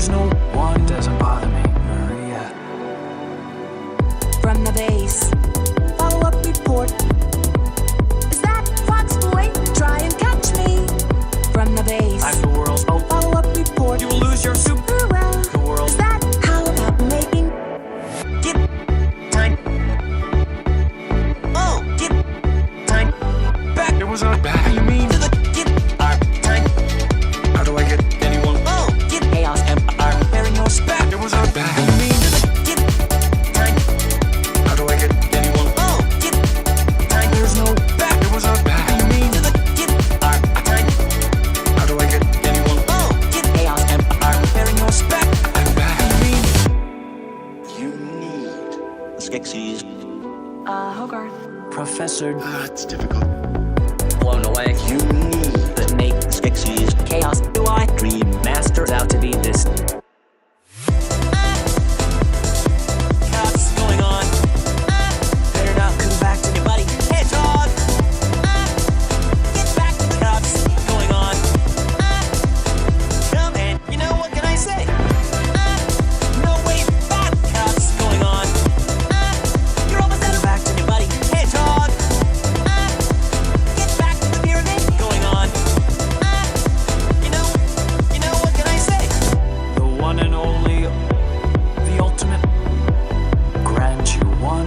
there's no one. It doesn't bother me, Maria. From the base, follow-up report. Is that Fox Boy? Try and catch me. From the base, I'm the world's follow-up report. You will lose your soup. Well, The world. is that how about making? Get time. Oh, get time. Back. It was a back. You mean To the get our time. how do I get anyone? Oh, get Chaos and our wearing your Back. It was a back. You mean to the get time. how do I get anyone? Oh, get time. There's no back. It was a back. You mean To the get our time. how do I get anyone? Oh, get chaos and our wearing your Back. I'm back. You mean You need the Skeksis. Hogarth. Professor? It's difficult. Blown away. You need the Nate Skeksis. Chaos. Do I? Dream Master out to be this. What's going on? Better not come back to anybody. Hedgehog! Get back to the cops. Going on? Come in. You know, what can I say? No way back, cops. Going on? You're almost out of back to anybody. Hedgehog! Get back to the pyramid. Going on? You know, what can I say? The one and only, the ultimate. Grant you one.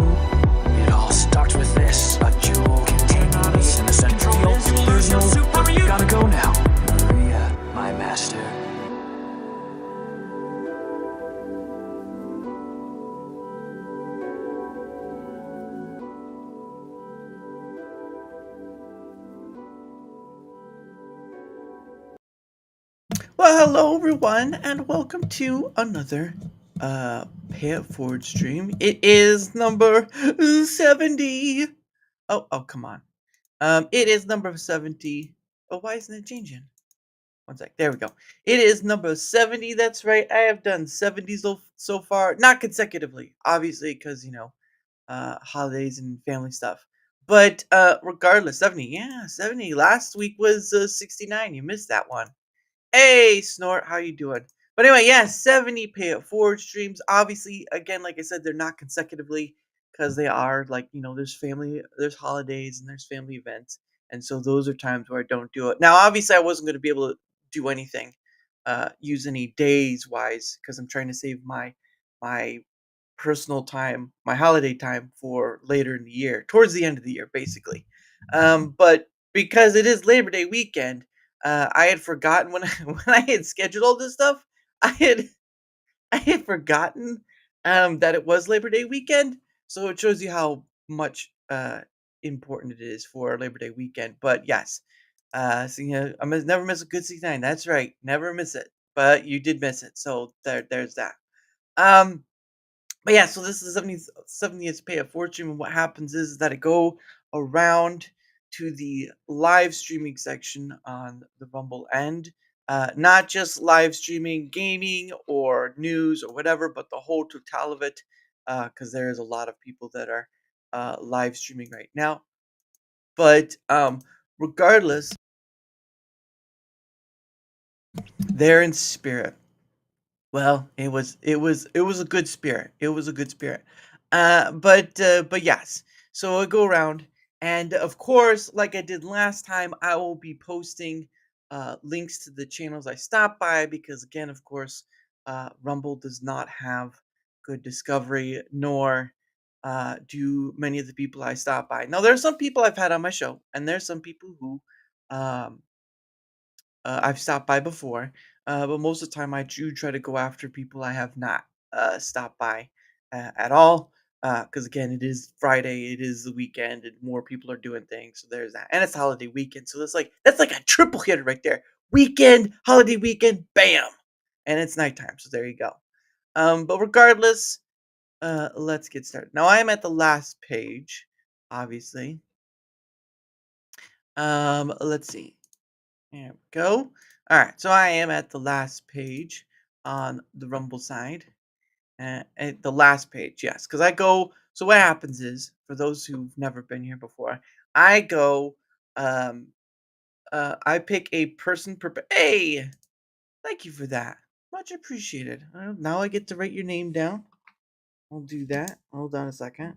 It all starts with this. A jewel containing the innocent. There's no super. You gotta go now. Maria, my master. Well, hello everyone, and welcome to another Pay It Forward stream. It is number 70. Oh, come on. It is number 70. Oh, why isn't it changing? One sec. There we go. It is number 70. That's right. I have done 70 so far, not consecutively, obviously, because holidays and family stuff. But regardless, 70. Yeah, 70. Last week was 69. You missed that one. Hey, Snort, how you doing? But anyway, yeah, 70 Pay It Forward streams. Obviously, again, like I said, they're not consecutively because they are there's family, there's holidays, and there's family events. And so those are times where I don't do it. Now, obviously, I wasn't going to be able to do anything, use any days wise, because I'm trying to save my personal time, my holiday time for later in the year, towards the end of the year, basically. But because it is Labor Day weekend, I had forgotten when when I had scheduled all this stuff. I had I had forgotten that it was Labor Day weekend, so it shows you how much important it is for Labor Day weekend. But yes, so I must never miss a good 69. That's right, never miss it. But you did miss it, so there's that. Um, but yeah, so this is the 70th Pay It Forward stream, and what happens is that I go around to the live streaming section on the Rumble end. Not just live streaming gaming or news or whatever, but the whole total of it, because there is a lot of people that are live streaming right now. But regardless, they're in spirit. Well, it was a good spirit. It was a good spirit. But yes. So I go around, and of course, like I did last time, I will be posting links to the channels I stopped by because, again, of course, Rumble does not have good discovery, nor do many of the people I stop by. Now, there are some people I've had on my show, and there's some people who um, I've stopped by before, but most of the time I do try to go after people I have not stopped by at all. Because again, it is Friday, it is the weekend, and more people are doing things. So there's that, and it's holiday weekend, so that's like a triple hit right there. Weekend, holiday weekend, bam, and it's nighttime. So there you go. But regardless, let's get started. Now I am at the last page, obviously. Let's see. There we go. All right, so I am at the last page on the Rumble side. At the last page, yes, because I go. So what happens is, for those who've never been here before, I go. I pick a person per. Hey, thank you for that. Much appreciated. Now I get to write your name down. I'll do that. Hold on a second.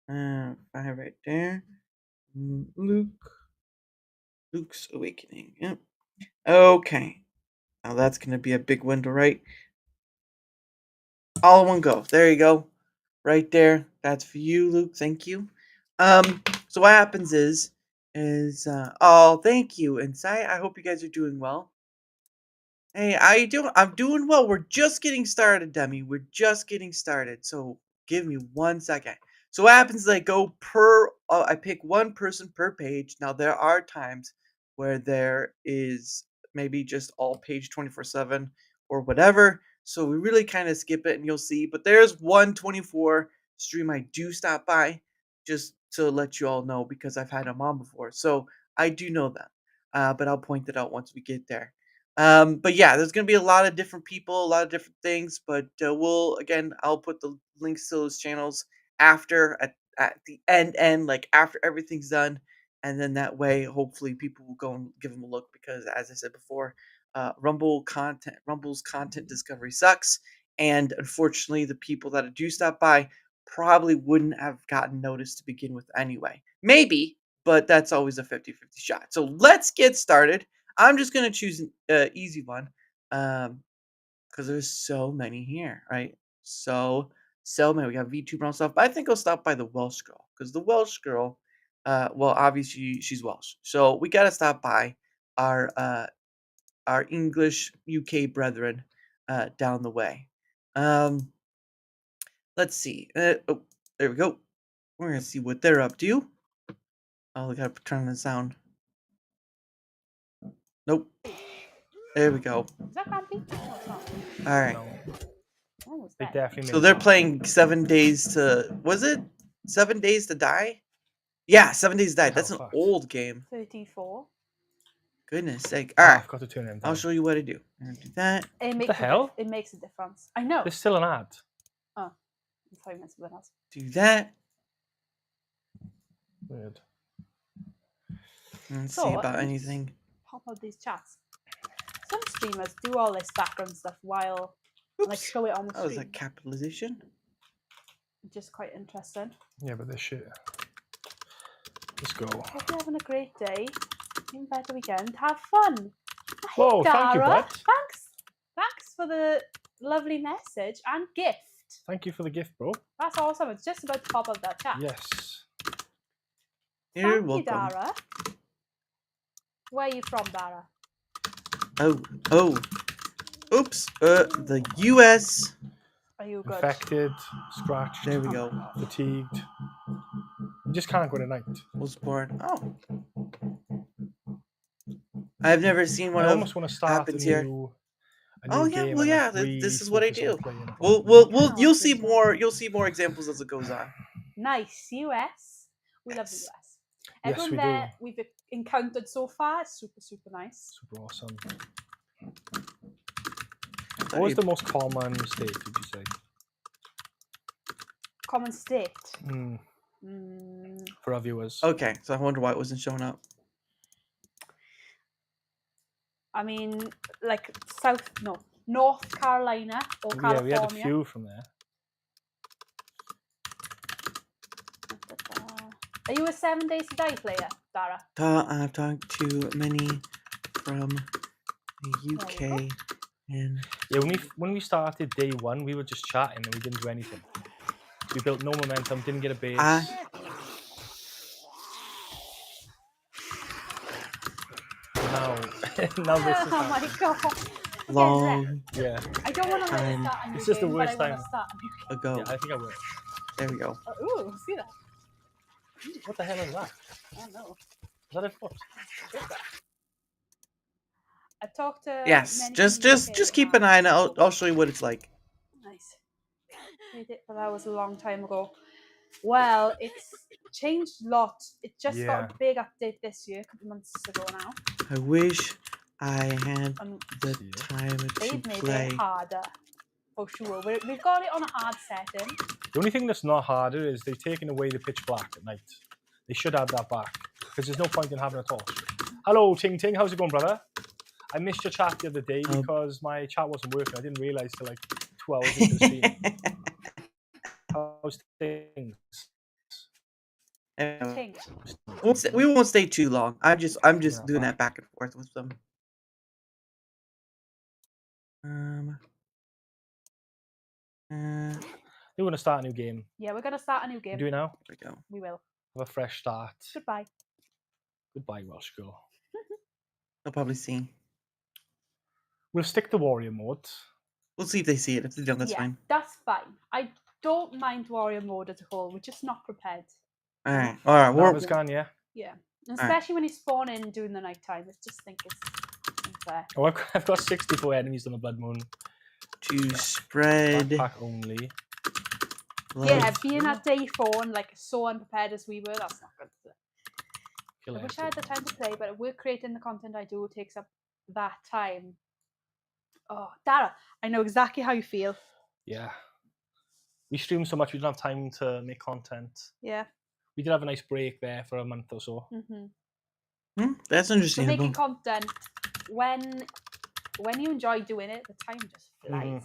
5 right there. Luke's Awakening. Yep. Okay. Now that's gonna be a big one to write. All in one go. There you go. Right there. That's for you, Luke. Thank you. So what happens is oh, thank you, Insight. I hope you guys are doing well. Hey, how you doing? I'm doing well. We're just getting started, Demi. We're just getting started. So give me 1 second. So what happens is I pick one person per page. Now there are times where there is maybe just all page 24/7 or whatever. So we really kind of skip it and you'll see. But there's 124 stream I do stop by just to let you all know because I've had them on before. So I do know that. But I'll point it out once we get there. But yeah, there's gonna be a lot of different people, a lot of different things. But I'll put the links to those channels after at the end, like after everything's done, and then that way, hopefully, people will go and give them a look because, as I said before, Rumble's content discovery sucks, and unfortunately, the people that do stop by probably wouldn't have gotten noticed to begin with anyway. Maybe, but that's always a 50-50 shot. So let's get started. I'm just gonna choose an easy one, because there's so many here, right? So many. We got VTuber and stuff, but I think I'll stop by the Welsh girl because the Welsh girl, well, obviously she's Welsh, so we gotta stop by our English UK brethren down the way. Let's see. Oh, there we go. We're gonna see what they're up to. Oh, we gotta turn on the sound. Nope. There we go. Is that Grumpy? No, it's not. All right. Oh, it's They dead. definitely So made they're it. playing 7 Days to. Was it 7 Days to Die? Yeah, 7 Days to Die. Oh, That's an fuck. old game. 34. Goodness sake. Ah, All I right. forgot to turn them down. I'll show you what I do. I'm gonna do that. It makes the hell? It makes a difference. I know. There's still an ad. Oh, I'm sorry, Miss Winners. Do that. Weird. And So, see about let's anything. Pop out these chats. Some streamers do all this background stuff while like Oops. show it on the That was stream. a capitalization. Just quite interesting. Yeah, but this shit. Let's go. Hope you're having a great day. Even better weekend. Have fun. Hey, Whoa, Dara. thank you, bud. Thanks for the lovely message and gift. Thank you for the gift, bro. That's awesome. It's just about to pop up that chat. Yes. You're Thank welcome. you, Dara. Where are you from, Dara? Oh. Oops. The US. Are you good? Infected, scratched, There we go. fatigued. You just can't go to night. Was born. Oh. I've never seen one I of almost want to start a happens here. new Oh yeah, game well and, yeah, like, this is what I refocus on do. playing it We'll properly. you'll see more examples as it goes on. Nice. US. We love the Yes. US. Yes, Everyone we there do. we've encountered so far is super, super nice. Super awesome. What was the most common state, would you say? Common state. For our viewers. Okay, so I wonder why it wasn't showing up. I mean, like North Carolina or Yeah, California. we had a few from there. Are you a 7 Days to Die player, Dara? I've talked to many from the UK and Yeah, when we started day one, we were just chatting and we didn't do anything. We built no momentum, didn't get a base. I- Now this is Oh my happening. god. long Yeah, I don't want to let it time start a new This is the game, worst but I want time. to start a new game. ago. yeah, I think I will. There we go. Ooh, see that? What the hell is that? I don't know. Is that a foot? I talked to Yes, many just from the UK keep an and- eye on it. I'll show you what it's like. Nice. Played it, but that was a long time ago. Well, it's changed a lot. It just got a big update this year, a couple months ago now. I wish I had And the Yeah. time to they've made play. it harder, for sure. We've got it on a hard setting. The only thing that's not harder is they've taken away the pitch black at night. They should add that back because there's no point in having a torch. Hello, Ting Ting. How's it going, brother? I missed your chat the other day Oh. because my chat wasn't working. I didn't realize till like 2 hours into the stream. How's things? Ting. We won't stay too long. I'm just Yeah, doing bye. that back and forth with them. We're going to start a new game. Yeah, we're gonna start a new game. Do it now. Here we go. We will. Have a fresh start. Goodbye. Goodbye, Welsh girl. They'll probably see. We'll stick to warrior mode. We'll see if they see it. If they don't, that's yeah, fine. that's fine. I don't mind warrior mode as a whole. We're just not prepared. All right. All right. Lava's gone, yeah. Yeah, and especially when you spawn in during the night time. I just think it's unfair. Oh, I've got 64 enemies on the Blood Moon. To spread. Backpack only. Yeah, love. being at day 4 and like so unprepared as we were, that's not good. Kill I wish I had the time to play, but work creating the content I do takes up that time. Oh, Dara, I know exactly how you feel. Yeah. We stream so much, we don't have time to make content. Yeah. We did have a nice break there for a month or so. That's So understandable. making content, when you enjoy doing it, the time just flies.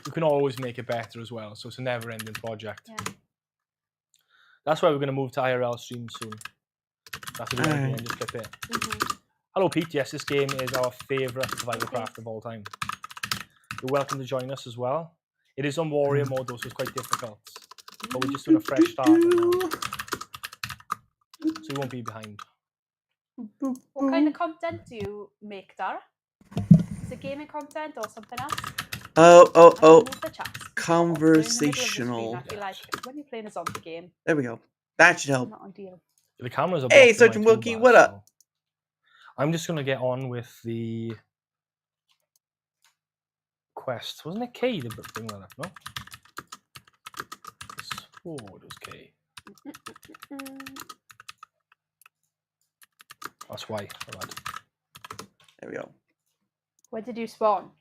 You can always make it better as well, so it's a never-ending project. Yeah. That's why we're going to move to IRL stream soon. That's the idea, and just clip it. Hello, Pete. Yes, this game is our favourite survival craft of all time. You're welcome to join us as well. It is on warrior mode, though, so it's quite difficult. But we're just doing a fresh start right now, so you won't be behind. What kind of content do you make, Dara? Is it gaming content or something else? Oh. Move the chats. Conversational. I feel like when you're playing a zombie game, There we go. That should help. not ideal. The cameras are Hey, blocking Sergeant my Wilkie, toolbar, what up? so I'm just going to get on with the quest. Wasn't it K to bring that up, no? Oh, it was K. That's why. Right. There we go. Where did you spawn?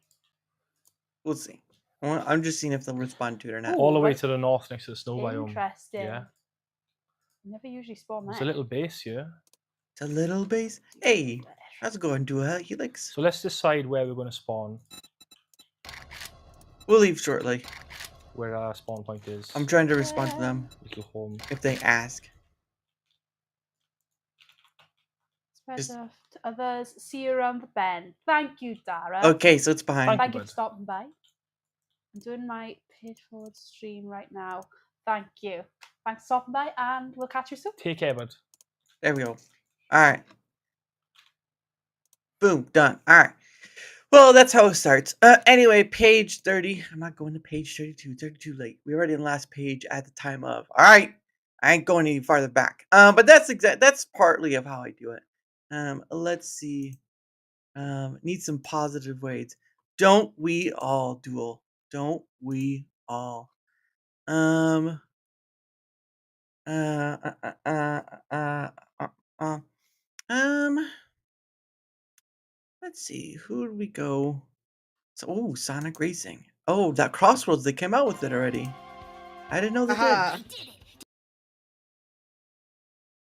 We'll see. I'm just seeing if they'll respond to it or not. All the way right. to the north next to the snow biome. Interesting. Yeah. Never usually spawn There's there. a little base here. It's a little base. Hey, how's it going, Duha? Helix? So let's decide where we're going to spawn, We'll leave shortly. where our spawn point is. I'm trying to respond to them Little home. if they ask. Spread Just- love to others. See you around the bend. Thank you, Dara. Okay, so it's behind. Thank you bud. for stopping by. I'm doing my paid forward stream right now. Thank you. Thanks for stopping by, and we'll catch you soon. Take care, bud. There we go. All right. Boom, done. All right. Well, that's how it starts. Anyway, page 30. I'm not going to page 32. 32 late. We're already in the last page at the time of. All right. I ain't going any farther back. But that's partly of how I do it. Let's see. Need some positive ways. Don't we all, Duel? Don't we all? Let's see. Who did we go? So, Sonic Racing. Oh, that Crossroads. They came out with it already. I didn't know they did.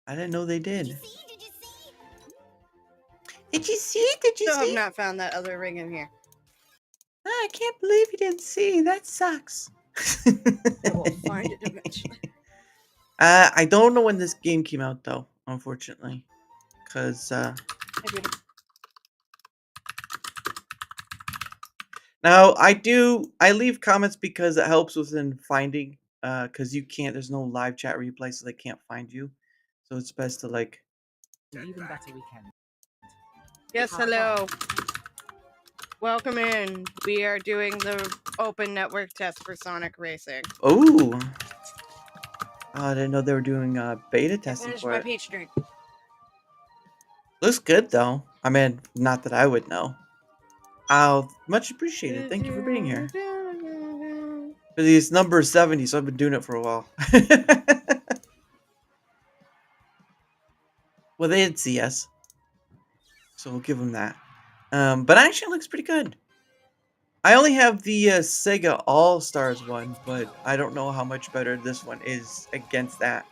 I didn't know they did. Did you see? Did you Still have see? not found that other ring in here. I can't believe you didn't see. That sucks. I will find it eventually. I don't know when this game came out though, unfortunately, because now I leave comments because it helps within finding. Because you can't. There's no live chat replay, so they can't find you. So it's best to like. An even better weekend. Yes, hello. Welcome in. We are doing the open network test for Sonic Racing. Oh. I didn't know they were doing beta I testing finished for my it. peach drink. Looks good though. I mean, not that I would know. I'll much appreciated. Thank you for being here. It's number 70, so I've been doing it for a while. Well, they did see us, so we'll give them that. But actually, it looks pretty good. I only have the Sega All Stars one, but I don't know how much better this one is against that.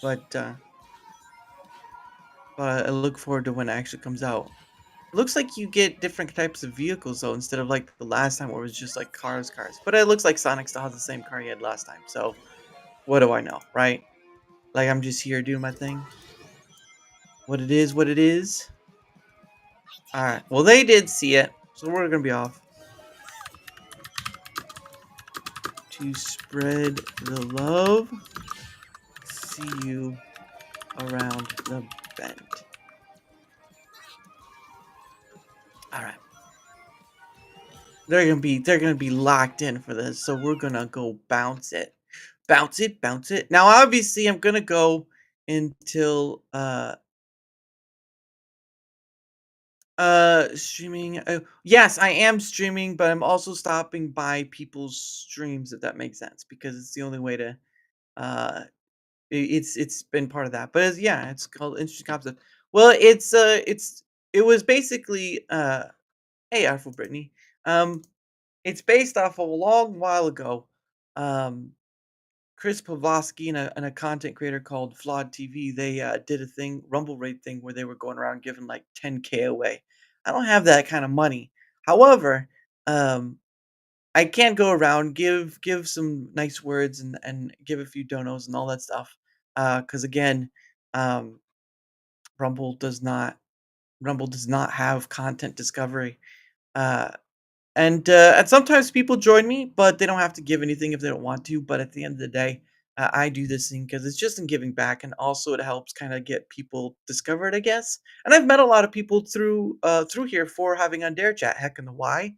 But but I look forward to when it actually comes out. It looks like you get different types of vehicles though, instead of like the last time where it was just like cars. But it looks like Sonic still has the same car he had last time. So what do I know, right? Like I'm just here doing my thing. What it is, what it is. All right. Well, they did see it, so we're gonna be off to spread the love. See you around the bend. All right. They're gonna be locked in for this, so we're gonna go bounce it. Bounce it, bounce it. Now obviously I'm gonna go until streaming. Yes, I am streaming, but I'm also stopping by people's streams, if that makes sense, because it's the only way to uh it's been part of that. But yeah, it's called interesting concept. Well, it was basically hey, Artful Brittany. Um it's based off of a long while ago. Um Chris Pavlovsky and a content creator called Flawed TV, they did a thing, Rumble Raid thing, where they were going around giving like 10K away. I don't have that kind of money. However, um, I can go around give some nice words and give a few donos and all that stuff. Because again, um, Rumble does not Rumble does not have content discovery. Uh, and sometimes people join me, but they don't have to give anything if they don't want to. But at the end of the day, I do this thing because it's just in giving back, and also it helps kind of get people discovered, I guess. And I've met a lot of people through here for having on DaraChat. Heck and the Y,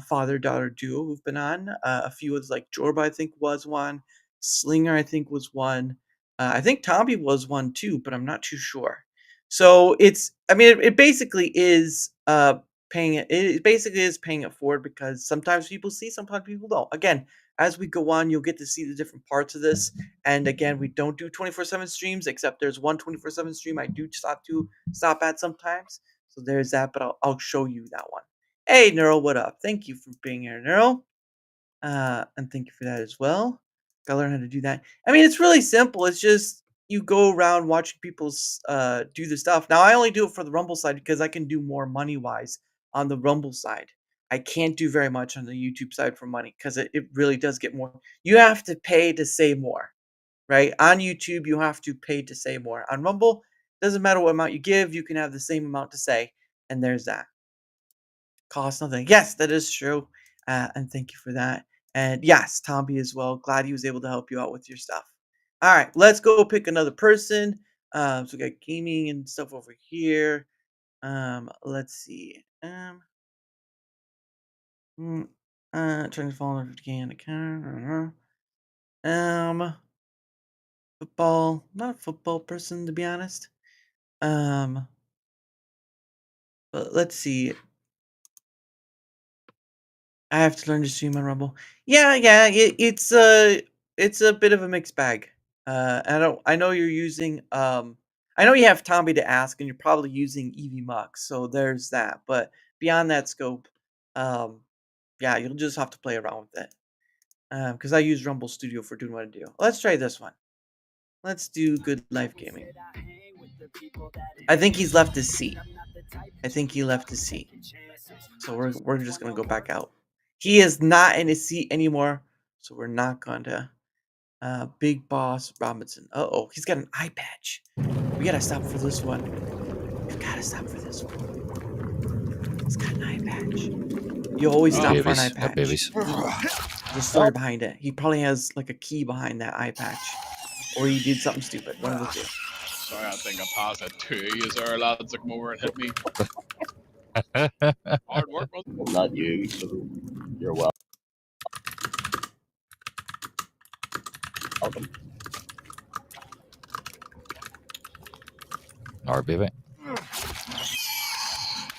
father daughter duo who've been on. A few others like Jorba, I think was one. Slinger, I think was one. I think Tommy was one too, but I'm not too sure. So I mean, it basically is paying it basically is paying it forward, because sometimes people see, sometimes people don't. Again, as we go on, you'll get to see the different parts of this. And again, we don't do 24/7 streams, except there's one 24/7 stream I do stop at sometimes. So there's that, but I'll show you that one. Hey Neural, what up? Thank you for being here, Neural. And thank you for that as well. Gotta learn how to do that. I mean, it's really simple. It's just you go around watching people do the stuff. Now, I only do it for the Rumble side because I can do more money wise on the Rumble side. I can't do very much on the YouTube side for money because it really does get more. You have to pay to say more, right? On YouTube, you have to pay to say more. On Rumble, doesn't matter what amount you give, you can have the same amount to say, and there's that. Cost nothing. Yes, that is true. And thank you for that. And yes, Tomby as well. Glad he was able to help you out with your stuff. All right, let's go pick another person. So we got gaming and stuff over here. Let's see. Trying to follow the game account. Football. Not a football person, to be honest. But let's see. I have to learn to stream on Rumble. Yeah, yeah, it's a bit of a mixed bag. I know you're using I know you have Tommy to ask, and you're probably using Eevee Mux, so there's that. But beyond that scope, um, yeah, you'll just have to play around with it. Because I use Rumble Studio for doing what I do. Let's try this one. Let's do Good Life Gaming. I think he's left his seat. I think he left his seat. So we're just gonna go back out. He is not in his seat anymore, so we're not going to. Big Boss Robinson. Uh-oh, he's got an eye patch. We gotta stop for this one. We've gotta stop for this one. He's got an eye patch. You always stop for an eye patch. There's a story behind it. He probably has like a key behind that eye patch. Or he did something stupid. One of the two. Sorry, I think I passed at 2 years there, lads. Like, come over and hit me. Hard work, was Not you. You're welcome. Or baby.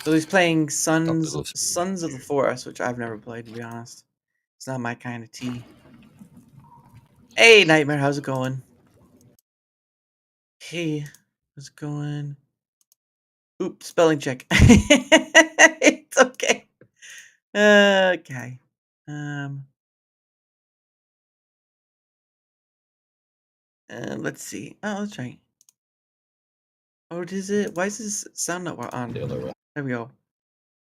So he's playing Sons of the Forest, which I've never played, to be honest. It's not my kind of tea. Hey, Nightmare, how's it going? Hey, how's it going? Oops, spelling check. It's okay. Okay. Let's see. Oh, that's right. Or does it? Why is this sound not on? The other way. There we go.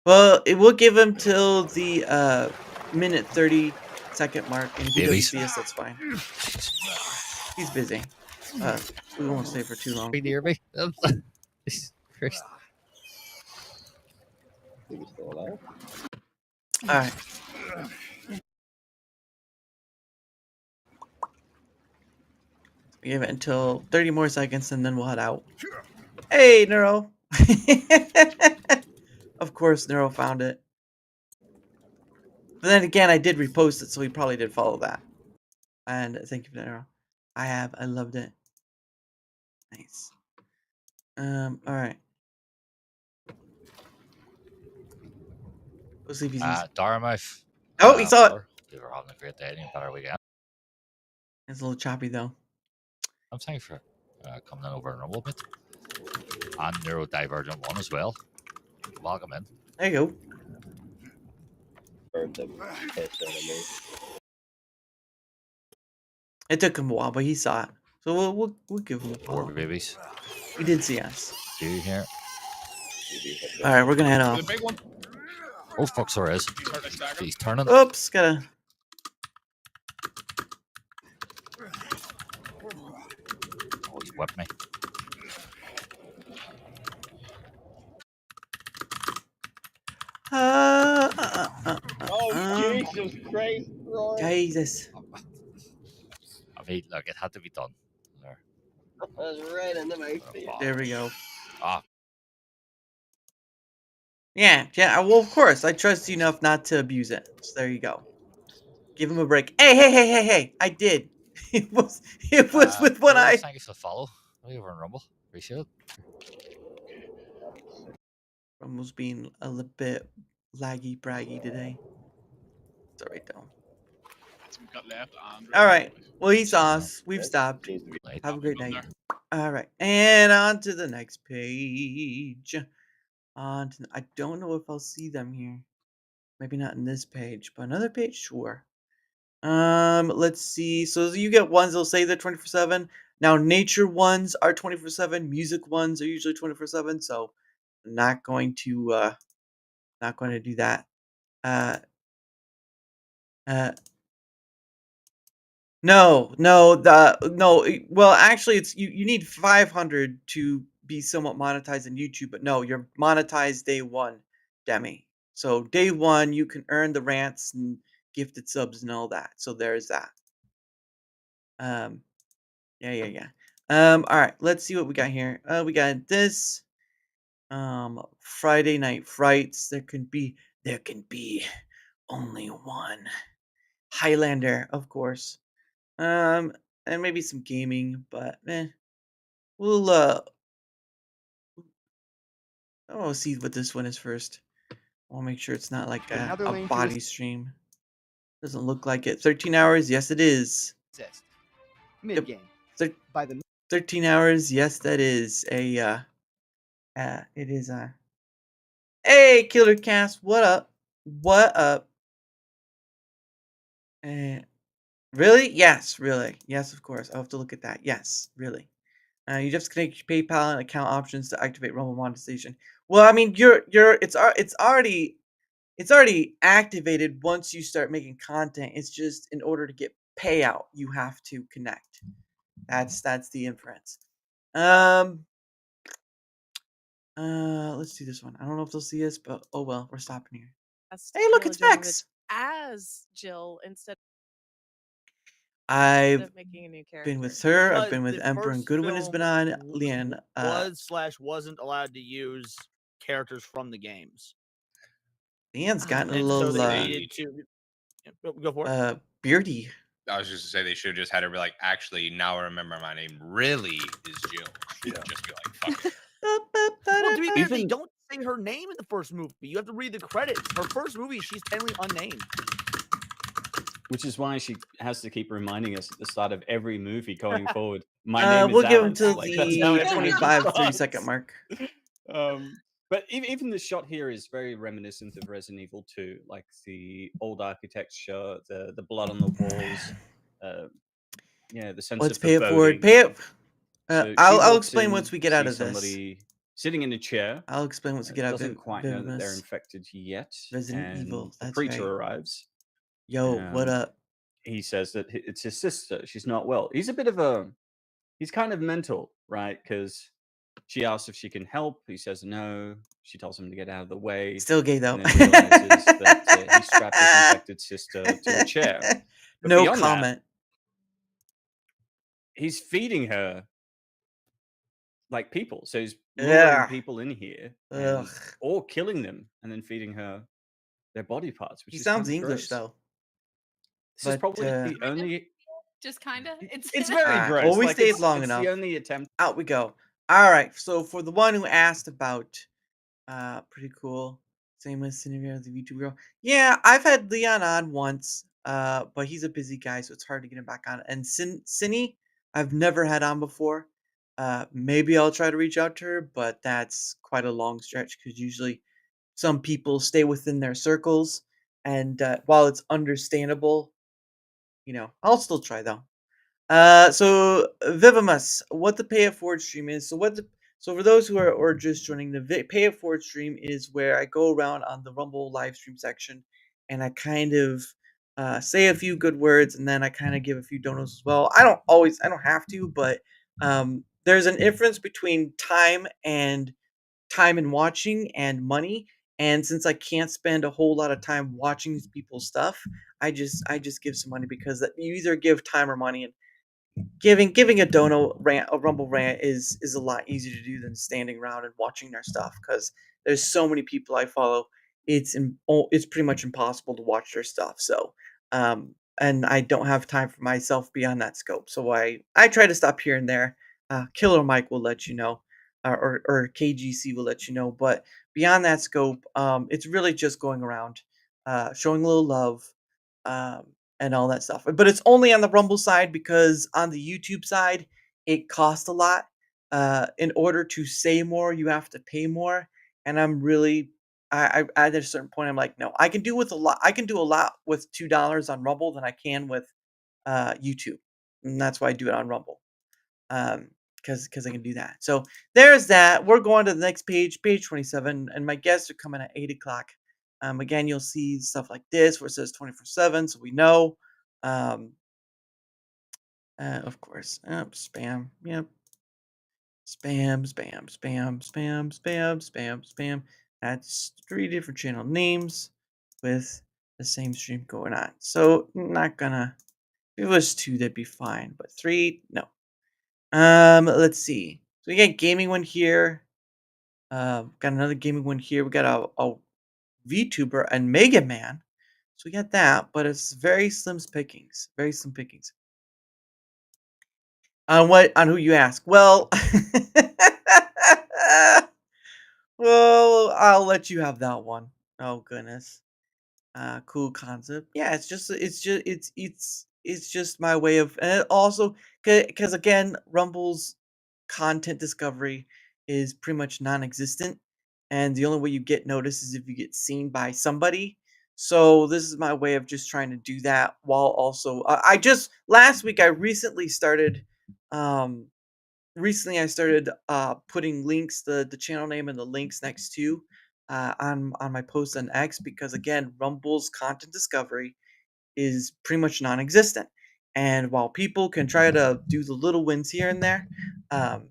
Well, it will give him till the minute 30-second mark, and if he doesn't see us, that's fine. He's busy. We won't stay for too long. Near me. Jesus Christ. Is he still alive? All right. We give it until 30 more seconds, and then we'll head out. Hey, Neuro. Of course, Neuro found it. But then again, I did repost it, so he probably did follow that. And thank you for Neuro. I loved it. Nice. All right. We'll see if he's. Dara mouth. Oh, he saw it. You were having a great day and a better weekend. It's a little choppy though. I'm thanks for coming in over and a little bit. And Neurodivergent 1 as well. Welcome in. There you go. Heard them piss out of me. It took him a while, but he saw it. So we'll give him a Four follow. babies. He did see us. Do you hear? All right, we're gonna head off. The big one. Oh fuck, there is. He's turning. Oops, gotta. Oh, he's whipped me. Oh, Jesus Christ, Roy. Jesus. I mean, look, it had to be done. There. That was right into my face. There we go. Ah. Yeah. Well, of course, I trust you enough not to abuse it. So there you go. Give him a break. Hey! I did. It was with one eye. Thank you for the follow. Over in Rumble. Appreciate it. Rumble's being a little bit laggy braggy today. It's alright though. That's what we got left. Alright. Well, he saw us. We've stopped. Have a great night. Alright. And on to the next page. I don't know if I'll see them here. Maybe not in this page, but another page, sure. Let's see. So you get ones that'll say they're 24/7. Now nature ones are 24/7. Music ones are usually 24/7. So I'm not going to do that. No. Well, actually, it's you need 500 to be somewhat monetized in YouTube, but no, you're monetized day one, Demi. So day one, you can earn the rants and gifted subs and all that. So there's that. Yeah. All right, let's see what we got here. We got this. Friday Night Frights. There can be only one. Highlander, of course. And maybe some gaming, but we'll I'll see what this one is first. I'll make sure it's not like a body stream. Doesn't look like it. 13 hours, yes it is. Mid game. By the 13 hours, yes that is a it is a. Hey, Killer Cast, what up? What up? Really? Yes, really. Yes, of course. I'll have to look at that. Yes, really. You just connect your PayPal and account options to activate Rumble monetization. Well, I mean, it's already activated once you start making content. It's just in order to get payout, you have to connect. That's the inference. Let's do this one. I don't know if they'll see us, but oh well, we're stopping here. Hey, look, it's Max. As Jill instead I've of making a new character. been with her. I've Because been with the Emperor and first Goodwin has film been on. Leanne. wasn't allowed to use characters from the games. Leanne's gotten a And little so they needed to go for it. beardy. I was just to say they should have just had her be like, actually, now I remember my name really is Jill. She would just be like, fuck it. Well, to be fair, they don't say her name in the first movie. You have to read the credits. Her first movie, she's technically unnamed. Which is why she has to keep reminding us at the start of every movie going forward. My name is We'll give Aaron. him till Like, that's how the everyone 25-30 starts. second mark. But even the shot here is very reminiscent of Resident Evil 2, like the old architecture, the blood on the walls. Yeah, the sense Let's of pay it forward. foreboding. So she I'll walks explain in, once we get out sees of this. somebody sitting in a chair. I'll explain once we get out of Doesn't quite know that they're Vivimus. infected yet. Resident and Evil, the that's preacher right. arrives. Yo, what up? He says that it's his sister. She's not well. He's a bit of a. He's kind of mental, right? Because she asks if she can help. He says no. She tells him to get out of the way. Still gay though. And then realizes that he strapped his infected sister to a chair. But No beyond that, comment. he's feeding her like people. So he's luring people in here and, or killing them and then feeding her their body parts, which He is sounds kind of English gross. though. This is probably the Kind of. only. Just kind of. It's very gross. Well, we like, stayed it's, long it's enough. the only attempt. Out we go. All right. So for the one who asked about, pretty cool. Same with Cinevere, the YouTube girl. Yeah, I've had Leon on once, but he's a busy guy, so it's hard to get him back on. And Cinny, I've never had on before. Maybe I'll try to reach out to her, but that's quite a long stretch because usually some people stay within their circles, and while it's understandable, I'll still try though. So Vivimus, what the Pay It Forward stream is. So for those who are just joining, the Pay It Forward stream is where I go around on the Rumble live stream section, and I kind of say a few good words, and then I kind of give a few donos as well. I don't have to, but there's an difference between time and watching and money. And since I can't spend a whole lot of time watching these people's stuff, I just give some money because you either give time or money, and giving a dono rant, a rumble rant is a lot easier to do than standing around and watching their stuff because there's so many people I follow. It's pretty much impossible to watch their stuff. So and I don't have time for myself beyond that scope. So I try to stop here and there. Killer Mike will let you know, or KGC will let you know. But beyond that scope, it's really just going around, showing a little love, um, and all that stuff. But it's only on the Rumble side because on the YouTube side, it costs a lot. In order to say more, you have to pay more. And I'm really, at a certain point, I'm like, no, I can do with a lot. I can do a lot with $2 on Rumble than I can with YouTube, and that's why I do it on Rumble. Because I can do that. So there's that. We're going to the next page, page 27, and my guests are coming at 8 o'clock. Again, you'll see stuff like this where it says 24/7, so we know. Of course, spam. Yep, spam, spam, spam, spam, spam, spam, spam. That's 3 different channel names with the same stream going on. So not gonna. If it was 2, that'd be fine, but 3, no. Let's see. So we got gaming one here. Got another gaming one here. We got a VTuber and Mega Man. So we got that, but it's very slim pickings. Very slim pickings. On who you ask? Well, well, I'll let you have that one. Oh goodness. Cool concept. Yeah, it's just my way of, and also because again, Rumble's content discovery is pretty much non-existent, and the only way you get noticed is if you get seen by somebody. So this is my way of just trying to do that while also I just last week I um recently I started putting links, the channel name and the links next to on my posts on X, because again, Rumble's content discovery is pretty much non-existent. And while people can try to do the little wins here and there, um,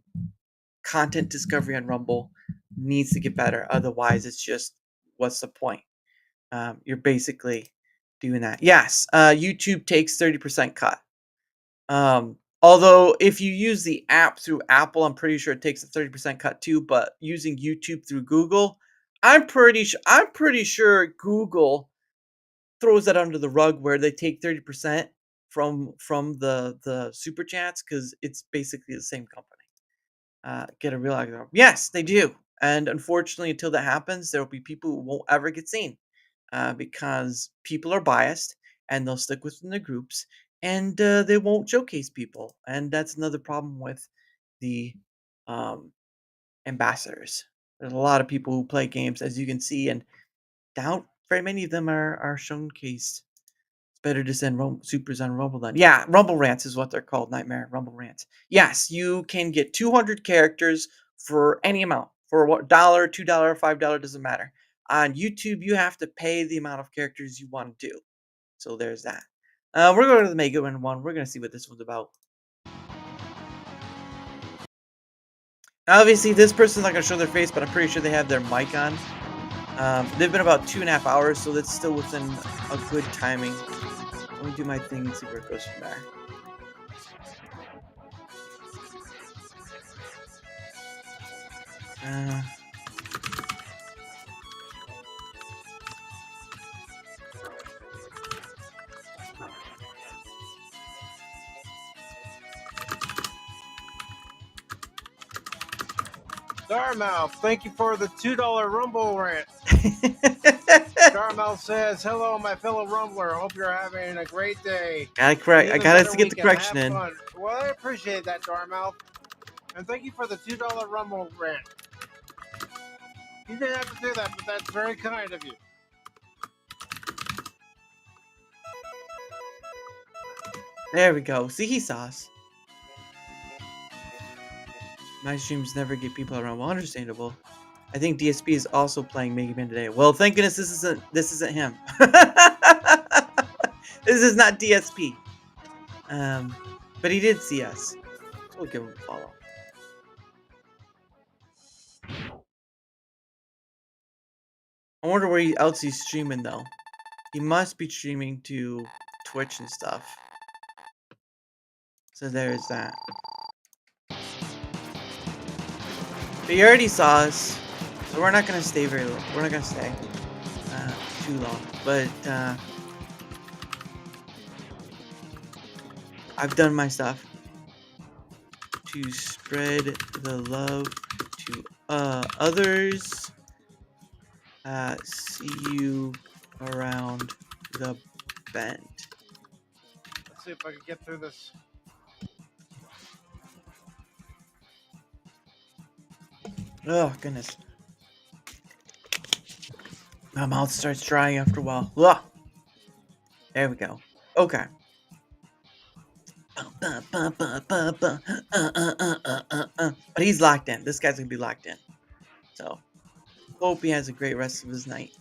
content discovery on Rumble needs to get better. Otherwise, it's just, what's the point? You're basically doing that. Yes, YouTube takes 30% cut. Although if you use the app through Apple, I'm pretty sure it takes a 30% cut too. But using YouTube through Google, I'm pretty sure Google throws that under the rug where they take 30% from the super chats because it's basically the same company. Get a real idea. Yes, they do. And unfortunately, until that happens, there will be people who won't ever get seen because people are biased and they'll stick within the groups, and they won't showcase people. And that's another problem with the um, ambassadors. There's a lot of people who play games, as you can see, and doubt very many of them are showcased, Better to send supers on Rumble then. Yeah, Rumble Rants is what they're called, Nightmare. Rumble Rants. Yes, you can get 200 characters for any amount. For what, $1, $2, $5, doesn't matter. On YouTube, you have to pay the amount of characters you want to do. So there's that. We're going to the Mega Win one. We're going to see what this one's about. Obviously, this person's not going to show their face, but I'm pretty sure they have their mic on. They've been about 2.5 hours, so that's still within a good timing. Let me do my thing and see where it goes from there. Darmouth, thank you for the $2 Rumble rant. Darmouth says, "Hello, my fellow Rumbler. Hope you're having a great day. Gotta correct. I Even gotta better get the weekend. correction Have in. fun." Well, I appreciate that, Darmouth. And thank you for the $2 Rumble rant. You didn't have to do that, but that's very kind of you. There we go. See, he saw us. My streams never get people around. Well, understandable. I think DSP is also playing Mega Man today. Well, thank goodness this isn't him. This is not DSP. But he did see us. So we'll give him a follow. I wonder where else he's streaming though. He must be streaming to Twitch and stuff. So there's that. But he already saw us, so we're not gonna stay very long. We're not gonna stay too long. But I've done my stuff to spread the love to others. See you around the bend. Let's see if I can get through this. Oh, goodness. My mouth starts drying after a while. Ugh. There we go. Okay. But he's locked in. This guy's gonna be locked in. So, hope he has a great rest of his night.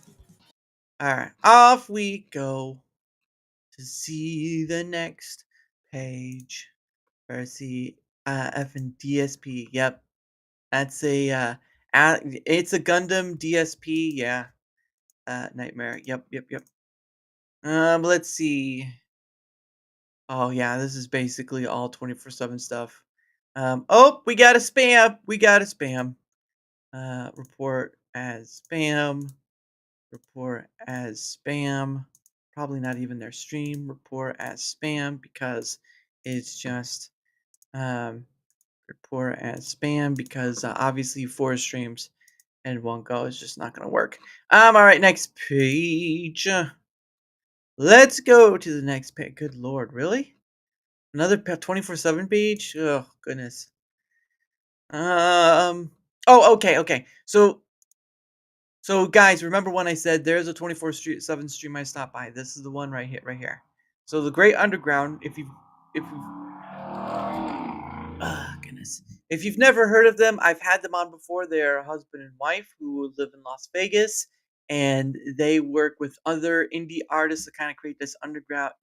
Alright, off we go to see the next page. Or see effing DSP. Yep. That's a it's a Gundam DSP, yeah. Nightmare. Yep. Let's see. Oh yeah, this is basically all 24/7 stuff. Oh, we got a spam. Report as spam. Report as spam. Probably not even their stream. Report as spam because it's just report as spam because obviously 4 streams and 1 go is just not gonna work. All right, next page. Let's go to the next page. Good lord, really? Another 24/7 page? Oh goodness. Oh, okay. So guys, remember when I said there's a 24/7 stream I stopped by? This is the one right here. So the Great Underground. Goodness. If you've never heard of them, I've had them on before. They're a husband and wife who live in Las Vegas, and they work with other indie artists to kind of create this underground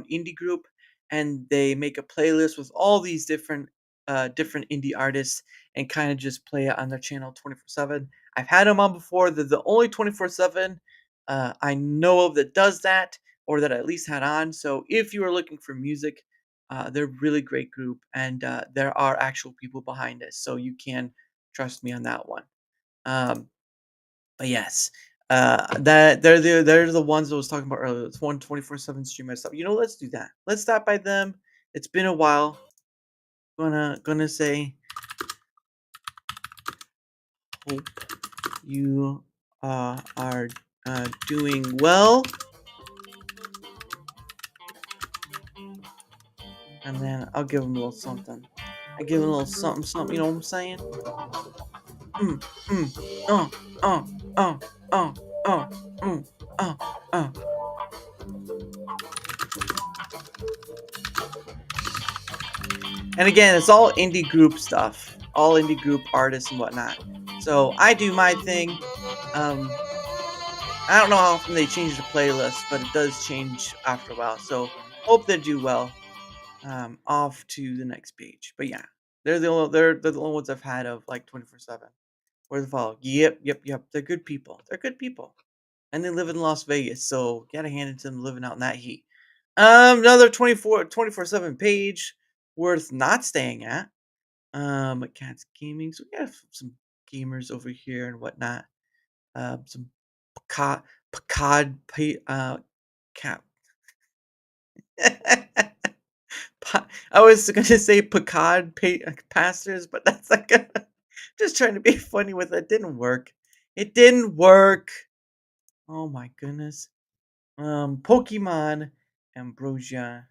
indie group. And they make a playlist with all these different indie artists and kind of just play it on their channel 24/7. I've had them on before. They're the only 24/7 I know of that does that, or that I at least had on. So if you are looking for music, they're a really great group, and there are actual people behind it, so you can trust me on that one. But yes, that they're the ones I was talking about earlier. It's 24/7 stream and stuff. You know, let's do that. Let's stop by them. It's been a while. Gonna say, hope you are doing well. And then I'll give him a little something. I give him a little something, you know what I'm saying? And again, it's all indie group stuff, all indie group artists and whatnot. So I do my thing. I don't know how often they change the playlist, but it does change after a while. So hope they do well. Off to the next page. But yeah, they're the only ones I've had of like 24/7. Where's the follow? Yep. They're good people. They're good people, and they live in Las Vegas. So gotta hand it to them living out in that heat. Another 24/7 page worth not staying at. Cats Gaming. So we got some gamers over here and whatnot. Some cat. I was gonna say pastors, but that's like just trying to be funny with it. Didn't work. It didn't work. Oh my goodness. Pokemon Ambrosia.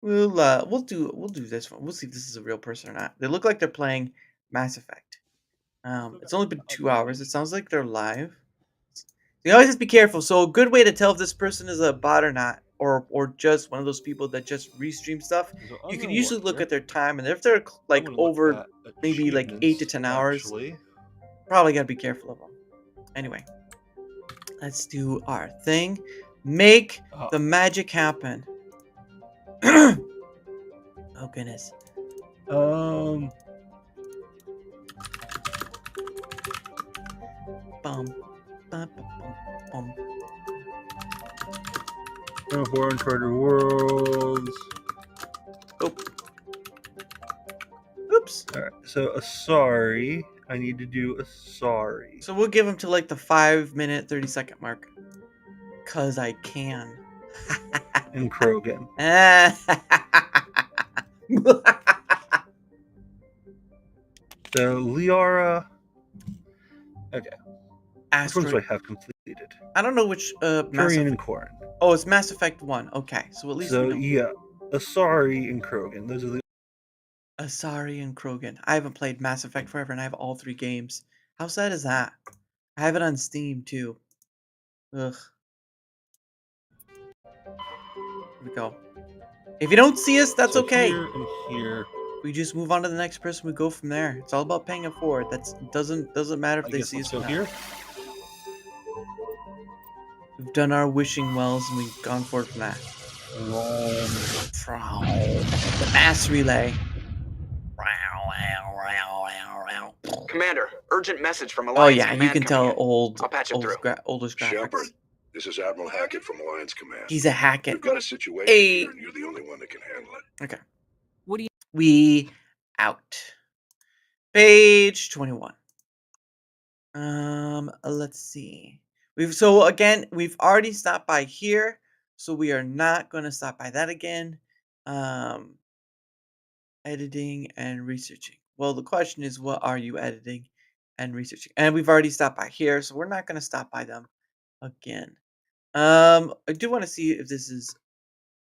We'll do this one. We'll see if this is a real person or not. They look like they're playing Mass Effect. It's only been 2 hours. It sounds like they're live. You always have to be careful. So a good way to tell if this person is a bot or not, or just one of those people that just restream stuff, you can usually look at their time, and if they're like over maybe like 8 to 10 hours, probably gotta be careful of them. Anyway, let's do our thing. Make the magic happen. Oh goodness. Four Uncharted Worlds. Oh. Oops. All right. So sorry. I need to do a sorry. So we'll give them to like the 5-minute 30-second mark. Cause I can. And Krogan. So Liara. Okay. Which ones do I have completed? I don't know which Turian and Corrin. Oh, it's Mass Effect 1. Okay, so at least So we know. yeah, Asari and Krogan. Those are the Asari and Krogan. I haven't played Mass Effect forever, and I have all 3 games. How sad is that? I have it on Steam too. Ugh. Here we go. If you don't see us, that's okay. Here and here. We just move on to the next person. We go from there. It's all about paying it forward. That's doesn't matter if they see us or not. Here. We've done our wishing wells and we've gone forward from that. From the mass relay. Commander, urgent message from Oh Alliance yeah, Command you can tell coming in. I'll patch it through. oldest graphics. Shepard, this is Admiral Hackett from Alliance Command. He's a Hackett. We've got a situation here, and you're the only one that can handle it. Okay. What do you? We out. Page 21. Let's see. We've already stopped by here, so we are not going to stop by that again. Editing and researching. Well, the question is, what are you editing and researching? And we've already stopped by here, so we're not going to stop by them again. I do want to see if this is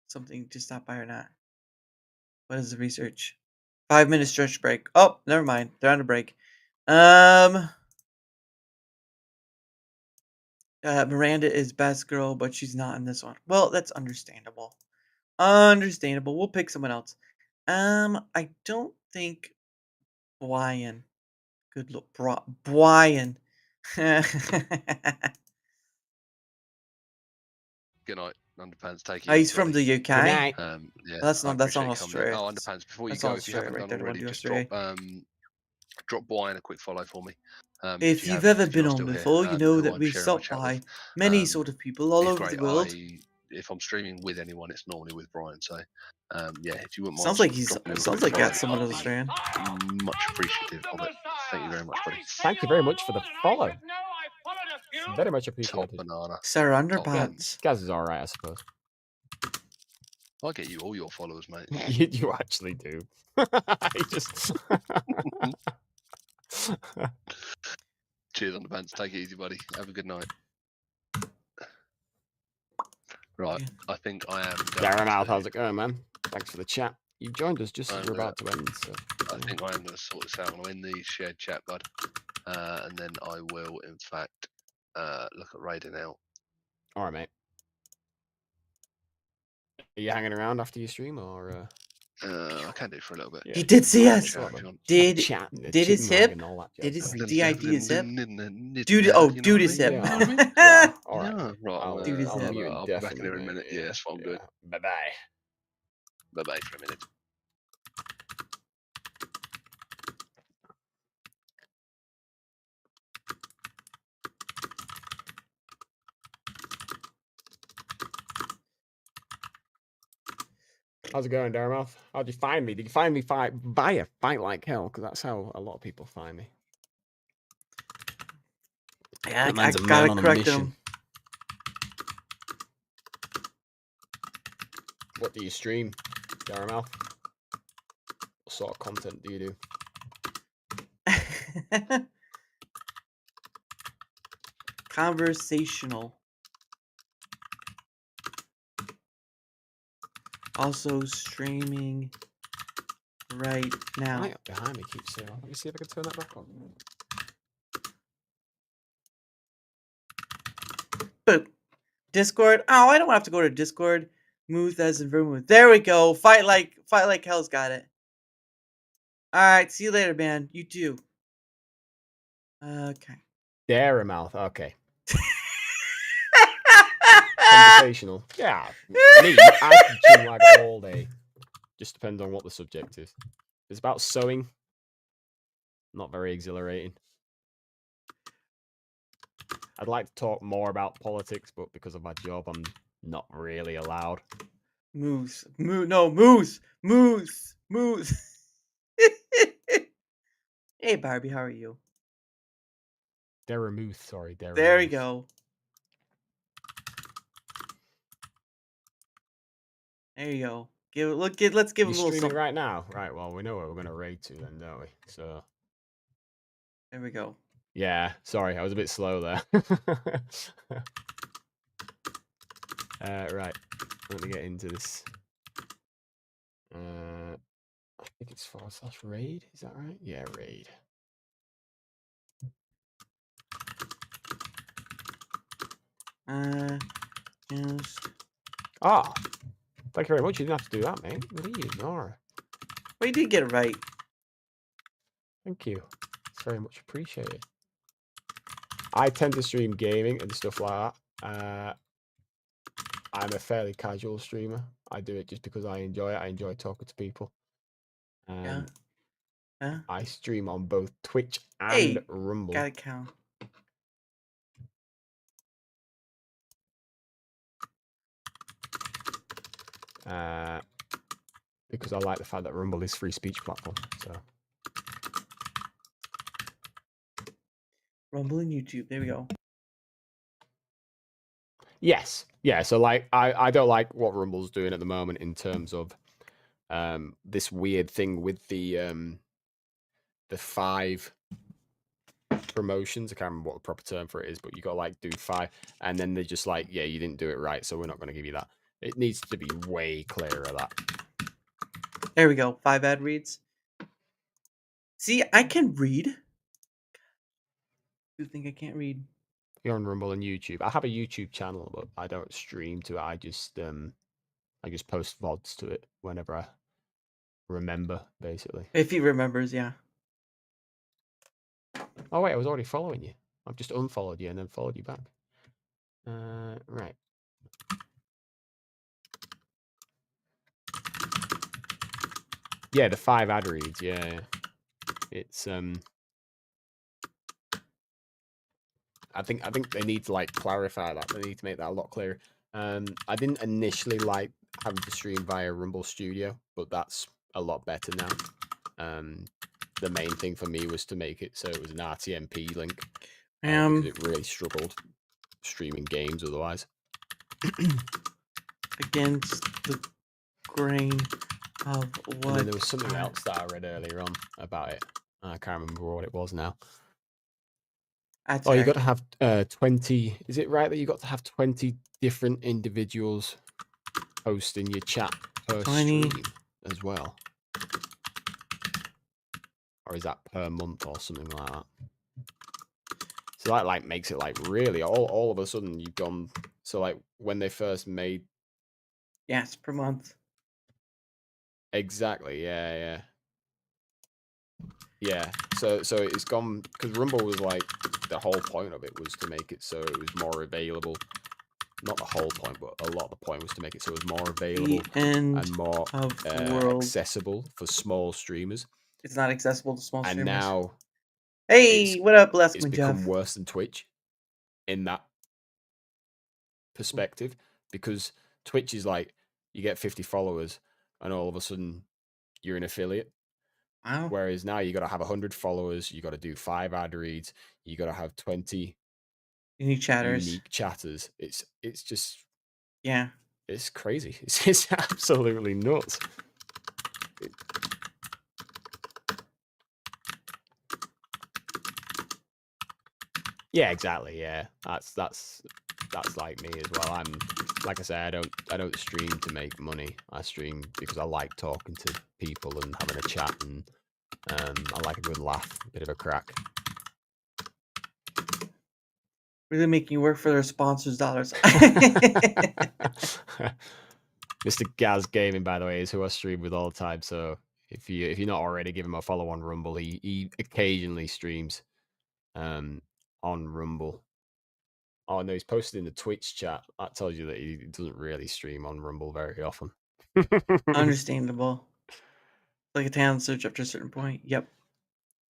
something to stop by or not. What is the research? 5-minute stretch break. Oh, never mind. They're on a break. Miranda is best girl, but she's not in this one. Well, that's understandable. Understandable. We'll pick someone else. I don't think Brian. Good look, Brian. Good night. Underpants, take it. He's from the UK. Yeah, That's not appreciate Australia. Oh, Underpants. Before you That's go, not if you haven't Australia right done there. already, Don't do just Australia. drop Brian a quick follow for me. If you've ever been on before, you know that we've stopped by many sort of people all he's over great. the world. If I'm streaming with anyone, it's normally with Brian. So, yeah, if you wouldn't mind. Sounds like dropping him a sounds quick like that's follow, someone I'd who's Australian. be much appreciative of it. Thank you very much, buddy. Thank you very much for the follow. Very much Top appreciated. banana. Sarah Top Underpants. Gaz is alright, I suppose. I'll get you all your followers, mate. You actually do. I just. Cheers, Underpants. Take it easy, buddy. Have a good night. Right, I think I am. Darren Mouth, how's it going, man? Thanks for the chat. You joined us just as we're about to end, so. I think I am going to sort this out. I'm in the shared chat, bud. And then I will, in fact, look at raiding out. Alright, mate. Are you hanging around after your stream or? I can do for a little bit. He did see I'll us. chat if you want. Did the did his chicken leg hip? and all that Did jazz. his DID his hip? Dude, Dude, you know dude what I his mean? hip. You know what I mean? Yeah. All right. Yeah, right. I'll, Dude his hip. I'll be back in here in a minute. Yeah, it's fine. Good. Bye bye. Bye bye for a minute. How's it going, Daramouth? How'd you find me? Did you find me via Fight Like Hell? Because that's how a lot of people find me. Yeah, That I man's a man gotta on a correct mission. him. What do you stream, Daramouth? What sort of content do you do? Conversational. Also streaming right now. Light up behind me keeps saying. Let me see if I can turn that back on. Boop. Discord. Oh, I don't have to go to Discord. Move as in vermouth. There we go. Fight like hell's got it. All right. See you later, man. You too. Okay. Daramouth. Okay. Conversational. Yeah. Me, I can stream like all day. Just depends on what the subject is. If it's about sewing. Not very exhilarating. I'd like to talk more about politics, but because of my job, I'm not really allowed. Moose. No, moose. Moose. Moose. Hey, Barbie. How are you? Daramuth, sorry. Daramuth. There we go. There you go. Let's give You a little streaming something. right now? Right, well, we know what we're going to raid to then, don't we? So... There we go. Yeah, sorry, I was a bit slow there. Right, let me get into this. I think it's / raid, is that right? Yeah, raid. Just... Ah, thank you very much. You didn't have to do that, mate. Leave, Nora. Well, you did get it right. Thank you. It's very much appreciated. I tend to stream gaming and stuff like that. I'm a fairly casual streamer. I do it just because I enjoy it. I enjoy talking to people. Yeah. I stream on both Twitch and Hey, Rumble. gotta count. Because I like the fact that Rumble is free speech platform. So Rumble and YouTube. There we go. yes, yeah. So like, I don't like what Rumble's doing at the moment in terms of this weird thing with the 5 promotions. I can't remember what the proper term for it is, but you got to like do 5, and then they're just like, yeah, you didn't do it right, so we're not going to give you that. It needs to be way clearer of that. There we go. 5 ad reads. See, I can read. You think I can't read? You're on Rumble and YouTube. I have a YouTube channel, but I don't stream to it. I just post VODs to it whenever I remember, basically. If he remembers, yeah. Oh wait, I was already following you. I've just unfollowed you and then followed you back. Right. Yeah, the 5 ad reads. Yeah, it's I think they need to like clarify that. They need to make that a lot clearer. I didn't initially like having to stream via Rumble Studio, but that's a lot better now. The main thing for me was to make it so it was an RTMP link. Because it really struggled streaming games otherwise. Against the grain of what? And then there was something else that I read earlier on about it. I can't remember what it was now. You got to have 20. Is it right that you got to have 20 different individuals hosting your chat per 20 stream as well? Or is that per month or something like that? So that like makes it like really all of a sudden you've gone. So like when they first made Yes, per month. Exactly. Yeah. So it's gone because Rumble was like the whole point of it was to make it so it was more available. Not the whole point, but a lot of the point was to make it so it was more available and more accessible for small streamers. It's not accessible to small streamers. And now, hey, what up, it's Leskman become Jeff? worse than Twitch in that perspective because Twitch is like you get 50 followers and all of a sudden you're an affiliate. Wow. Whereas now you got to have 100 followers, you got to do 5 ad reads, you got to have 20 unique chatters. It's just it's crazy. It's absolutely nuts. Yeah, exactly. Yeah, that's like me as well. I'm like I say, I don't stream to make money. I stream because I like talking to people and having a chat, and I like a good laugh, a bit of a crack. Really making you work for their sponsors' dollars. Mr. Gaz Gaming, by the way, is who I stream with all the time. So if you're not already, give him a follow on Rumble. He occasionally streams on Rumble. Oh no, he's posted in the Twitch chat. That tells you that he doesn't really stream on Rumble very often. Understandable. Like a talent search up to a certain point. Yep.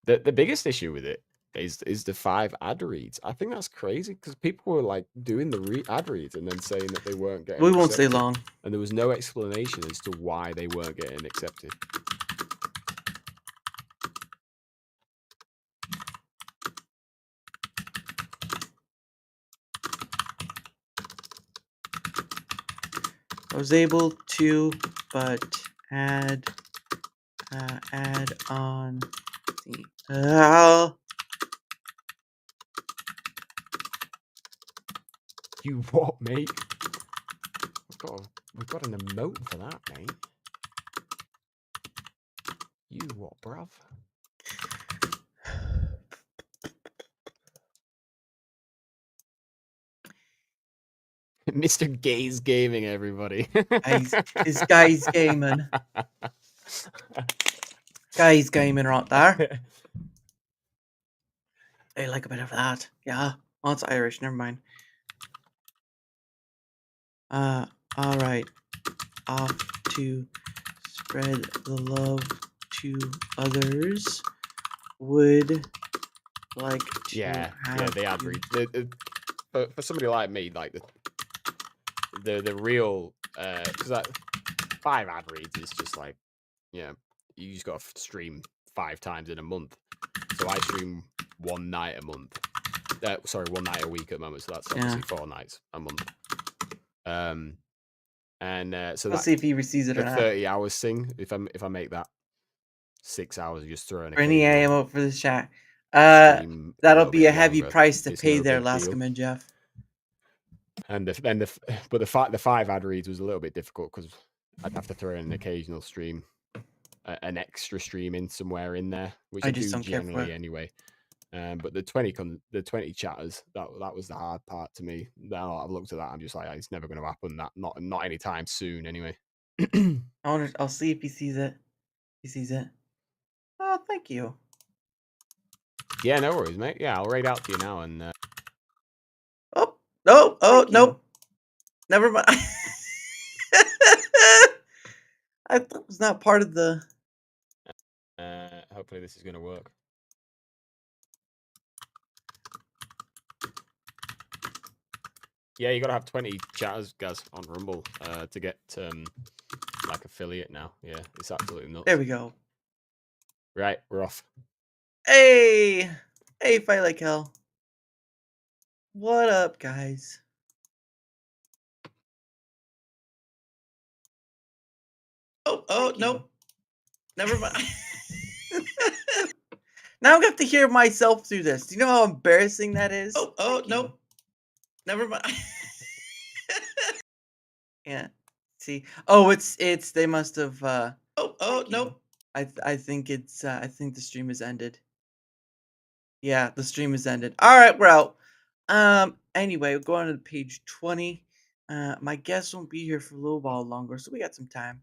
The biggest issue with it is the 5 ad reads. I think that's crazy because people were like doing the ad reads and then saying that they weren't getting We won't stay accepted, long. and there was no explanation as to why they weren't getting accepted. I was able to, but add on the You what, mate? We've got an emote for that, mate. You what, bruv? Mr. Gaze Gaming, everybody. This guy's gaming. Guy's gaming right there. I like a bit of that. Yeah. Oh, it's Irish. Never mind. All right. Off to spread the love to others. Would like to Yeah, have the ad read. For somebody like me, like the real because that 5 ad reads is just like you just got to stream 5 times in a month. So I stream one night a month. Sorry, one night a week at the moment. So that's obviously 4 nights a month. So Let's see if he receives it or the not. 30 hours thing. If I make that 6 hours, just throwing For any AM out for this chat. stream That'll little be a bit heavy longer, price to it's pay no there, big deal. Laskerman Jeff. And the 5 ad reads was a little bit difficult because I'd have to throw in an occasional stream, an extra stream in somewhere in there, which I just do don't care for generally it. anyway. But the 20 chatters, that was the hard part to me. Now I've looked at that, I'm just like, it's never going to happen. That not anytime soon, anyway. I'll see if he sees it. He sees it. Oh, thank you. Yeah, no worries, mate. Yeah, I'll raid out to you now and. Nope. Never mind. I thought it was not part of the. Hopefully this is going to work. Yeah, you got to have 20 chatters, guys, on Rumble to get like affiliate now. Yeah, it's absolutely nuts. There we go. Right, we're off. Hey, fight like hell. What up, guys? Nope. Never mind. Now I'm gonna have to hear myself do this. Do you know how embarrassing that is? Nope. Never mind. Yeah. See. Oh, it's they must have nope. I think it's I think the stream has ended. Yeah, the stream has ended. All right, we're out. Anyway, we'll go on to page 20. My guest won't be here for a little while longer, so we got some time.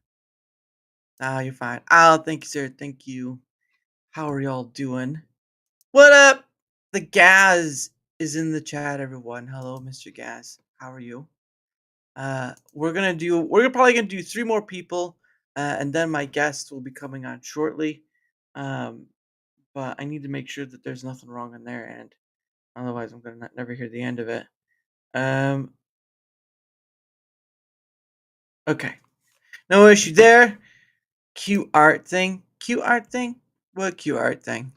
Ah, you're fine. Oh, thank you, sir. Thank you. How are y'all doing? What up? The Gaz is in the chat, everyone. Hello, Mr. Gaz. How are you? We're probably gonna do 3 more people, and then my guest will be coming on shortly. But I need to make sure that there's nothing wrong on their end. Otherwise, I'm gonna never hear the end of it. Okay. No issue there. Cute art thing. Cute art thing? What cute art thing?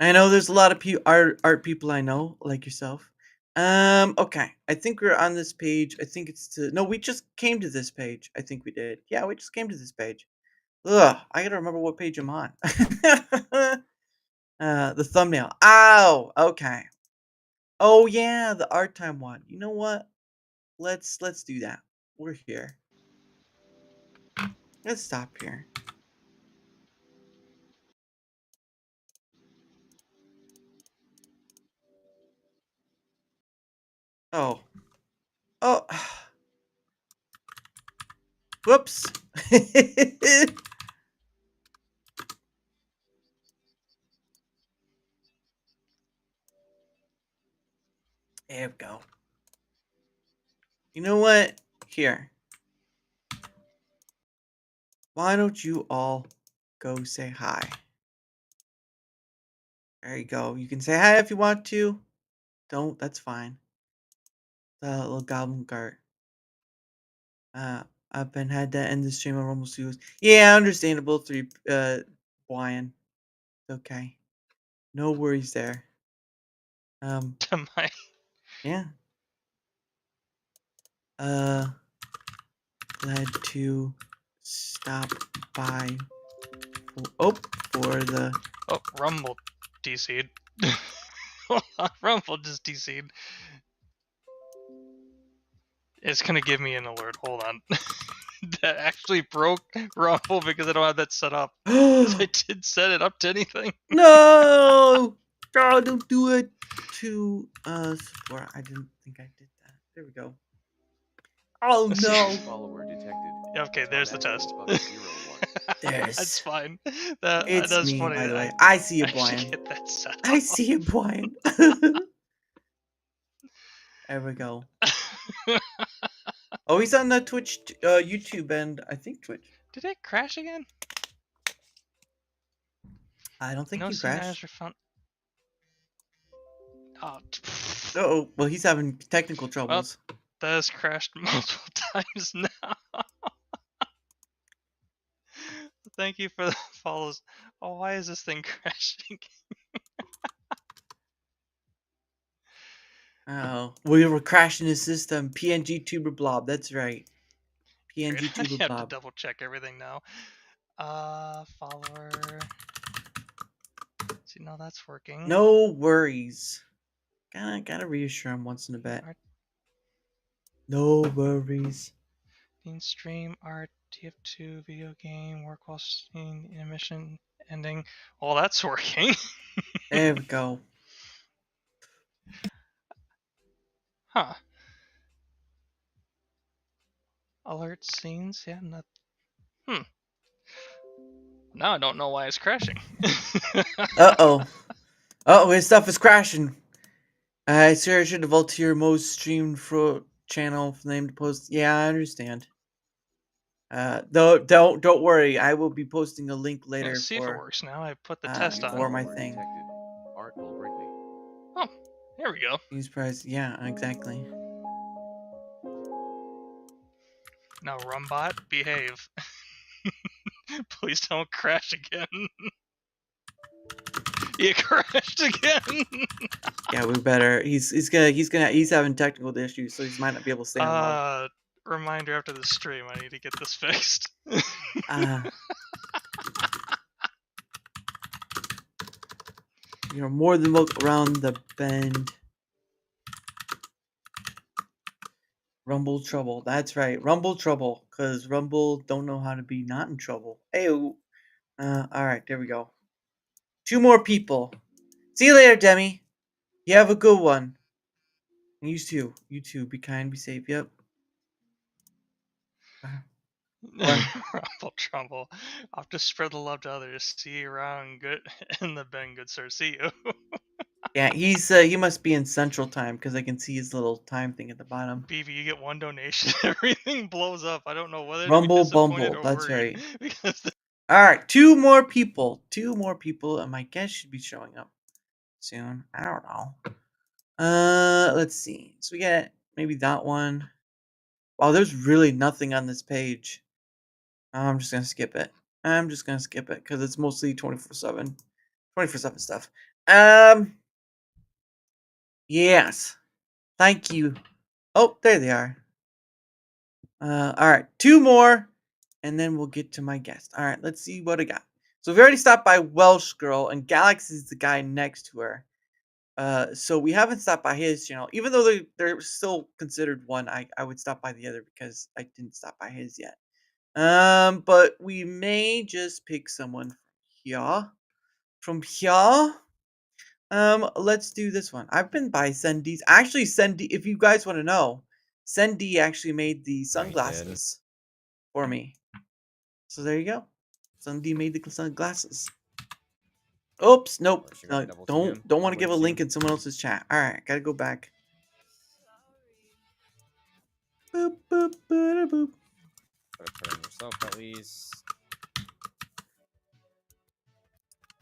I know there's a lot of art people I know, like yourself. Okay. I think we're on this page. I think it's no, we just came to this page. I think we did. Yeah, we just came to this page. Ugh, I gotta remember what page I'm on. The thumbnail. Ow! Okay. Oh yeah, the art time one. You know what? Let's do that. We're here. Let's stop here. Oh. Oh. Whoops. There we go. You know what? Here. Why don't you all go say hi? There you go. You can say hi if you want to. Don't. That's fine. The little goblin cart. I've been had to end the stream on Rumble Studios. Yeah, understandable. Brian. Okay. No worries there. To my Yeah. Glad to stop by. For the. Oh, Rumble DC'd. Rumble just DC'd. It's gonna give me an alert. Hold on. That actually broke Rumble because I don't have that set up. I did set it up to anything. No! Oh, don't do it to support. I didn't think I did that. There we go. Oh no! Follower detected. Okay, there's the test. There's. That's fine. It's That's me, funny. by the way. I see you, I should Brian. get that set I up. see you, Brian. There we go. Oh, he's on the Twitch, YouTube, and I think Twitch. Did it crash again? I don't think No you scene crashed. manager found. Oh. Oh, well, he's having technical Well, troubles. that has crashed multiple times now. Thank you for the follows. Oh, why is this thing crashing? Oh, we were crashing the system. PNG Tuber Blob. That's right. PNG Great. I Tuber have to Blob. double check everything now. Follower. See, now that's working. No worries. Gotta reassure him once in a bit. No worries. Being stream art TF2 video game work while seeing intermission ending. Well, that's working. There we go. Huh. Alert scenes. Yeah. Not. Now I don't know why it's crashing. Uh-oh. Uh-oh, his stuff is crashing. I should have vaulted your most streamed channel for name to post. Yeah, I understand. Don't worry. I will be posting a link later Let's see if it works now. I put the test on. for my thing. Oh, here we go. News price. Yeah, exactly. Now, Rumbot, behave. Please don't crash again. It crashed again. Yeah, we better. He's having technical issues, so he might not be able to stay on long. Reminder after the stream, I need to get this fixed. You're more than welcome around the bend. Rumble trouble. That's right. Rumble trouble. Because Rumble don't know how to be not in trouble. Hey-o. Alright, there we go. 2 more people. See you later, Demi. You have a good one. You too. You too. Be kind. Be safe. Yep. Rumble Trumble. I'll have to spread the love to others. See you around. Good in the Ben. Good sir. See you. Yeah, he must be in Central Time because I can see his little time thing at the bottom. BB, you get one donation, everything blows up. I don't know whether to be Rumble disappointed Bumble. or That's worried. right. Because All right, two more people, and my guest should be showing up soon. I don't know. Let's see. So we got maybe that one. Wow, there's really nothing on this page. I'm just gonna skip it. I'm just gonna skip it because it's mostly 24/7 stuff. Yes. Thank you. Oh, there they are. All right, two more, and then we'll get to my guest. All right, let's see what I got. So we already stopped by Welsh Girl, and Galaxy is the guy next to her. So we haven't stopped by his channel, even though they're still considered one. I would stop by the other because I didn't stop by his yet. But we may just pick someone from here. Let's do this one. I've been by Sendi's. Actually, Sendi, if you guys want to know, Sendi actually made the sunglasses for me. So there you go. Sendi made the sunglasses. Oops, nope. No, don't want to give a link in someone else's chat. All right, gotta go back. Boop boop boop boop. Put on yourself at least.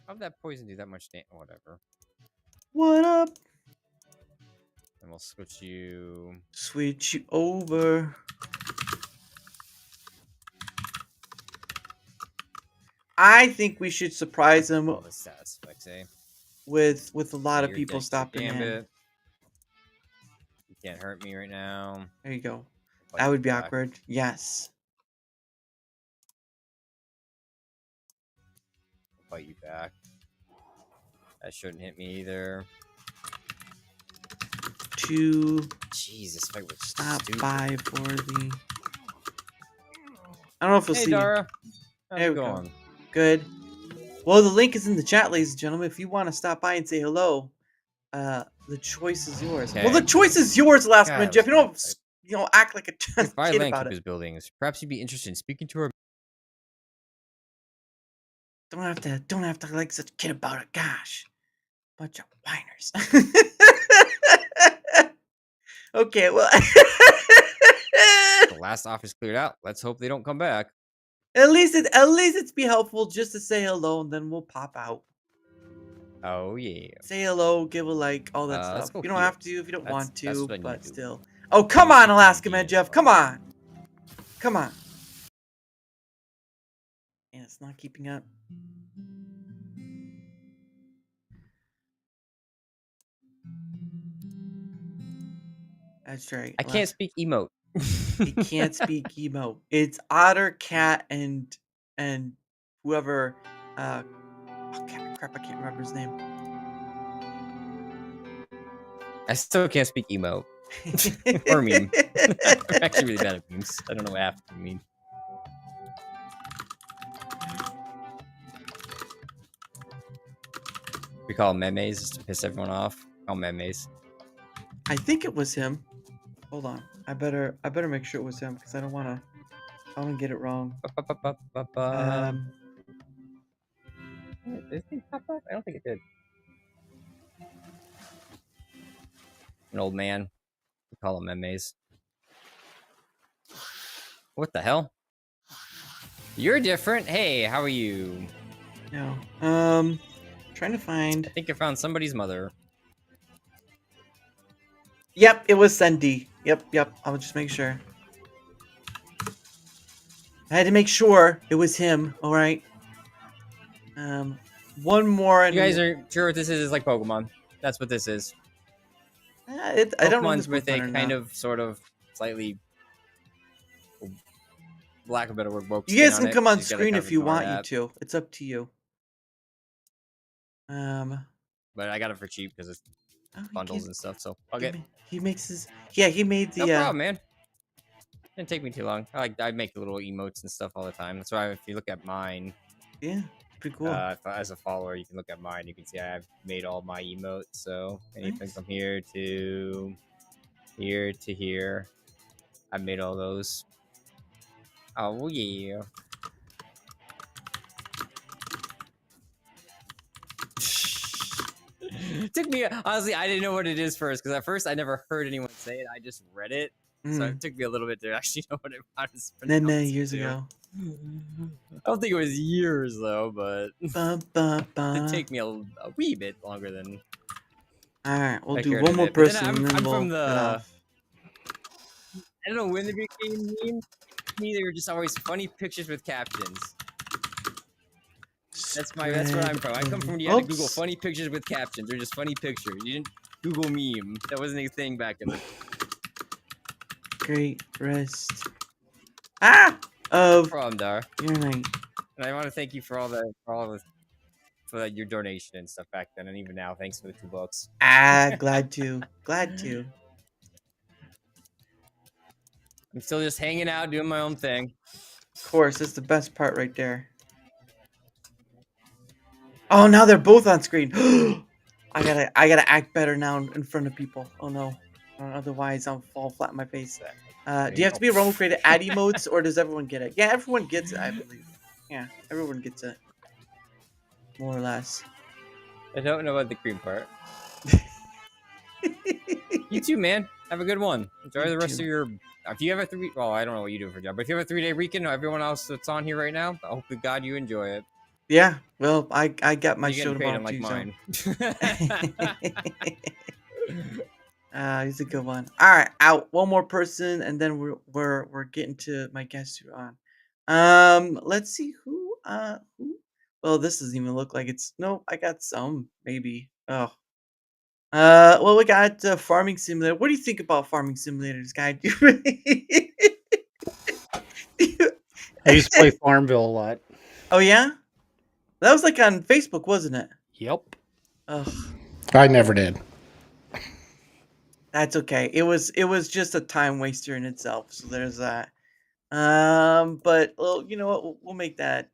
How'd that poison do that much damage? Whatever. What up? And we'll switch you. Switch you over. I think we should surprise him All the stats, like say. with a lot of people stopping in. You can't hurt me right now. There you go. That would be awkward. Yes. I'll fight you back. That shouldn't hit me either. Jesus, fight was stop stupid. by for the. I don't know if you'll Hey, see. Dara. How's There it we go. going? Good. Well, the link is in the chat, ladies and gentlemen. If you want to stop by and say hello, the choice is yours. Well, Okay. the choice is yours, last God, minute, Jeff. You don't act like a If I kid land about it. his buildings, perhaps you'd be interested in speaking to her. Don't have to like such a kid about it. Gosh, bunch of whiners. Okay, well, The last office cleared out. Let's hope they don't come back. at least it's be helpful just to say hello, and then we'll pop out. Oh yeah. Say hello, give a like, all that Let's stuff. go You don't heal. have to if you don't want That's to, what I need but to do. still. Oh, come on, Alaska Man Jeff. Come on. Come on. And it's not keeping up. That's right. I can't speak emote. He can't speak emote. It's Otter, Cat, and whoever. Oh, crap! I can't remember his name. I still can't speak emote. Or meme. I'm actually really bad at memes. I don't know what half to mean. We call them memes just to piss everyone off. Call them memes. I think it was him. Hold on. I better make sure it was him because I don't want to get it wrong. Did this thing pop up? I don't think it did. An old man. We call them memes. What the hell? You're different. Hey, how are you? No. Trying to find. I think I found somebody's mother. Yep, it was Sendi. Yep. I'll just make sure. I had to make sure it was him. All right. One more. You guys are sure what this is? It's like Pokemon. That's what this is. I don't know if Pokemon's it's with a Pokemon or kind not. of, sort of, slightly, lack of a better word, woke You guys spin can come on She's got a screen kind if of you ignore want that. you to. It's up to you. But I got it for cheap because it's bundles and stuff. So I'll get. He makes his. Yeah, he made the. No problem, man. Didn't take me too long. I make the little emotes and stuff all the time. That's why if you look at mine. Yeah, pretty cool. As a follower, you can look at mine. You can see I've made all my emotes. So anything from here to Here to here. I made all those. Oh yeah. Took me honestly, I didn't know what it is first because at first I never heard anyone say it. I just read it, so it took me a little bit to actually know what it was. Then years ago. I don't think it was years though, but it'd take me a wee bit longer than. All right, we'll I do cared one to more admit. But then person, and then I'm we'll from get the. off. I don't know when they became memes. To me, they were just always funny pictures with captions. That's what I'm from. I come from you had to Google Oops. funny pictures with captions. They're just funny pictures. You didn't Google meme. That wasn't a thing back in the Great rest. Ah! Of problem, Dara. your night. And I want to thank you for your donation and stuff back then, and even now. Thanks for the $2. Ah, glad to. Glad to. I'm still just hanging out, doing my own thing. Of course, that's the best part right there. Oh, now they're both on screen. I gotta act better now in front of people. Oh no, otherwise I'll fall flat on my face. Do you have to be a Rumble creator to add emotes, or does everyone get it? Yeah, everyone gets it, I believe. Yeah, everyone gets it, more or less. I don't know about the cream part. You too, man. Have a good one. Enjoy the rest of your. If you have a well, I don't know what you do for a job, but if you have a 3-day weekend, everyone else that's on here right now, I hope to God you enjoy it. Yeah, well, I got my show You're tomorrow getting paid too. unlike mine. He's a good one. All right, out one more person, and then we're getting to my guests who are on. Let's see who. Well, this doesn't even look like it's. No, I got some maybe. Oh. Well, we got Farming Simulator. What do you think about Farming Simulators, guy? I used to play Farmville a lot. Oh yeah, that was like on Facebook, wasn't it? Yep. Ugh. I never did. That's okay. It was just a time waster in itself. So there's that. But well, you know what? We'll make that.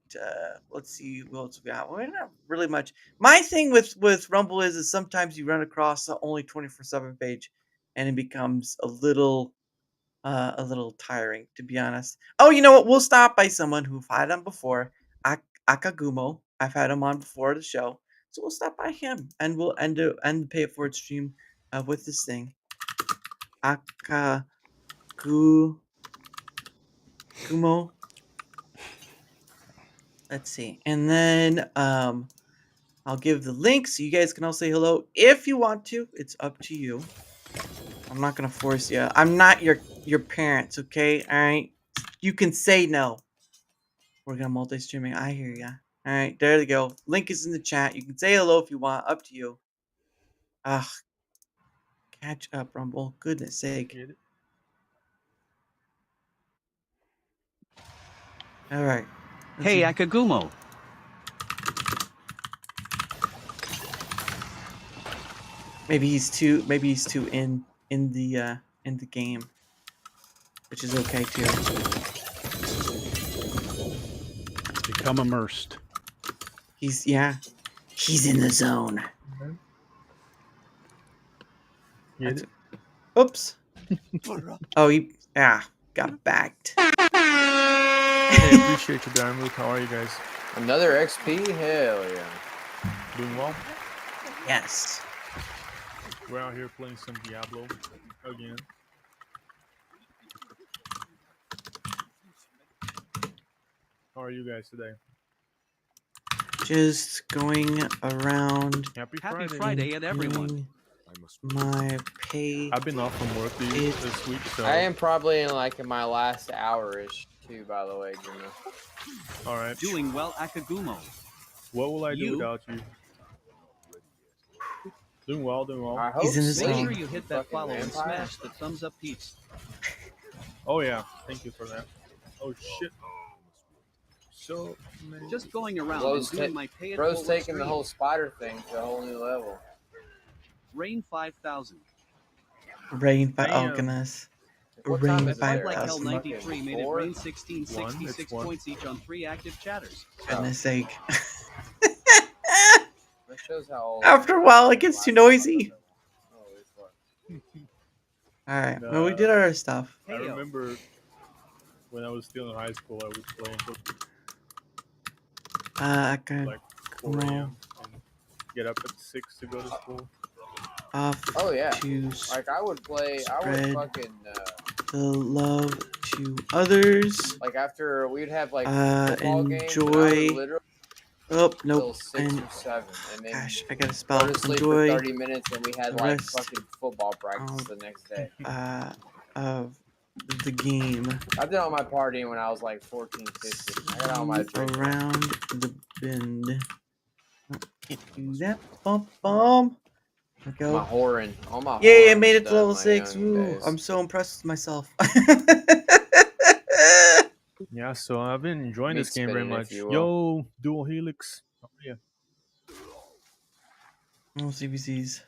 Let's see what else we got. Well, not really much. My thing with Rumble is sometimes you run across the only 24/7 page, and it becomes a little tiring, to be honest. Oh, you know what? We'll stop by someone who've had him before, Akagumo. I've had him on before the show, so we'll stop by him, and we'll end the Pay It Forward stream with this thing. Akagumo. Let's see. And then I'll give the link so you guys can all say hello if you want to. It's up to you. I'm not gonna force you. I'm not your parents, okay? All right. You can say no. We're gonna multi-streaming. I hear ya. All right, there you go. Link is in the chat. You can say hello if you want. Up to you. Catch up, Rumble. Goodness sake. All right. Hey, Akagumo. Maybe he's too in the game, which is okay too. Become immersed. He's in the zone. Oops. Oh, he got backed. Hey, appreciate you, Darren Luke. How are you guys? Another XP? Hell yeah. Doing well? Yes. We're out here playing some Diablo again. How are you guys today? Just going around. Happy Friday at everyone. My pay. I've been off from work this week, so. I am probably in my last hour-ish too, by the way, Jimmy. All right. Doing well, Akagumo. What will I do without you? Doing well, doing well. I hope He's in the Make zone. sure you hit that follow and smash the thumbs up piece. Oh yeah, thank you for that. Oh shit. So many. Just going around Bro's, and doing my pay it bro's forward taking the stream. whole spider thing to a whole new level. Rain 5,000. Rain by oh goodness. What time Rain is it Fight there? like Hell It's 93 fucking made it 4? rain 1666 1. points each on 3 active chatters. Goodness sake. That shows how old. After a while, it gets too noisy. All right. And, Well, we did our stuff. I remember when I was still in high school, I would play until I can like 4 come a.m. and get up at 6 to go to school. off Oh yeah. to Like I would play. I would spread fucking. the love to others. Like after we'd have like football games, and I would Enjoy. literally Oh till nope. 6 And or 7, and then gosh, I gotta go spell. to sleep Enjoy for 30 minutes, and we had the like rest fucking football practice the next day. of the game. I did all my partying when I was like 14, 15. I got all my drinking. Around the bend. Oh, can't do that. Bum bum. There we go. My whoring. All my Yay, I whoring made it was to level done in my 6. young Woo. days. I'm so impressed with myself. Yeah, so I've been enjoying Meat this game very spinning, if much. you will. Yo, Dual Helix. Oh, yeah. No CBCs.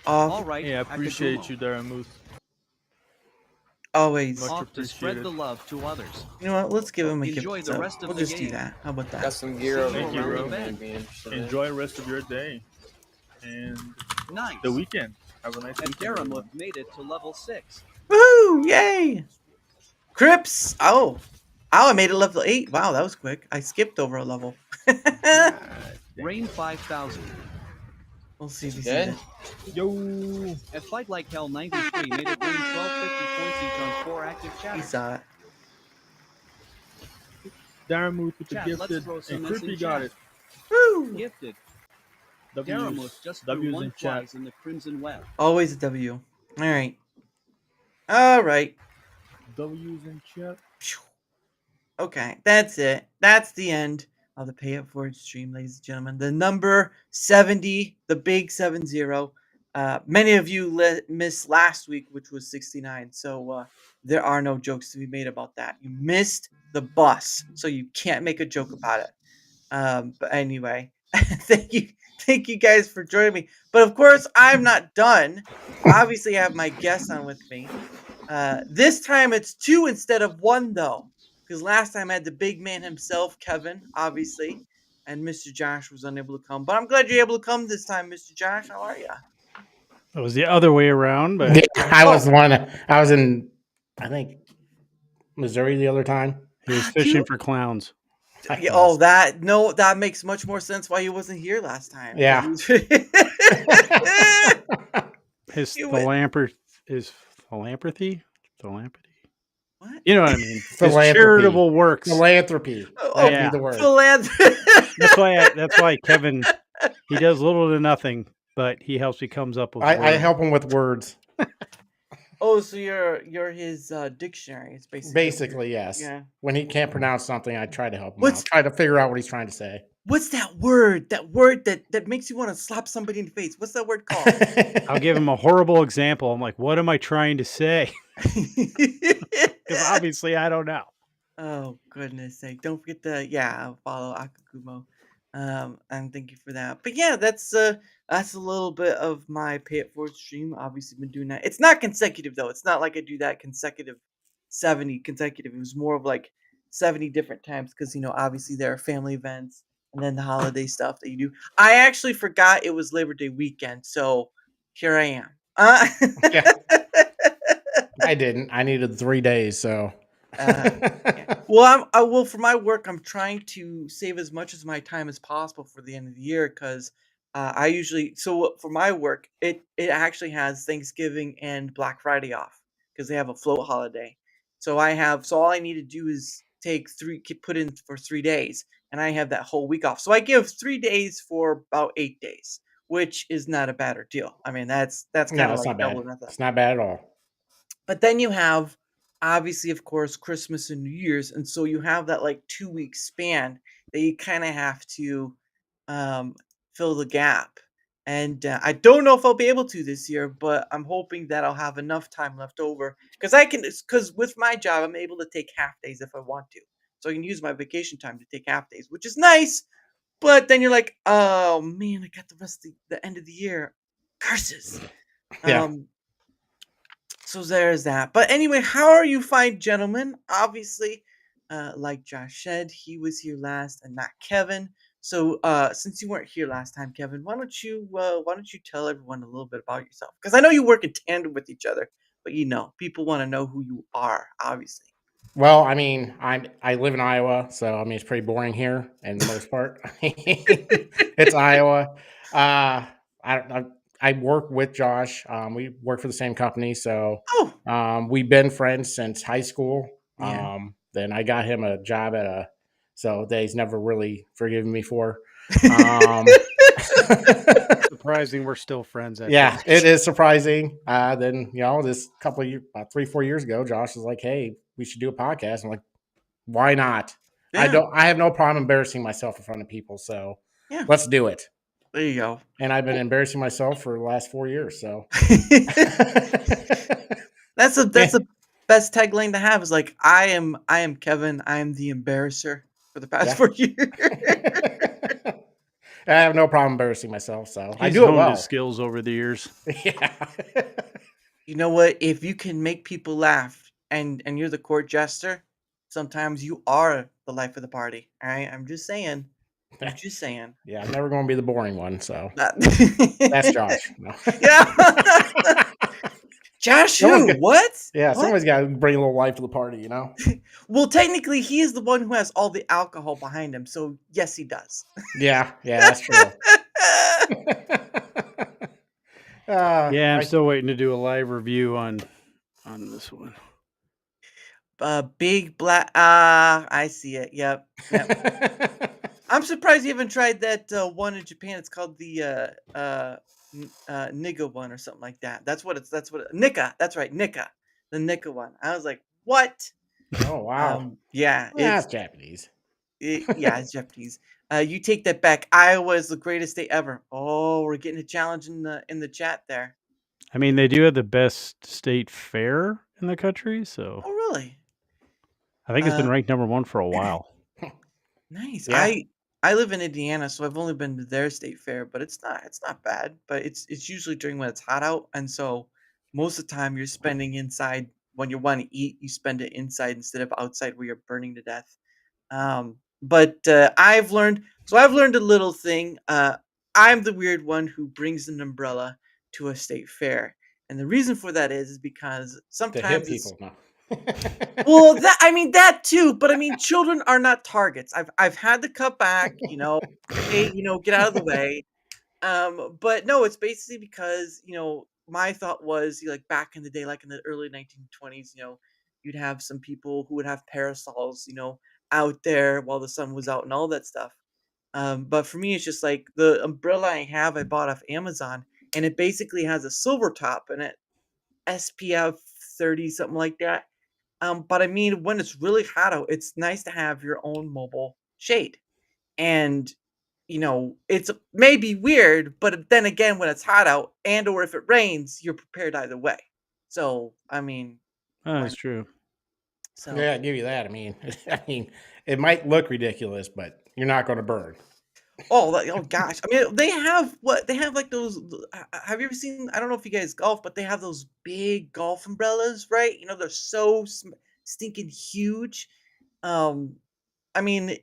Off. All right. Hey, I appreciate Akagumo. you, Dara Muth. Always. Much Off to spread appreciated. the love to others. You know what? Let's give him a Enjoy gift. the So rest of we'll the just do game. that. How about Got that? some gear over Thank you, here. bro. You'd be interested in. Enjoy the rest of your day and Nice. the weekend. Have a nice And weekend. everyone. DaraMuth made it to level 6. Woohoo! Yay! Crips! Oh, I made it level 8. Wow, that was quick. I skipped over a level. Rain 5000. We'll see if he Dead? sees it. Yo! At Fight Like Hell 93 made it rain 1250 points each on 4 active He chatters. saw it. Daramuth with the Chat, let's gifted. throw some And mess in Crippy got chat. it. Woo! Gifted. W's. DaraMuth just threw W's one in chat. flies in the crimson web. Always a W. All right. All right. W's in chat. Okay, that's it. That's the end of the Pay It Forward stream, ladies and gentlemen. The number 70, the big 70. Many of you missed last week, which was 69. So there are no jokes to be made about that. You missed the bus, so you can't make a joke about it. But anyway, thank you guys for joining me. But of course, I'm not done. Obviously, I have my guests on with me. This time it's 2 instead of 1, though. Because last time I had the big man himself, Kevin, obviously, and Mr. Josh was unable to come. But I'm glad you're able to come this time, Mr. Josh. How are you? It was the other way around, but I was I was in, I think, Missouri the other time. He was fishing for clowns. Yeah, oh, that makes much more sense why he wasn't here last time. Yeah. His You went- philanthropy? What? You know what I mean? His Philanthropy. charitable works. Philanthropy. Oh, That'd yeah. be the word. That's why Kevin, he does little to nothing, but he helps me comes up with I words. help him with words. Oh, so you're his dictionary. It's Basically, yes. Yeah. When he can't pronounce something, I try to help him What's- out. Try to figure out what he's trying to say. What's that word? That word that makes you want to slap somebody in the face. What's that word called? I'll give him a horrible example. I'm like, what am I trying to say? Because obviously I don't know. Oh, goodness sake. Don't forget to, follow Akakumo. And thank you for that. But yeah, that's a little bit of my Pay It Forward stream. Obviously been doing that. It's not consecutive though. It's not like I do that consecutive 70 consecutive. It was more of like 70 different times because obviously there are family events and then the holiday stuff that you do. I actually forgot it was Labor Day weekend, so here I am. I didn't. I needed 3 days, so. Well, for my work, I'm trying to save as much as my time as possible for the end of the year because I usually for my work it actually has Thanksgiving and Black Friday off because they have a float holiday. So all I need to do is put in for 3 days, and I have that whole week off. So I give 3 days for about 8 days, which is not a bad deal. I mean, that's kind No, of it's like not bad. double nothing. It's not bad at all. But then you have, obviously, of course, Christmas and New Year's. And so you have that like 2-week span that you kind of have to fill the gap. And I don't know if I'll be able to this year, but I'm hoping that I'll have enough time left over. Because with my job, I'm able to take half days if I want to. So I can use my vacation time to take half days, which is nice. But then you're like, oh, man, I got the rest of the end of the year. Curses. Yeah. So there's that. But anyway, how are you fine, gentlemen? Obviously, like Josh said, he was here last and not Kevin. So, since you weren't here last time, Kevin, why don't you tell everyone a little bit about yourself? Because I know you work in tandem with each other, but people want to know who you are, obviously. Well, I mean, I live in Iowa, so I mean it's pretty boring here in the most part. It's Iowa. I work with Josh. We work for the same company, so we've been friends since high school. Yeah. Then I got him a job so that he's never really forgiven me for. Surprising we're still friends. Yeah, it is surprising. Then this couple of years, about 3-4 years ago, Josh was like, "Hey, we should do a podcast." I'm like, "Why not?" Yeah. I have no problem embarrassing myself in front of people, so Yeah. let's do it. There you go. And I've been embarrassing myself for the last 4 years, so That's the best tagline to have. Is like, I am Kevin. I am the embarrasser for the past 4 years. I have no problem embarrassing myself, so I He's do it honed well. his skills over the years. Yeah. You know what? If you can make people laugh and you're the court jester, sometimes you are the life of the party. All right, I'm just saying. I'm just saying. Yeah, I'm never going to be the boring one, so That's that's Josh. No. Yeah. Josh, who? What? Yeah, What? somebody's got to bring a little life to the party, Well, technically, he is the one who has all the alcohol behind him, so yes, he does. Yeah, that's true. Yeah, I'm still waiting to do a live review on this one. Big black. I see it. Yep. I'm surprised you haven't tried that one in Japan. It's called the Nigga one or something like that. That's what Nika. That's right, Nika. The Nika one. I was like, what? Oh wow. Yeah, It's Japanese. Yeah, it's Japanese. You take that back. Iowa is the greatest state ever. Oh, we're getting a challenge in the chat there. I mean, they do have the best state fair in the country, so. Oh, really? I think it's been ranked #1 for a while. Nice. Yeah. I live in Indiana, so I've only been to their state fair, but it's not bad. But it's usually during when it's hot out, and so most of the time you're spending inside. When you want to eat, you spend it inside instead of outside where you're burning to death. But I've learned a little thing. I'm the weird one who brings an umbrella to a state fair, and the reason for that is because To sometimes hit it's people. No. well, that too, but I mean, children are not targets. I've had to cut back, hey, get out of the way. But no, it's basically because my thought was like back in the day, like in the early 1920s, you'd have some people who would have parasols, out there while the sun was out and all that stuff. But for me, it's just like the umbrella I bought off Amazon, and it basically has a silver top and it SPF 30, something like that. But I mean, when it's really hot out, it's nice to have your own mobile shade. And, it's maybe weird, but then again, when it's hot out or if it rains, you're prepared either way. So, I mean, That's true. So Yeah, I give you that. I mean, it might look ridiculous, but you're not going to burn. oh gosh. I mean, they have like those. Have you ever seen? I don't know if you guys golf, but they have those big golf umbrellas, right? They're so stinking huge. I mean,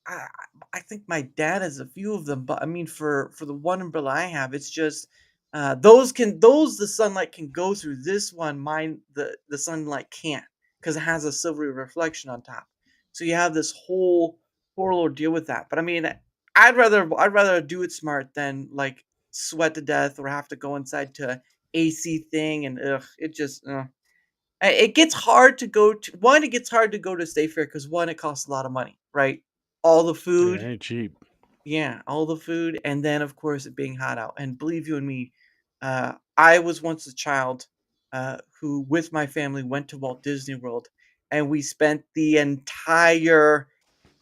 I think my dad has a few of them, but I mean, for the one umbrella I have, it's just those the sunlight can go through. This one, mine the sunlight can't because it has a silvery reflection on top. So you have this whole ordeal with that. But I mean, I'd rather do it smart than like sweat to death or have to go inside to AC thing and it just. It gets hard to go to It gets hard to go to state fair because one, it costs a lot of money, right? All the Yeah, food, it ain't cheap. yeah, all the food, and then of course it being hot out. And believe you and me, I was once a child who, with my family, went to Walt Disney World, and we spent the entire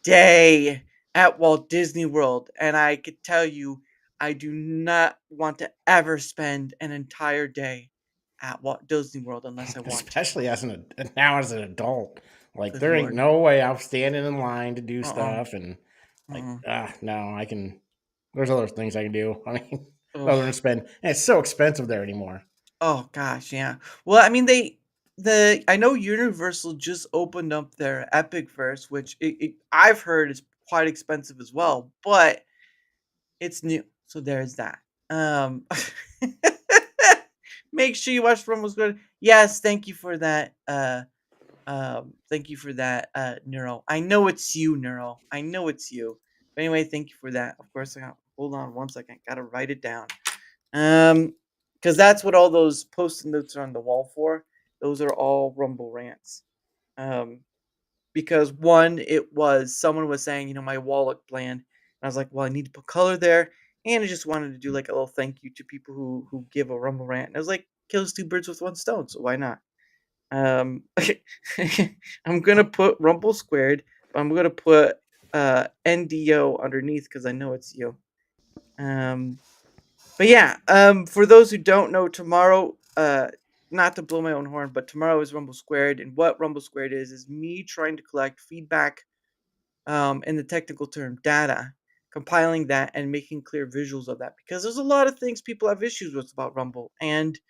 day at Walt Disney World. And I could tell you, I do not want to ever spend an entire day at Walt Disney World unless I want to. Especially now as an adult. Like Good there ain't Lord. no way I'm standing in line to do Uh-uh. stuff and like Uh-uh. no, I can. There's other things I can do. I mean, Ugh. other than spend. And it's so expensive there anymore. Oh gosh, yeah. Well, I mean, I know Universal just opened up their Epic Verse, which I've heard is quite expensive as well, but it's new, so there's that. Make sure you watch Rumble's Good. Yes, thank you for that. Thank you for that, Neuro. I know it's you, Neuro. I know it's you. But anyway, thank you for that. Of course, hold on one second. Gotta write it down. Because that's what all those post-it notes are on the wall for. Those are all Rumble rants. Because one, someone was saying, my wall looked bland, and I was like, well, I need to put color there, and I just wanted to do like a little thank you to people who give a Rumble rant. And I was like, kills two birds with one stone, so why not? I'm gonna put Rumble squared, but I'm gonna put NDO underneath because I know it's you. But yeah, for those who don't know, tomorrow, not to blow my own horn, but tomorrow is Rumble Squared, and what Rumble Squared is me trying to collect feedback, in the technical term, data, compiling that and making clear visuals of that, because there's a lot of things people have issues with about Rumble, and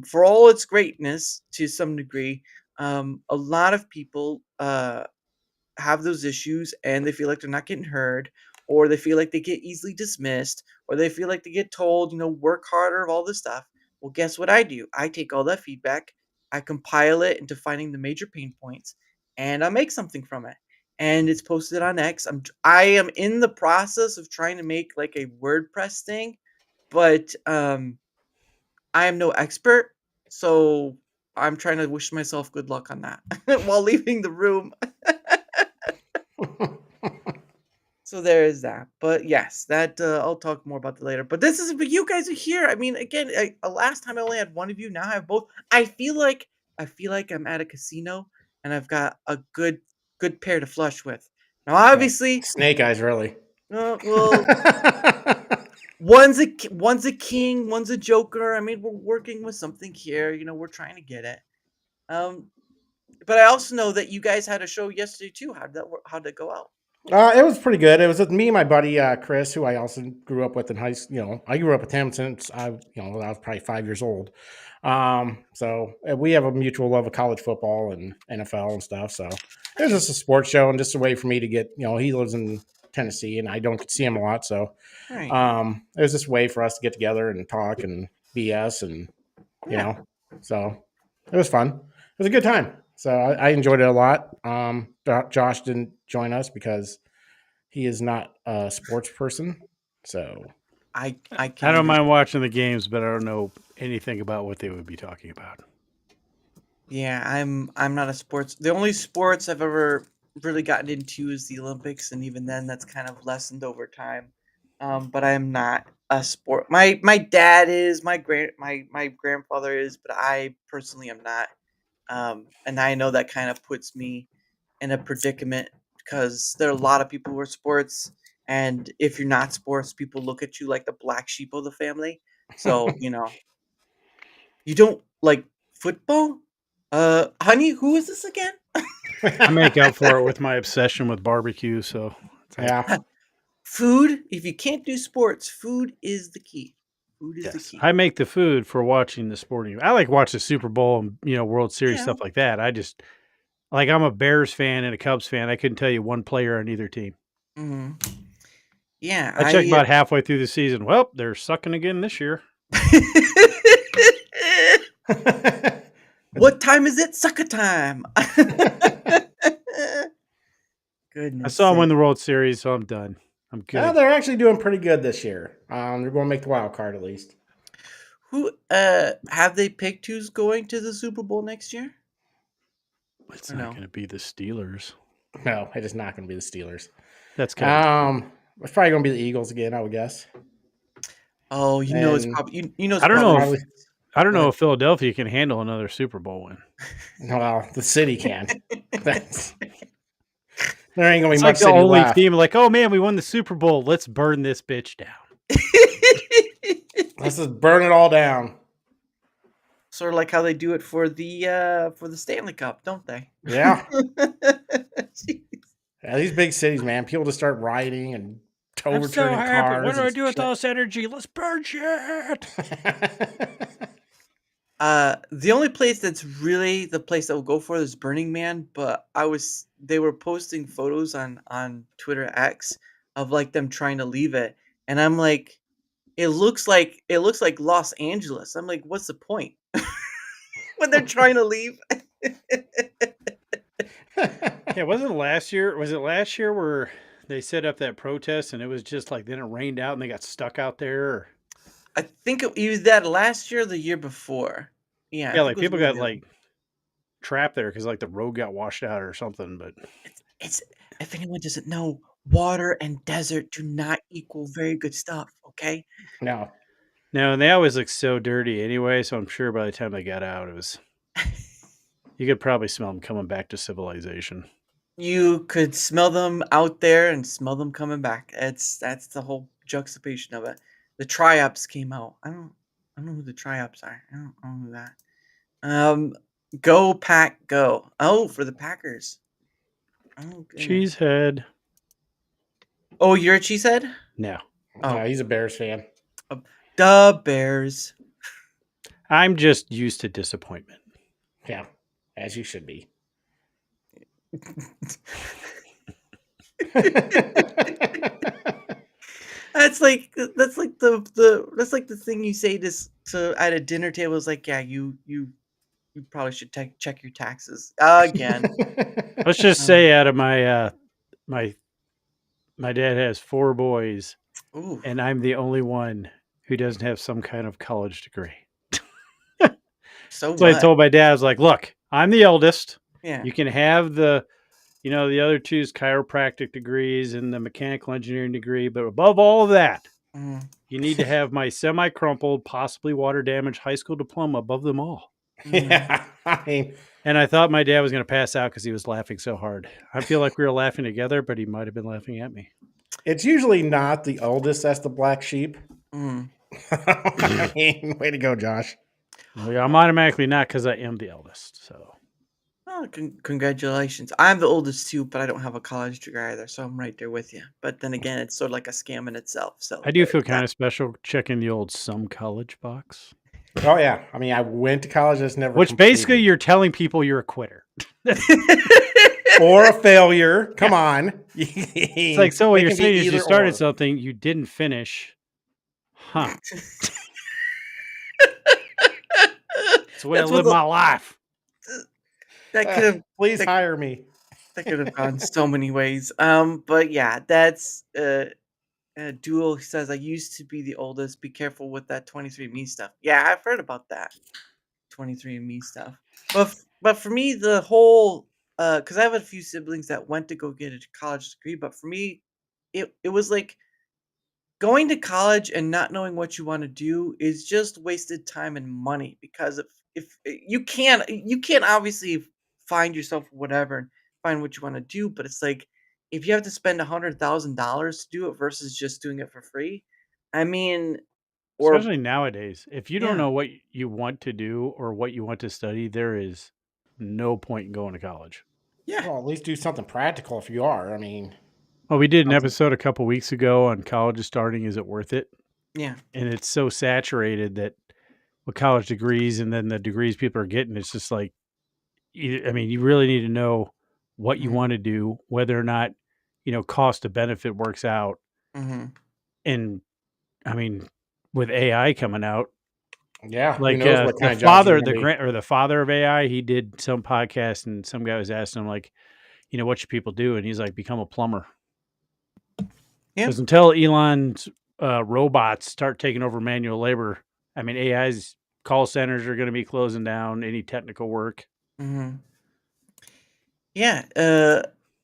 for all its greatness to some degree, a lot of people have those issues and they feel like they're not getting heard, or they feel like they get easily dismissed, or they feel like they get told, work harder, all this stuff. Well, guess what I do? I take all that feedback, I compile it into finding the major pain points, and I make something from it. And it's posted on X. I am in the process of trying to make like a WordPress thing, but I am no expert, so I'm trying to wish myself good luck on that while leaving the room. So there is that. But yes, that I'll talk more about that later. But you guys are here. I mean, again, last time I only had one of you. Now I have both. I feel like I'm at a casino and I've got a good pair to flush with. Now, obviously, Snake Eyes, really. Well, one's a king, one's a joker. I mean, we're working with something here. We're trying to get it. But I also know that you guys had a show yesterday too. How'd that go out? It was pretty good. It was with me and my buddy Chris, who I also grew up with in high school. I grew up with him since I was probably 5 years old. So we have a mutual love of college football and NFL and stuff. So it was just a sports show and just a way for me to get. He lives in Tennessee and I don't see him a lot, so right. It was just a way for us to get together and talk and BS and so it was fun. It was a good time. So I enjoyed it a lot. Josh didn't join us because he is not a sports person. So I don't mind watching the games, but I don't know anything about what they would be talking about. Yeah, I'm not a sports. The only sports I've ever really gotten into is the Olympics, and even then, that's kind of lessened over time. But I am not a sport. My dad is. My grandfather is, but I personally am not. And I know that kind of puts me in a predicament because there are a lot of people who are sports, and if you're not sports, people look at you like the black sheep of the family. So you don't like football. Honey, who is this again? I make up for it with my obsession with barbecue. So yeah, food. If you can't do sports, food is the key. Food is the key. I make the food for watching the sporting. I like watch the Super Bowl and World Series stuff like that. I just I'm a Bears fan and a Cubs fan. I couldn't tell you one player on either team. Mm-hmm. Yeah, I checked about halfway through the season. Well, they're sucking again this year. What time is it? Sucker time. Goodness. I saw them win the World Series, so I'm done. I'm good. Yeah, they're actually doing pretty good this year. They're going to make the wild card at least. Who have they picked who's going to the Super Bowl next year? It's not going to be the Steelers. No, it is not going to be the Steelers. That's kind of it's probably going to be the Eagles again, I would guess. Oh, it's probably It's I don't know. I don't know if Philadelphia can handle another Super Bowl win. Well, the city can. There ain't gonna be it's much like the city only left. team. Like, oh man, we won the Super Bowl. Let's burn this bitch down. Let's just burn it all down. Sort of like how they do it for the Stanley Cup, don't they? Yeah. Yeah, these big cities, man. People just start rioting and overturning cars. What do I do with all this energy? Let's burn shit. The only place that's really the place I will go for is Burning Man, but they were posting photos on Twitter X of like them trying to leave it, and I'm like, it looks like Los Angeles. I'm like, what's the point when they're trying to leave? Yeah, wasn't last year? Was it last year where they set up that protest and it was just like then it rained out and they got stuck out there? Or... I think it was that last year or the year before. Yeah, I Yeah, think like it was people one of got the other like trapped there because like the road got washed out or something. But It's if anyone doesn't know, water and desert do not equal very good stuff. Okay. No. no, and they always look so dirty anyway. So I'm sure by the time they got out, it was you could probably smell them coming back to civilization. You could smell them out there and smell them coming back. That's the whole juxtaposition of it. The Triops came out. I don't know who the Triops are. I don't know who that. Go Pack Go. Oh, for the Packers. Oh, goodness. Cheesehead. Oh, you're a cheesehead? No. Oh. No, he's a Bears fan. The Bears. I'm just used to disappointment. Yeah, as you should be. That's like the thing you say to at a dinner table is like, yeah, you probably should check your taxes again. Let's just say out of my my dad has 4 boys, Ooh. and I'm the only one who doesn't have some kind of college degree. So I told my dad, I was like, look, I'm the eldest. Yeah. You can have the other two's chiropractic degrees and the mechanical engineering degree, but above all of that, you need to have my semi-crumpled, possibly water-damaged high school diploma above them all. Yeah, I mean, and I thought my dad was going to pass out because he was laughing so hard. I feel like we were laughing together, but he might have been laughing at me. It's usually not the oldest that's the black sheep. I mean, way to go, Josh. Well, I'm automatically not because I am the eldest. So, oh, congratulations! I'm the oldest too, but I don't have a college degree either, so I'm right there with you. But then again, it's sort of like a scam in itself. So I do feel kind of special checking the old some college box. Oh yeah, I mean, I went to college. That's never. Which completed. basically you're telling people you're a quitter or a failure. Come on. It's like, so what you're saying is you started something you didn't finish, huh? That's the way I live my life. That could have please hire me. That could have gone so many ways. But yeah, that's Duel says I used to be the oldest. Be careful with that 23andMe stuff. Yeah, I've heard about that 23andMe stuff. But for me, the whole because I have a few siblings that went to go get a college degree, but for me, it was like going to college and not knowing what you want to do is just wasted time and money because if you can't obviously find yourself whatever and find what you want to do, but it's like if you have to spend $100,000 to do it versus just doing it for free, I mean, or especially nowadays, if you don't know what you want to do or what you want to study, there is no point in going to college. Yeah, well, at least do something practical if you are. I mean, well, we did an episode a couple weeks ago on college starting. Is it worth it? Yeah, and it's so saturated that with college degrees and then the degrees people are getting, it's just like, I mean, you really need to know what you want to do, whether or not, cost to benefit works out. And I mean, with AI coming out, yeah, like who knows what kind the father of AI, he did some podcast and some guy was asking him like, what should people do? And he's like, become a plumber. Yeah. Because until Elon's robots start taking over manual labor, I mean, AI's call centers are going to be closing down any technical work. Yeah,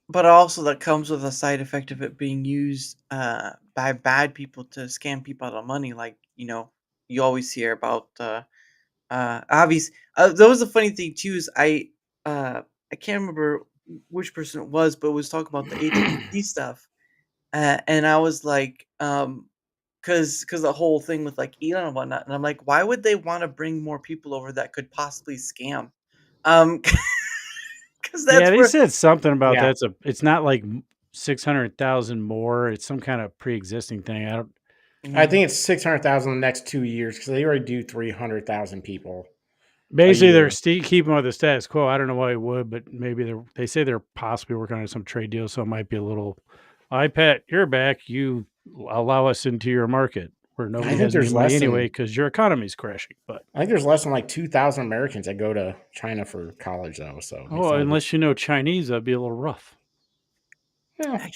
but also that comes with a side effect of it being used by bad people to scam people out of money. Like, you always hear about obvious. That was the funny thing too. Is I can't remember which person it was, but it was talking about the AT&T stuff, and I was like, because the whole thing with like Elon and whatnot, and I'm like, why would they want to bring more people over that could possibly scam? Because that's they where, said something about that. It's not like 600,000 more. It's some kind of pre-existing thing. I don't. I think it's 600,000 in the next 2 years because they already do 300,000 people. Basically, they're year. keeping with the status quo. I don't know why it would, but maybe they say they're possibly working on some trade deal, so it might be a little. Pet, you're back. You allow us into your market where nobody think has any there's money less than- anyway because your economy's crashing. But I think there's less than like 2,000 Americans that go to China for college, though. So it's not unless you know Chinese, that'd be a little rough. Yeah.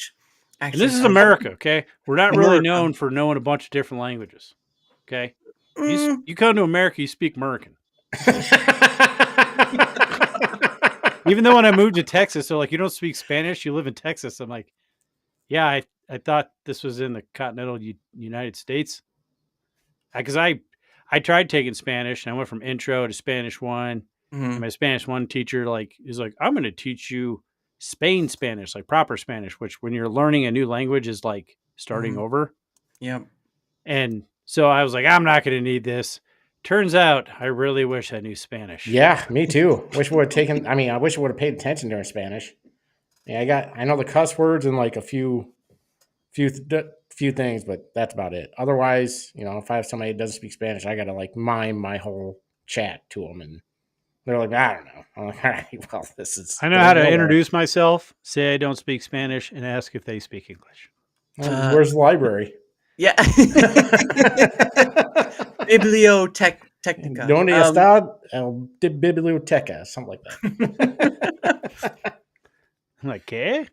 And this is America, okay? We're not really America. known for knowing a bunch of different languages, okay? Mm. You come to America, you speak American. Even though when I moved to Texas, they're like, you don't speak Spanish, you live in Texas. I'm like, yeah, I thought this was in the continental United States. Because I tried taking Spanish, and I went from intro to Spanish 1. And my Spanish 1 teacher is like, I'm going to teach you Spain Spanish, like proper Spanish, which when you're learning a new language is like starting over. Yep. And so I was like, I'm not going to need this. Turns out I really wish I knew Spanish. Yeah, me too. Wish would have taken. I mean, I wish I would have paid attention during Spanish. Yeah, I know the cuss words and like a few things, but that's about it. Otherwise, if I have somebody that doesn't speak Spanish, I got to like mime my whole chat to them, and they're like, I don't know. I'm like, all right, well, this is. I know how to introduce myself, say I don't speak Spanish, and ask if they speak English. Where's the library? Yeah. Bibliotecnica. Donde está el biblioteca? Something like that. I'm like, ¿qué?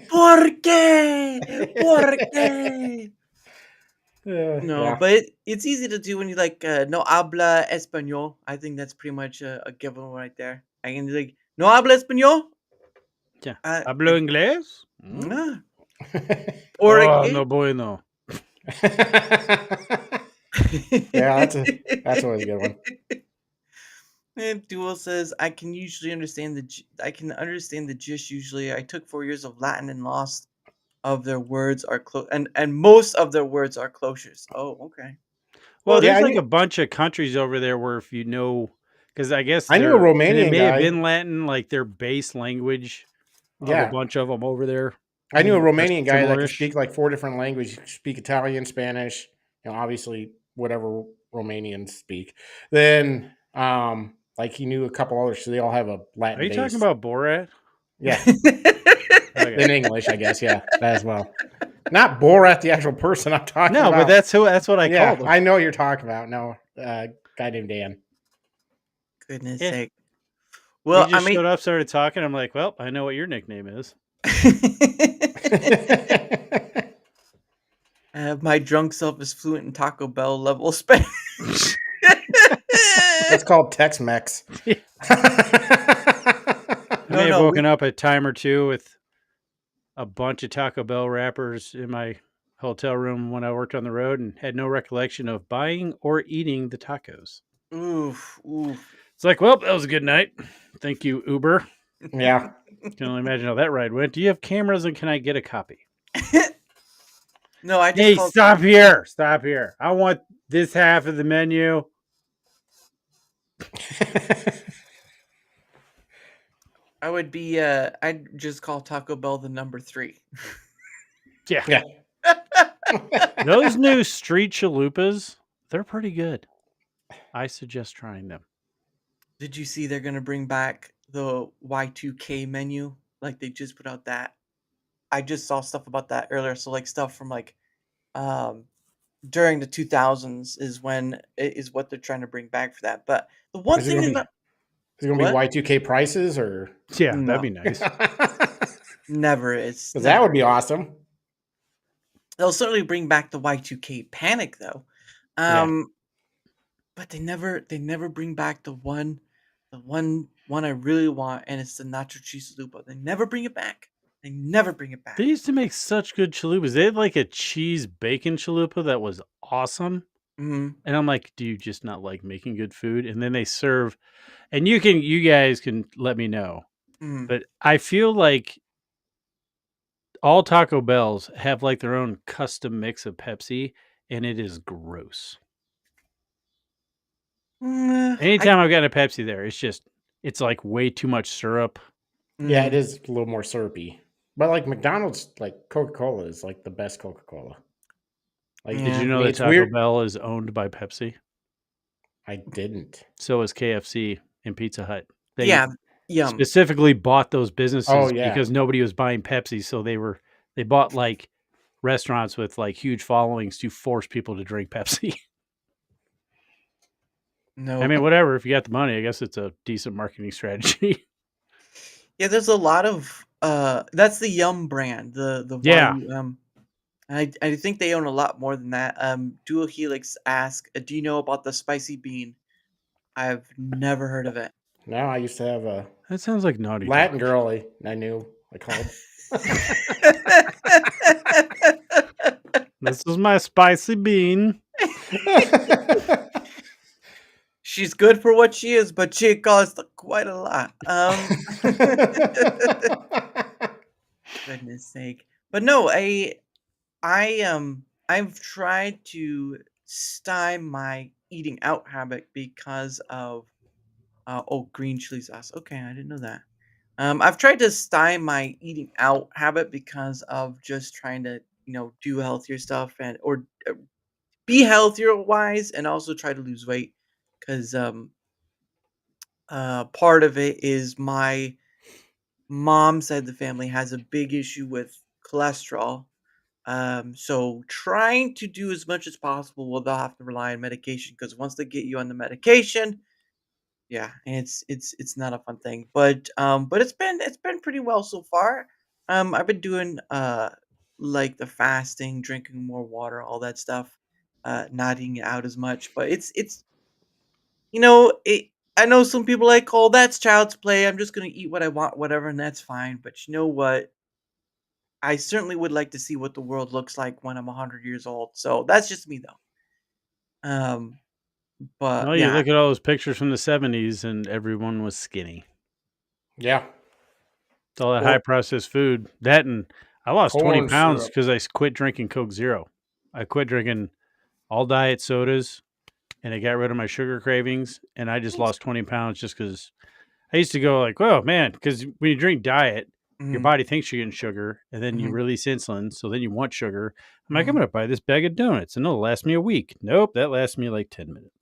¿Por qué? ¿Por qué? No, yeah. but it's easy to do when you like no habla español. I think that's pretty much a given right there. I can like no habla español. Yeah. ¿Hablo inglés? No. Or no bueno. Yeah, that's always a good one. And Duel says, I can understand the gist usually. I took 4 years of Latin and lost of their words are close and most of their words are closures. Oh, okay. Well, there's a bunch of countries over there where if you know, because I guess I knew a Romanian it may guy. have been Latin, like their base language. Yeah, a bunch of them over there. I knew a Romanian guy that could similar-ish. speak like 4 different languages. He could speak Italian, Spanish, obviously whatever Romanians speak. Then, like he knew a couple others, so they all have a Latin. Are you base. talking about Borat? Yeah. Okay. In English, I guess. Yeah, that as well. Not Borat, the actual person I'm talking about. No, but that's what I called him. I know what you're talking about. No, guy named Dan. Goodness Yeah. sake. Well, He just showed up, started talking. I'm like, well, I know what your nickname is. My drunk self is fluent in Taco Bell level Spanish. That's called Tex-Mex. I may have woken up a time or two with a bunch of Taco Bell wrappers in my hotel room when I worked on the road and had no recollection of buying or eating the tacos. Oof. It's like, well, that was a good night. Thank you, Uber. Yeah. Can only imagine how that ride went. Do you have cameras and can I get a copy? No, I just Hey, called... stop here. Stop here. I want this half of the menu. I would be I'd just call Taco Bell the number 3. Yeah. Those new street chalupas, they're pretty good. I suggest trying them. Did you see they're gonna bring back the Y2K menu? Like they just put out that. I just saw stuff about that earlier. So like stuff from like during the 2000s is what they're trying to bring back for that. But the one Is it thing gonna is be- not Is it going to be Y2K prices or? Yeah, No. that'd be nice. never is. That would be awesome. They'll certainly bring back the Y2K panic though. Yeah. But they never bring back the one I really want, and it's the nacho cheese chalupa. They never bring it back. They never bring it back. They used to make such good chalupas. They had like a cheese bacon chalupa that was awesome. Mhm. And I'm like, do you just not like making good food? And then they serve, and you guys can let me know. Mhm. But I feel like all Taco Bells have like their own custom mix of Pepsi, and it is gross. Anytime I've gotten a Pepsi there, it's like way too much syrup. Yeah, it is a little more syrupy. But like McDonald's, like Coca-Cola is like the best Coca-Cola. Like, Did you know that Taco Bell is owned by Pepsi? I didn't. So is KFC and Pizza Hut. They Yeah, yum. specifically bought those businesses Oh, yeah. because nobody was buying Pepsi, so they bought like restaurants with like huge followings to force people to drink Pepsi. No, I mean, whatever. If you got the money, I guess it's a decent marketing strategy. yeah, there's a lot of that's the Yum brand, the Yeah. I think they own a lot more than that. Dual Helix ask, do you know about the spicy bean? I've never heard of it. No, I used to have a That sounds like naughty Latin dog. girl I knew. I called. This is my spicy bean. She's good for what she is, but she costs quite a lot. Goodness sake. But no, I've tried to stymie my eating out habit because of green chili sauce. Okay, I didn't know that. I've tried to stymie my eating out habit because of just trying to, do healthier stuff or be healthier wise, and also try to lose weight because part of it is my mom's side of the family has a big issue with cholesterol. So trying to do as much as possible without having to rely on medication, because once they get you on the medication, yeah, it's not a fun thing. But it's been pretty well so far. I've been doing like the fasting, drinking more water, all that stuff, not eating out as much. But it's it. I know some people like, oh, that's child's play. I'm just gonna eat what I want, whatever, and that's fine. But you know what? I certainly would like to see what the world looks like when I'm 100 years old. So that's just me, though. But Well, you yeah, look at all those pictures from the 70s and everyone was skinny. Yeah. It's all that Well- high processed food. That and I lost 20 Corn pounds syrup. because I quit drinking Coke Zero. I quit drinking all diet sodas and I got rid of my sugar cravings. And I just lost 20 pounds just because I used to go like, oh, man, because when you drink diet, your Mhm. body thinks you're getting sugar and then you Mhm. release insulin. So then you want sugar. I'm like, I'm Mhm. going to buy this bag of donuts and it'll last me a week. Nope, that lasts me like 10 minutes.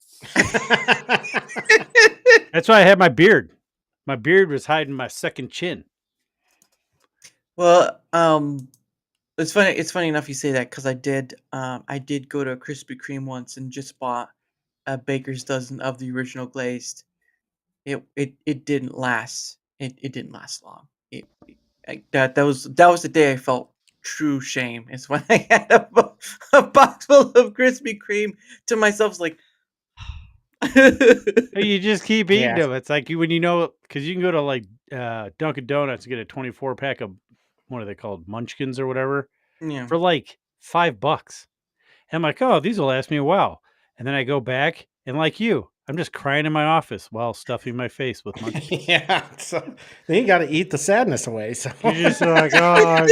That's why I had my beard. My beard was hiding my second chin. Well, it's funny. It's funny enough you say that because I did go to a Krispy Kreme once and just bought a baker's dozen of the original glazed. It didn't last. It didn't last long. That was the day I felt true shame. Is when I had a box full of Krispy Kreme to myself. It's like, You just keep eating Yeah. them. It's like when because you can go to like Dunkin' Donuts and get a 24 pack of what are they called, Munchkins or whatever, yeah. for like $5. And I'm like, oh, these will last me a while. And then I go back and like I'm just crying in my office while stuffing my face with Munchkins. Yeah. So then you got to eat the sadness away. So You're just like, oh,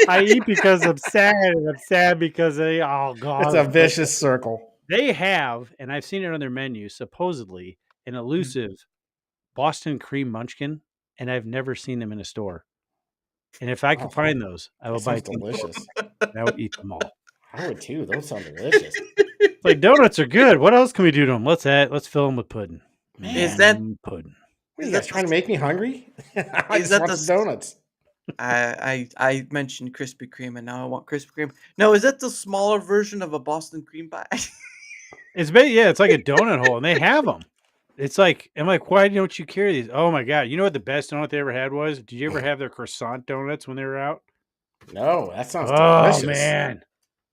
I eat because I'm sad, and I'm sad because oh god, it's a vicious circle. They have, and I've seen it on their menu, supposedly an elusive Boston cream munchkin, and I've never seen them in a store. And if I could find those, I would buy Sounds delicious. and I would eat them all. I would too. Those sound delicious. It's like donuts are good. What else can we do to them? Let's fill them with pudding. Is that pudding? What, you guys trying to make me hungry? I Is just that want the some donuts. I mentioned Krispy Kreme and now I want Krispy Kreme. No, is that the smaller version of a Boston cream pie? It's like a donut hole, and they have them. It's like, I'm like, why don't you carry these? Oh my god! You know what the best donut they ever had was? Did you ever have their croissant donuts when they were out? No, that sounds Oh delicious. man,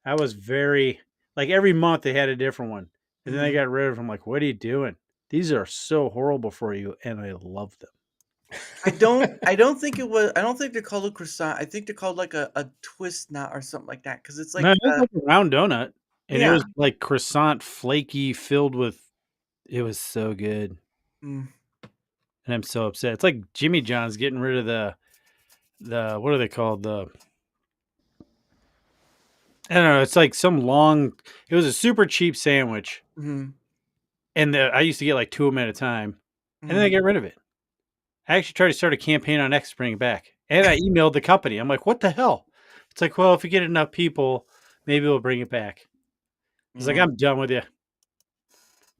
I was very like every month they had a different one, and then they got rid of them. I'm like, what are you doing? These are so horrible for you, and I love them. I don't think they're called a croissant. I think they're called like a twist knot or something like that. Because it's like No, it was like a round donut, and it was yeah. like croissant, flaky, filled with. It was so good, Mm. and I'm so upset. It's like Jimmy John's getting rid of the what are they called? I don't know. It's like some long. It was a super cheap sandwich, Mhm. and I used to get like 2 of them at a time, and then I Mhm. get rid of it. I actually tried to start a campaign on X to bring it back, and I emailed the company. I'm like, "What the hell?" It's like, "Well, if we get enough people, maybe we'll bring it back." It's like, Yeah. "I'm done with you."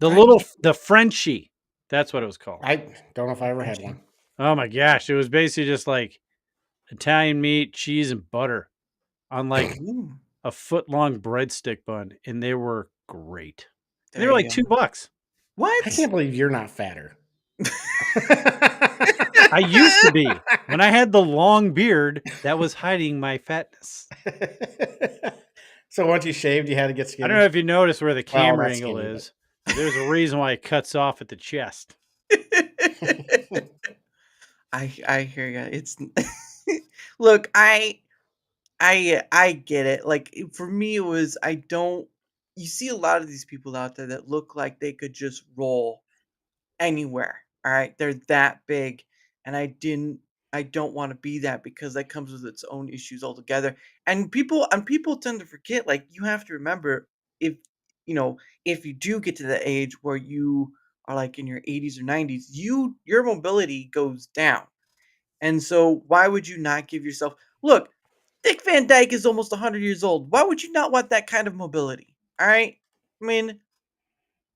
The Frenchie. That's what it was called. I don't know if I ever had one. Oh my gosh. It was basically just like Italian meat, cheese, and butter on like a foot-long breadstick bun. And they were great. And they were like $2. What? I can't believe you're not fatter. I used to be. When I had the long beard, that was hiding my fatness. So once you shaved, you had to get skinny. I don't know if you noticed where the camera not angle skinny, is. But there's a reason why it cuts off at the chest. I hear you. It's look, I get it. Like for me, it was You see a lot of these people out there that look like they could just roll anywhere. All right, they're that big, and I don't want to be that because that comes with its own issues altogether. And people tend to forget. Like you have to remember, if if you do get to the age where you are like in your 80s or 90s, your mobility goes down. And so why would you not give yourself look, Dick Van Dyke is almost 100 years old. Why would you not want that kind of mobility? All right? I mean,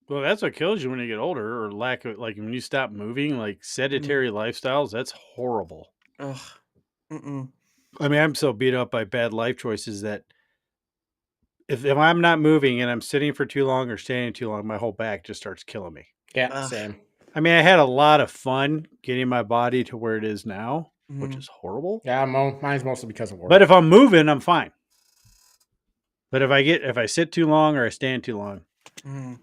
Well, that's what kills you when you get older, or lack of like when you stop moving, like sedentary lifestyles. That's horrible. ugh. Mm-mm. I mean, I'm so beat up by bad life choices that if I'm not moving and I'm sitting for too long or standing too long, my whole back just starts killing me. Yeah, same. I mean, I had a lot of fun getting my body to where it is now, which is horrible. Yeah, mine's mostly because of work. But if I'm moving, I'm fine. But if I sit too long or I stand too long,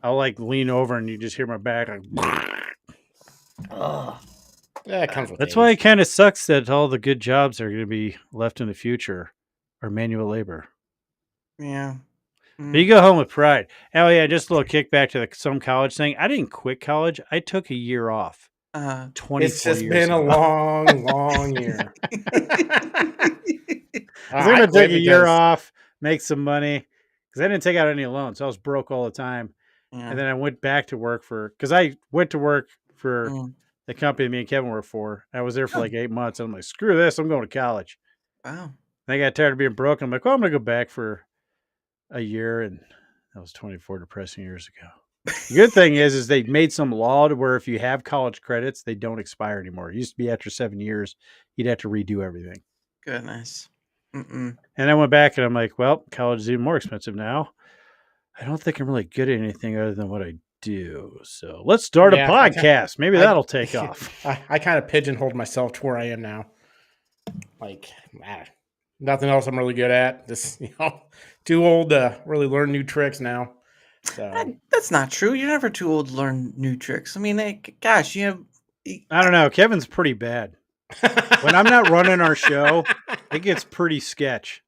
I'll like lean over and you just hear my back like. Yeah, it comes with That's age. why it kind of sucks that all the good jobs that are going to be left in the future are manual labor. Yeah. But you go home with pride. Oh yeah, just a little kickback to some college thing. I didn't quit college. I took a year off. 24 It's just years been a ago. long year. I was going to take a year off, make some money, because I didn't take out any loans, so I was broke all the time. Yeah. And then I went back to work because I went to work for the company me and Kevin worked for. I was there for like 8 months. And I'm like, screw this, I'm going to college. Wow. And I got tired of being broke. I'm like, well, I'm going to go back for a year. And that was 24 depressing years ago. The good thing is they made some law to where if you have college credits, they don't expire anymore. It used to be after 7 years, you'd have to redo everything. Goodness. Mm-mm. And I went back and I'm like, well, college is even more expensive now. I don't think I'm really good at anything other than what I do. So let's start a podcast. Maybe that'll take off. I kind of pigeonholed myself to where I am now. Like, nothing else I'm really good at. Just, too old to really learn new tricks now. So That's not true. You're never too old to learn new tricks. I mean, gosh, you have. I don't know. Kevin's pretty bad. When I'm not running our show, it gets pretty sketch.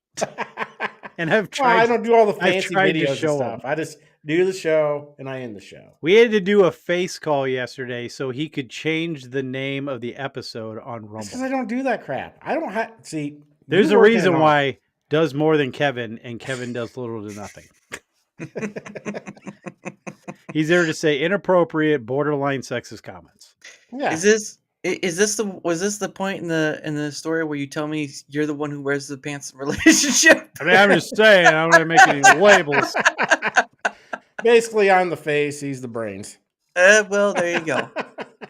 And I've tried. I don't do all the fancy videos videos and stuff. I just do the show and I end the show. We had to do a face call yesterday so he could change the name of the episode on Rumble. Because I don't do that crap. I don't have. See, there's a reason why does more than Kevin, and Kevin does little to nothing. He's there to say inappropriate, borderline sexist comments. Yeah. Was this the point in the story where you tell me you're the one who wears the pants in a relationship? I mean, I'm just saying, I don't want to make any labels. Basically, I'm the face, he's the brains. Well, there you go.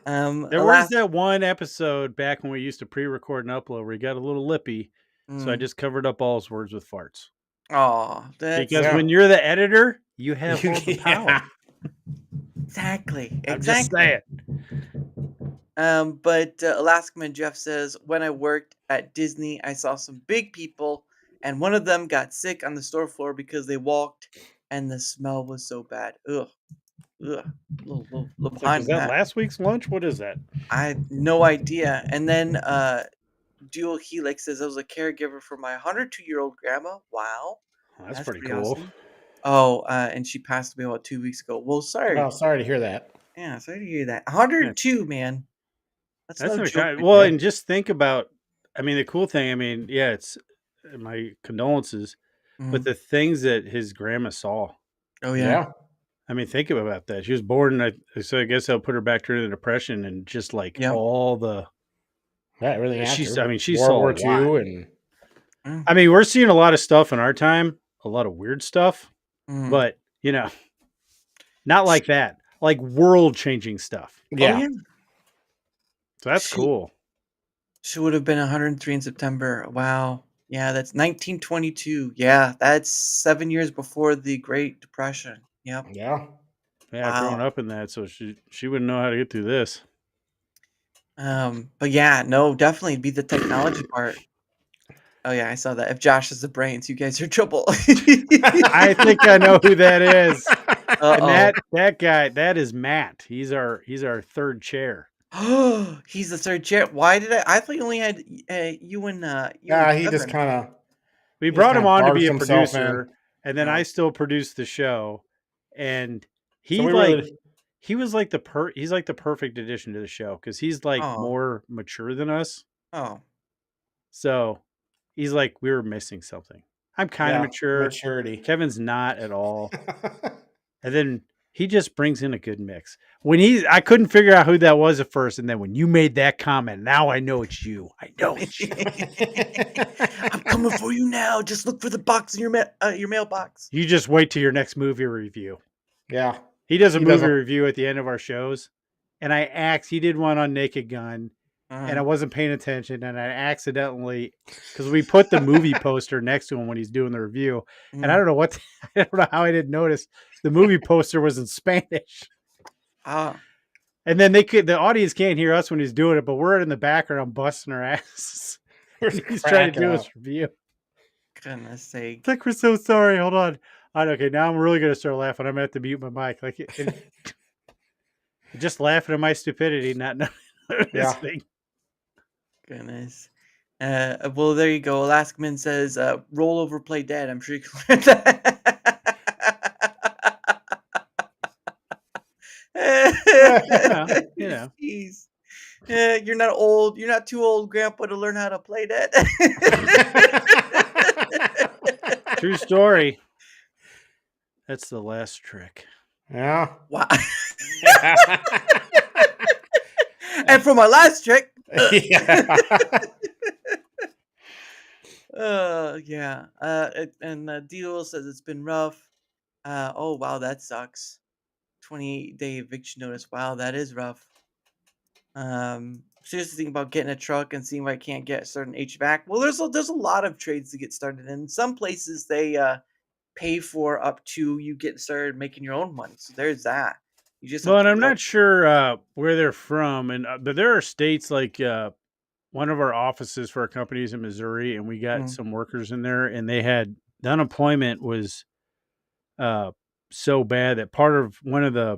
There was that one episode back when we used to pre-record and upload where he got a little lippy, so I just covered up all his words with farts. Oh, because when you're the editor, you have all the power. Exactly. I'm just saying. But Alaskaman Jeff says, when I worked at Disney, I saw some big people, and one of them got sick on the store floor because they walked, and the smell was so bad. Ugh. Little Is that last week's lunch? What is that? I had no idea. And then Dual Helix says, I was a caregiver for my 102-year-old grandma. Wow. That's pretty cool. Awesome. Oh, and she passed away about 2 weeks ago. Well, sorry. Oh, sorry to hear that. Yeah, sorry to hear that. 102, man. That's no joke right well, there. and just think about, I mean, the cool thing, I mean, yeah, it's my condolences, but the things that his grandma saw. Oh, yeah. I mean, think about that. She was born, so I guess I'll put her back to the Depression and just like all the. Yeah, everything. She World saw War a lot. II and. I mean, we're seeing a lot of stuff in our time, a lot of weird stuff, but not like that. like world changing stuff. Oh Yeah. yeah. So that's She cool. she would have been 103 in September. Wow. Yeah, that's 1922. Yeah, that's 7 years before the Great Depression. Yep. Yeah. Yeah, growing Wow. up in that, so she wouldn't know how to get through this. But yeah, no, definitely be the technology part. Oh yeah, I saw that. If Josh has the brains, you guys are trouble. I think I know who that is. And Uh-oh. that guy, that is Matt. He's our third chair. He's the third chair. Why did I thought you only had you and Yeah, he just Kevin. kind of We brought him on to be a himself producer, in. and then Oh. I still produced the show. And he So we like really- he was like he's like the perfect addition to the show because he's like Oh. more mature than us. Oh. So he's like, we were missing something. I'm kind of Yeah, mature. maturity. Kevin's not at all. And then he just brings in a good mix. I couldn't figure out who that was at first, and then when you made that comment, now I know it's you. I know it's you. I'm coming for you now. Just look for the box in your mailbox. You just wait till your next movie review. Yeah. He does a He movie does a- review at the end of our shows, and he did one on Naked Gun, and I wasn't paying attention, and I accidentally, because we put the movie poster next to him when he's doing the review, and I don't know I don't know how I didn't notice the movie poster was in Spanish. Ah. And then the audience can't hear us when he's doing it, but we're in the background busting our asses. He's trying to do his review. Goodness sake. It's like, we're so sorry. Hold on. Okay, now I'm really gonna start laughing. I'm gonna have to mute my mic. Like, just laughing at my stupidity, not noticing. Goodness. Well, there you go. Alaskaman says, roll over, play dead. I'm sure you can learn that. You know. Jeez. You're not old. You're not too old, Grandpa, to learn how to play dead. True story. That's the last trick. Yeah. Wow. And for my last trick. Yeah. Yeah. And Dio says it's been rough. Oh wow, that sucks. 28-day eviction notice. Wow, that is rough. Seriously thinking about getting a truck and seeing if I can't get certain HVAC. Well, there's a lot of trades to get started in. Some places they pay for up to you get started making your own money. So there's that. You just have Well, and to I'm go- not sure where they're from, but there are states like one of our offices for our companies in Missouri, and we got some workers in there, and the unemployment was so bad that part of one of the,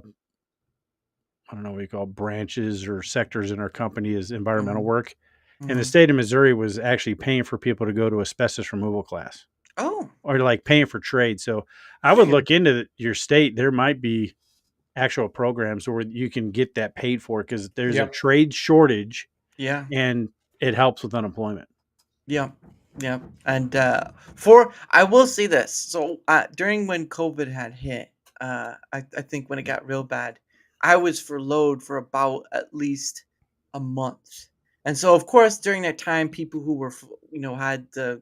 I don't know what you call it, branches or sectors in our company is environmental work. And the state of Missouri was actually paying for people to go to asbestos removal class. Oh. Or like paying for trade. So I would look into your state. There might be actual programs where you can get that paid for because there's a trade shortage. Yeah. And it helps with unemployment. Yeah. Yeah. And I will say this. So during when COVID had hit, I think when it got real bad, I was furloughed for about at least a month. And so of course during that time, people who were had the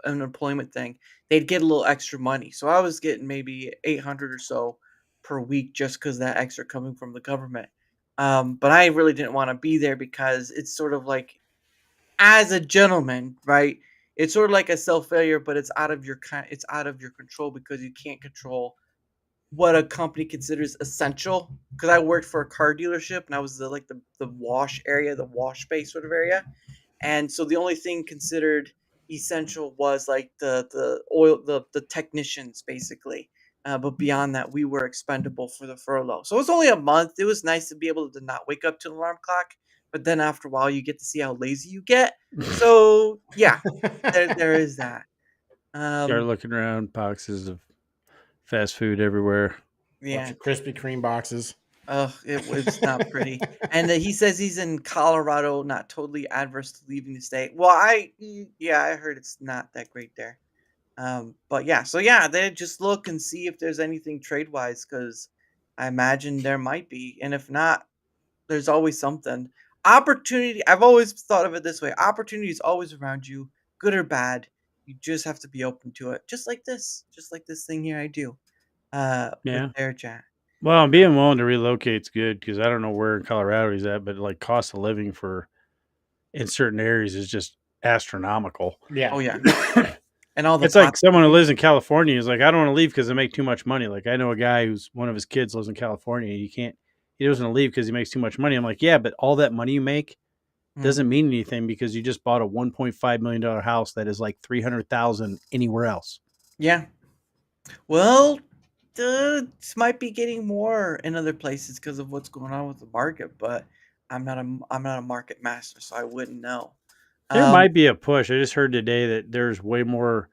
unemployment thing, they'd get a little extra money. So I was getting maybe 800 or so per week just because that extra coming from the government. But I really didn't want to be there because it's sort of like, as a gentleman, right? It's sort of like a self failure, but it's out of your control because you can't control what a company considers essential. Because I worked for a car dealership and I was the wash area, the wash space sort of area, and so the only thing considered essential was like the oil, the technicians basically. But beyond that, we were expendable for the furlough. So it was only a month. It was nice to be able to not wake up to an alarm clock. But then after a while, you get to see how lazy you get. So yeah, there is that. Start looking around, boxes of fast food everywhere. Yeah, bunch of Krispy Kreme boxes. Oh, it was not pretty. And he says he's in Colorado, not totally adverse to leaving the state. Well, I heard it's not that great there. But yeah, so yeah, they just look and see if there's anything trade wise, because I imagine there might be, and if not, there's always something. Opportunity. I've always thought of it this way: opportunity is always around you, good or bad. You just have to be open to it, just like this thing here. I do. Yeah. With DaraChat. Well, being willing to relocate's good because I don't know where in Colorado he's at, but like cost of living for in certain areas is just astronomical. Yeah. Oh yeah. And all the It's like pots- someone who lives in California is like, I don't want to leave because I make too much money. Like I know a guy who's one of his kids lives in California. He doesn't leave because he makes too much money. I'm like, yeah, but all that money you make doesn't mean anything because you just bought a $1.5 million house that is like $300,000 anywhere else. Yeah. Well, this might be getting more in other places because of what's going on with the market, but I'm not a market master, so I wouldn't know. There might be a push. I just heard today that there's way more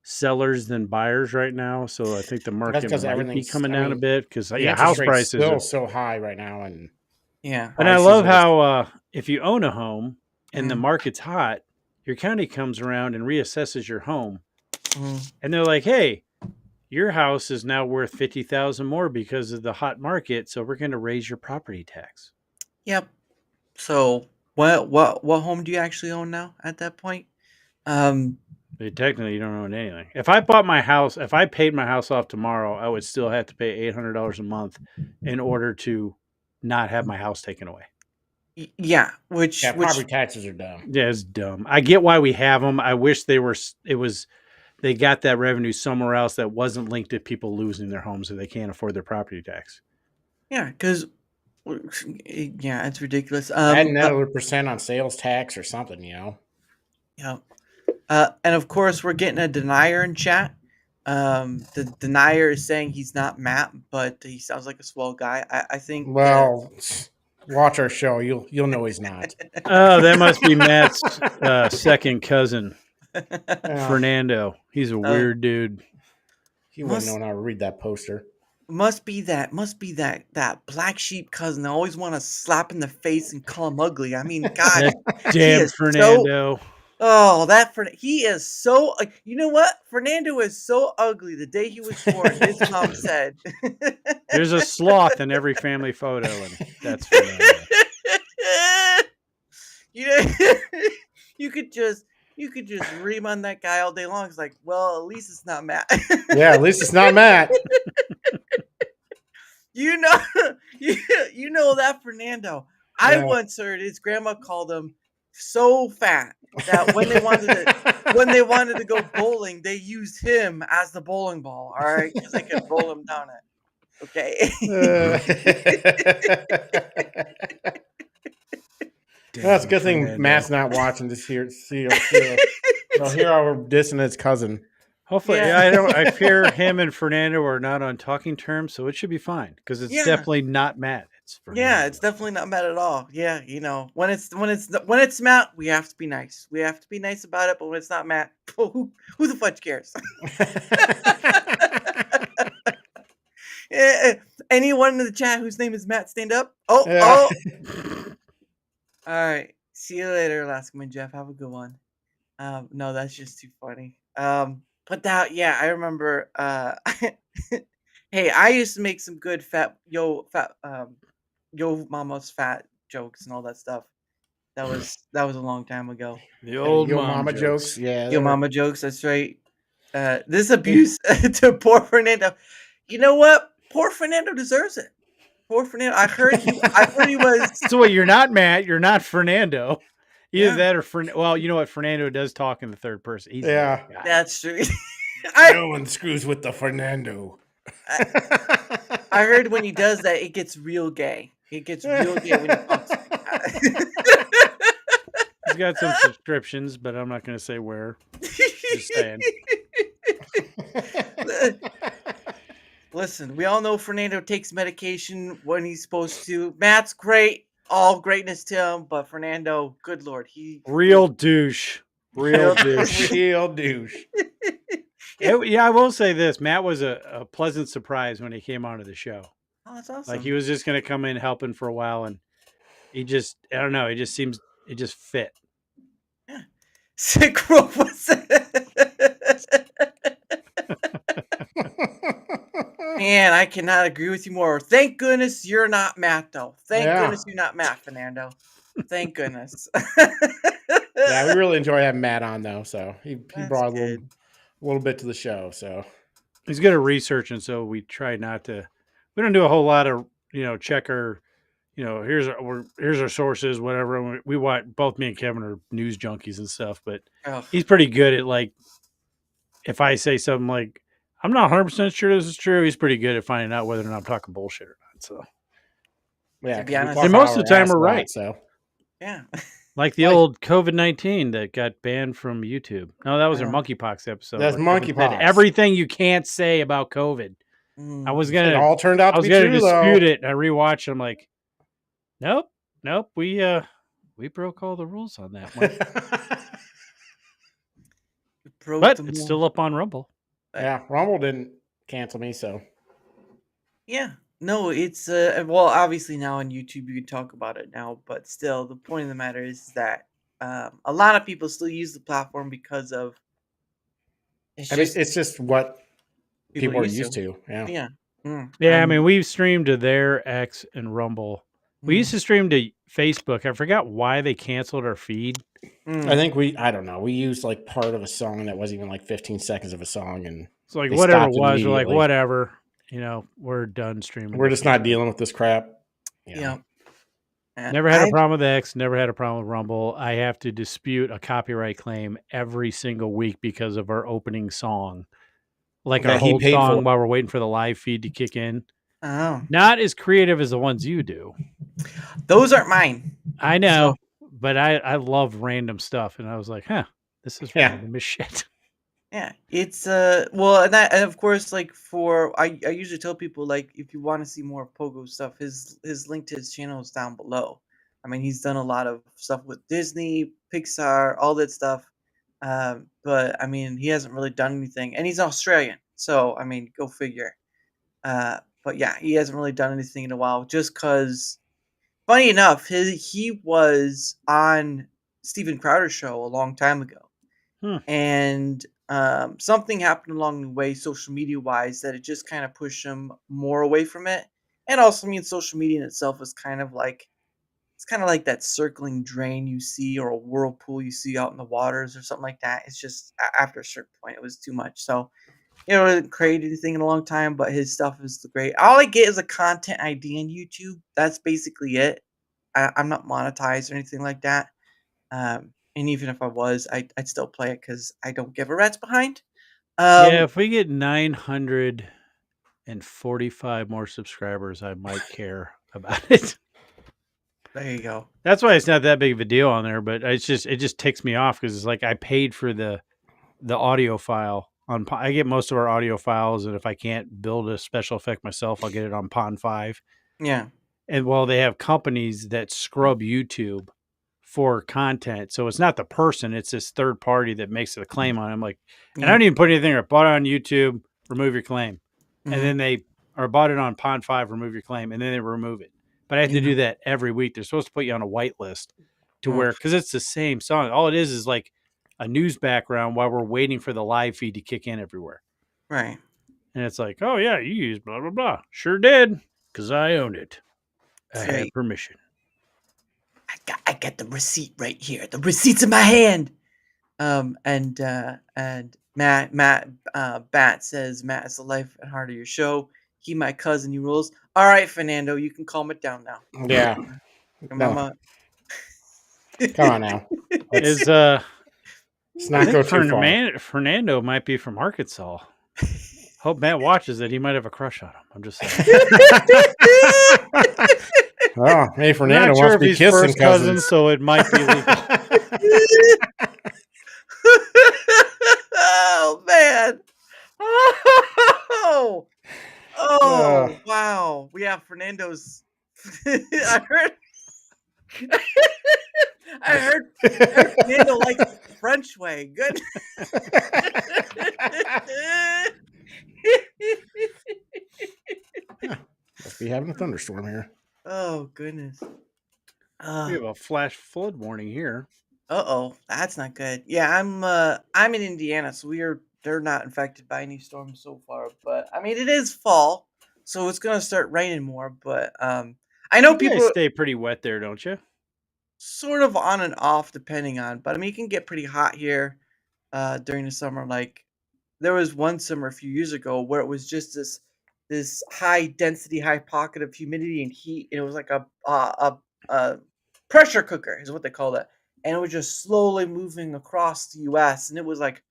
sellers than buyers right now, so I think the market because might be everything's coming down a bit because the yeah, interest house rate's prices still are so high right now, and yeah. And I prices love are just- how if you own a home and the market's hot, your county comes around and reassesses your home, and they're like, "Hey, your house is now worth $50,000 more because of the hot market, so we're going to raise your property tax." Yep. So what home do you actually own now at that point? Technically, you don't own anything. If I bought my house, if I paid my house off tomorrow, I would still have to pay $800 a month in order to not have my house taken away. Yeah, which property taxes are dumb. Yeah, it's dumb. I get why we have them. I wish they got that revenue somewhere else that wasn't linked to people losing their homes so they can't afford their property tax. Yeah, because yeah, it's ridiculous. Add another percent on sales tax or something, you know. Yeah. And of course, we're getting a denier in chat. The denier is saying he's not Matt, but he sounds like a swell guy. I think. Well, watch our show. You'll know he's not. Oh, that must be Matt's second cousin, Fernando. He's a weird dude. He wouldn't know how to read that poster. Must be that black sheep cousin. I always want to slap in the face and call him ugly. I mean, God, damn Fernando. He is so. You know what? Fernando is so ugly. The day he was born, his mom said. There's a sloth in every family photo, and that's Fernando. You know, you could just ream on that guy all day long. It's like, well, at least it's not Matt. Yeah, at least it's not Matt. You know that Fernando. I once heard his grandma called him so fat that when they wanted to go bowling, they used him as the bowling ball. All right, because they could roll him down it. Okay. That's a good thing Matt's not watching this here. He'll hear our dissonance cousin. Hopefully, I fear him and Fernando are not on talking terms, so it should be fine because it's definitely not Matt. It's Fernando. Yeah, it's definitely not Matt at all. Yeah, you know, when it's Matt, we have to be nice. We have to be nice about it. But when it's not Matt, who the fudge cares? Anyone in the chat whose name is Matt, stand up. Oh. All right. See you later, Alaska and Jeff. Have a good one. No, that's just too funny. But that, yeah, I remember. Hey, I used to make some good yo mama's fat jokes and all that stuff. That was a long time ago. The old Yo mama jokes. Yeah. Yo mama jokes. That's right. This abuse to poor Fernando. You know what? Poor Fernando deserves it. Poor Fernando. I heard he was. So wait, you're not Matt. You're not Fernando. Either that or well, you know what? Fernando does talk in the third person. He's that's true. No one screws with the Fernando. I heard when he does that, it gets real gay. It gets real gay when he talks. He's got some subscriptions, but I'm not going to say where. Just saying. Listen, we all know Fernando takes medication when he's supposed to. Matt's great. All greatness to him, but Fernando, good Lord, real douche. Real douche. Real douche. Yeah, I will say this. Matt was a pleasant surprise when he came onto the show. Oh, that's awesome. Like he was just going to come in helping for a while, and I don't know. It just fit. Yeah. Sick rope was Man, I cannot agree with you more. Thank goodness you're not Matt, though. Thank goodness you're not Matt, Fernando. Thank goodness. Yeah, we really enjoy having Matt on, though. So he brought a little bit to the show. So he's good at researching, so we try not to we don't do a whole lot of check our here's our sources, whatever. And we watch, both me and Kevin are news junkies and stuff, but Ugh. he's pretty good at, like, if I say something like I'm not 100% sure this is true, he's pretty good at finding out whether or not I'm talking bullshit or not. So Yeah, To be 'cause we honest- talk and most out of the our time ass we're a lot, right. So Yeah. Like the old COVID-19 that got banned from YouTube. No, that was our Yeah. monkeypox episode. That's where Kevin said monkeypox. everything you can't say about COVID. I was It gonna all turned out I to was be gonna true, dispute though. it. And I rewatched. I'm like, nope. We broke all the rules on that one. Broke But them it's all. still up on Rumble. Yeah, Rumble didn't cancel me, so Yeah. No, it's well, obviously now on YouTube you can talk about it now, but still the point of the matter is that a lot of people still use the platform because of it's just what people are used used to. Yeah. Yeah. Mm, Yeah, I mean, we've streamed to their X and Rumble. We Mm. used to stream to Facebook. I forgot why they canceled our feed. I think I don't know. We used like part of a song that wasn't even like 15 seconds of a song, and It's like they whatever it stopped was. We're like, immediately. whatever. We're done streaming. We're to just not Facebook. dealing with this crap. Yeah. Never had a problem with X. Never had a problem with Rumble. I have to dispute a copyright claim every single week because of our opening song, like That our he hold paid song for. while we're waiting for the live feed to kick in. Oh. Not as creative as the ones you do. Those aren't mine. I know, but I love random stuff, and I was like, this is random as shit. Yeah, it's well, and of course, like I usually tell people, like, if you want to see more of Pogo stuff, his link to his channel is down below. I mean, he's done a lot of stuff with Disney, Pixar, all that stuff. But I mean, he hasn't really done anything, and he's Australian, so I mean, go figure. But yeah, he hasn't really done anything in a while, just because. Funny enough, he was on Steven Crowder's show a long time ago. And something happened along the way, social media wise, that it just kind of pushed him more away from it. And also, I mean, social media in itself is kind of like that circling drain you see, or a whirlpool you see out in the waters, or something like that. It's just after a certain point, it was too much. So, didn't create anything in a long time, but his stuff is great. All I get is a content ID on YouTube. That's basically it. I'm not monetized or anything like that. And even if I was, I'd still play it because I don't give a rat's behind. Yeah, if we get 945 more subscribers, I might care about it. There you go. That's why it's not that big of a deal on there, but it just ticks me off because it's like I paid for the audio file on. I get most of our audio files, and if I can't build a special effect myself, I'll get it on Pond 5. Yeah. And well, they have companies that scrub YouTube for content, so it's not the person; it's this third party that makes the claim on it. I'm like, and I don't even put anything there. Bought it on YouTube, remove your claim, and then they bought it on Pond 5, remove your claim, and then they remove it. But I have to do that every week. They're supposed to put you on a whitelist to where, because it's the same song. All it is like a news background while we're waiting for the live feed to kick in everywhere. Right. And it's like, oh yeah, you used blah blah blah. Sure did, because I owned it. I had Right. permission. I got the receipt right here. The receipt's in my hand. And Matt Bat says, Matt is the life and heart of your show. He my cousin, he rules. All right, Fernando, you can calm it down now. Yeah. Mama. Come on now. Is Let's not go too far. Fernando might be from Arkansas. Hope Matt watches it. He might have a crush on him. I'm just saying. Oh, hey, Fernando Not wants sure to if be he's kissing first cousin, cousins. so it might be legal. Oh man. Oh wow. We have Fernando's. I heard Fernando likes the French way. Good. Must be having a thunderstorm here. Oh goodness. We have a flash flood warning here. That's not good. Yeah, I'm in Indiana, so they're not infected by any storms so far. But I mean, it is fall, so it's gonna start raining more. But I know You people guys stay pretty wet there, don't you? sort of on and off depending on. But I mean, it can get pretty hot here during the summer. Like there was one summer a few years ago where it was just this this high density, high pocket of humidity and heat, and it was like a pressure cooker is what they call it, and it was just slowly moving across the U.S. and it was like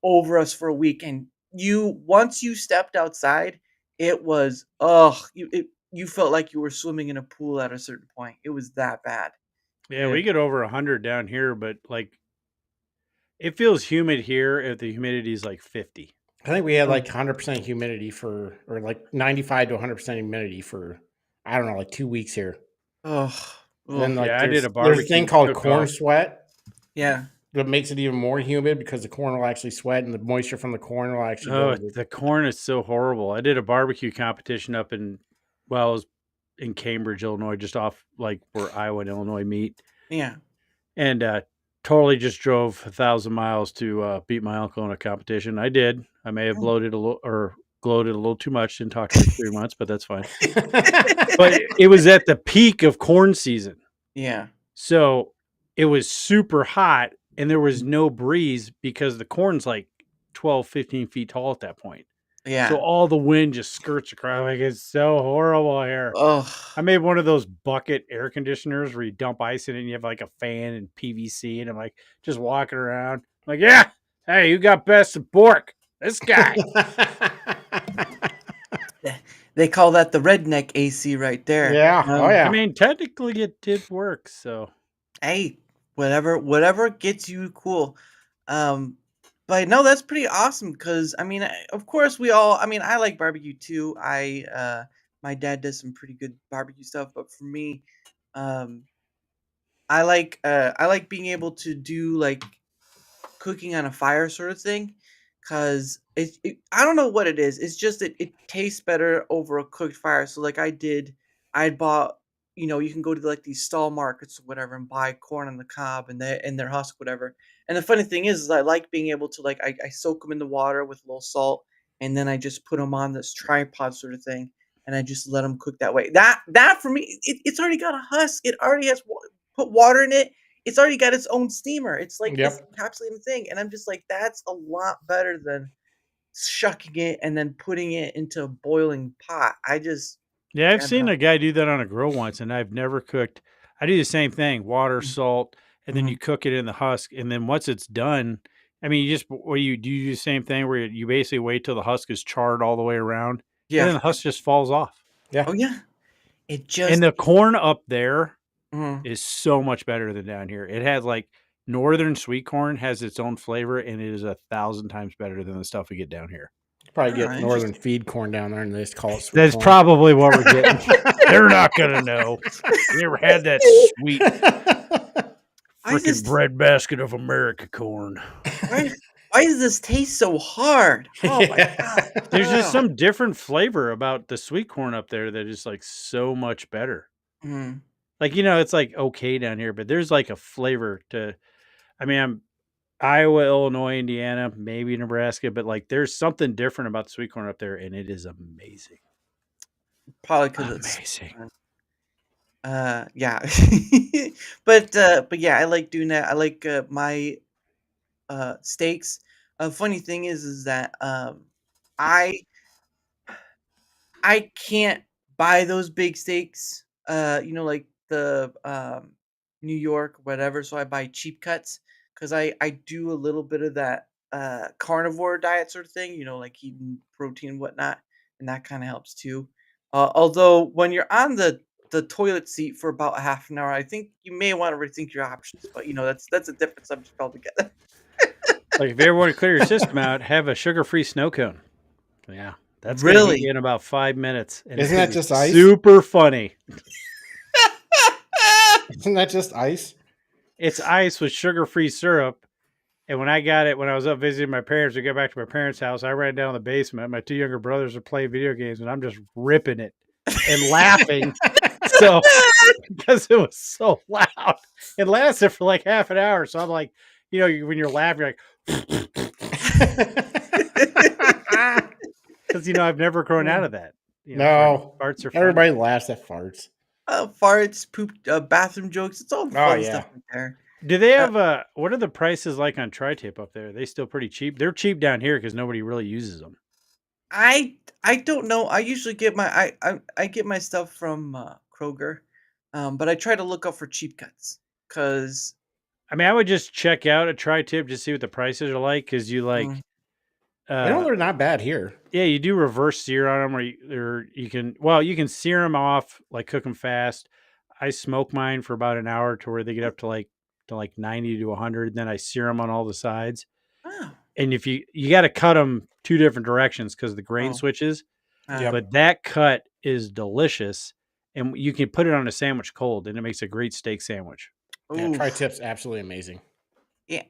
over us for a week. And once you stepped outside, it was you felt like you were swimming in a pool at a certain point. It was that bad. Yeah, we get over 100 down here, but like it feels humid here if the humidity is like 50. I think we had like 100% humidity or like 95 to 100% humidity for, I don't know, like 2 weeks here. Oh, And then like yeah, I did a there's a barbecue thing called cook-off. corn sweat. Yeah. That makes it even more humid because the corn will actually sweat and the moisture from the corn will actually go Oh, to the corn is so horrible. I did a barbecue competition up in, well, it was in Cambridge, Illinois, just off like where Iowa and Illinois meet. Yeah. And totally just drove 1,000 miles to beat my uncle in a competition. I did. I may have bloated a little or gloated a little too much. Didn't talk for 3 months, but that's fine. But it was at the peak of corn season. Yeah. So it was super hot and there was no breeze because the corn's like 12, 15 feet tall at that point. Yeah. So all the wind just skirts across. Like, it's so horrible here. Oh, I made one of those bucket air conditioners where you dump ice in it and you have like a fan and PVC. And I'm like just walking around. I'm like, yeah, hey, you got best of pork. This guy. They call that the redneck AC right there. Yeah. Oh, yeah. I mean, technically it did work. So, hey, whatever gets you cool. But no, that's pretty awesome because I mean, of course I like barbecue too. My dad does some pretty good barbecue stuff, but for me, I like being able to do like cooking on a fire sort of thing because I don't know what it is. It's just it tastes better over a cooked fire. So like I bought, you can go to like these stall markets or whatever and buy corn on the cob and their husk, whatever. And the funny thing is I like being able to like I soak them in the water with a little salt and then I just put them on this tripod sort of thing and I just let them cook that way. That for me, it's already got a husk. It already has put water in it. It's already got its own steamer. It's like this encapsulating thing, and I'm just like, that's a lot better than shucking it and then putting it into a boiling pot. yeah, I've seen a guy do that on a grill once, and I've never cooked. I do the same thing: water, salt, and then you cook it in the husk. And then once it's done, I mean, you do the same thing where you basically wait till the husk is charred all the way around, and then the husk just falls off. Yeah. Oh yeah. It just And the corn up there is so much better than down here. It has like northern sweet corn has its own flavor, and it is 1,000 times better than the stuff we get down here. Probably get northern feed corn down there and they just call it sweet That's corn. probably what we're getting. They're not gonna know. You ever had that sweet freaking breadbasket of America corn? Why does this taste so hard? Oh my god! There's just some different flavor about the sweet corn up there that is like so much better. Mm. Like, it's like okay down here, but there's like a flavor to. I mean, I'm Iowa, Illinois, Indiana, maybe Nebraska, but like there's something different about the sweet corn up there, and it is amazing. Probably because it's amazing. Yeah, but yeah, I like doing that. I like my steaks. Funny thing is that I can't buy those big steaks. Like the New York, whatever. So I buy cheap cuts because I do a little bit of that carnivore diet sort of thing. Like eating protein and whatnot, and that kind of helps too. Although when you're on the toilet seat for about a half an hour, I think you may want to rethink your options. But that's a different subject altogether. Like if you ever want to clear your system out, have a sugar-free snow cone. Yeah, that's gonna Really? hit you in about 5 minutes. And Isn't that just ice? Super funny. Isn't that just ice? It's ice with sugar-free syrup. And when I got it, when I was up visiting my parents, we got back to my parents' house, I ran down the basement. My two younger brothers are playing video games, and I'm just ripping it and laughing. So because it was so loud, it lasted for like half an hour. So I'm like, when you're laughing, you're like, because I've never grown out of that. No, farts are funny. everybody laughs at farts. Farts, poop, bathroom jokes. It's all fun stuff in there. Do they have what are the prices like on tri-tip up there? Are they still pretty cheap? They're cheap down here because nobody really uses them. I don't know. I usually get I get my stuff from Kroger, but I try to look up for cheap cuts because I mean, I would just check out a tri-tip to see what the prices are like because you like, I know they're not bad here. yeah, you do reverse sear on them, or you can sear them off, like cook them fast. I smoke mine for about an hour to where they get up to like 90 to 100. Then I sear them on all the sides. Oh. And if you got to cut them two different directions because the grain Oh. switches. Yep. But that cut is delicious, and you can put it on a sandwich cold, and it makes a great steak sandwich. Yeah, Oof. tri-tip's absolutely amazing. Yeah,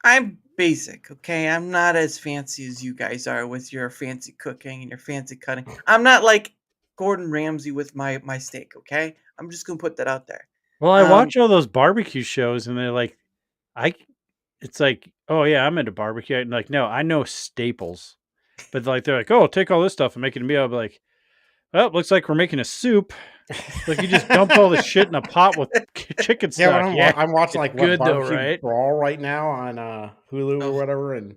I'm basic, okay? I'm not as fancy as you guys are with your fancy cooking and your fancy cutting. I'm not like Gordon Ramsay with my steak, okay? I'm just gonna put that out there. Well, I watch all those barbecue shows, and they're like, it's like, oh yeah, I'm into barbecue. And like, no, I know staples, but like they're like, oh, take all this stuff and make it a meal. I'll be like, well, looks like we're making a soup. Like you just dumped all the shit in a pot with chicken stock. Yeah, I'm watching like it's good though, Barbecue right? Brawl right now on Hulu or whatever, and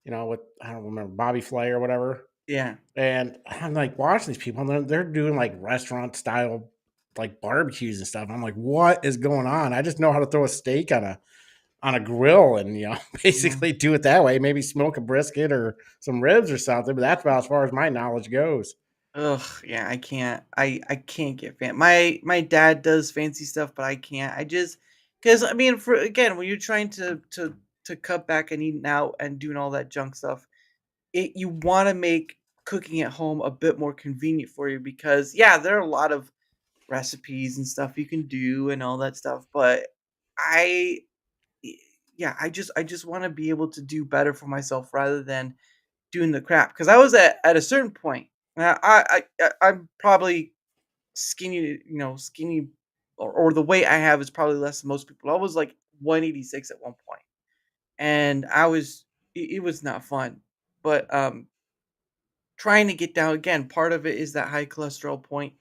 with I don't remember Bobby Flay or whatever. Yeah. And I'm like watching these people, and they're doing like restaurant style like barbecues and stuff. I'm like, what is going on? I just know how to throw a steak on a grill and basically do it that way. Maybe smoke a brisket or some ribs or something, but that's about as far as my knowledge goes. Ugh, yeah, I can't. I can't get fan. My dad does fancy stuff, but I can't. I just because I mean, for again, when you're trying to cut back and eating out and doing all that junk stuff, you want to make cooking at home a bit more convenient for you because yeah, there are a lot of recipes and stuff you can do and all that stuff, but I yeah, I just want to be able to do better for myself rather than doing the crap because I was at a certain point. I'm probably skinny, skinny, or the weight I have is probably less than most people. I was like 186 at one point, and it was not fun. But trying to get down again, part of it is that high cholesterol point,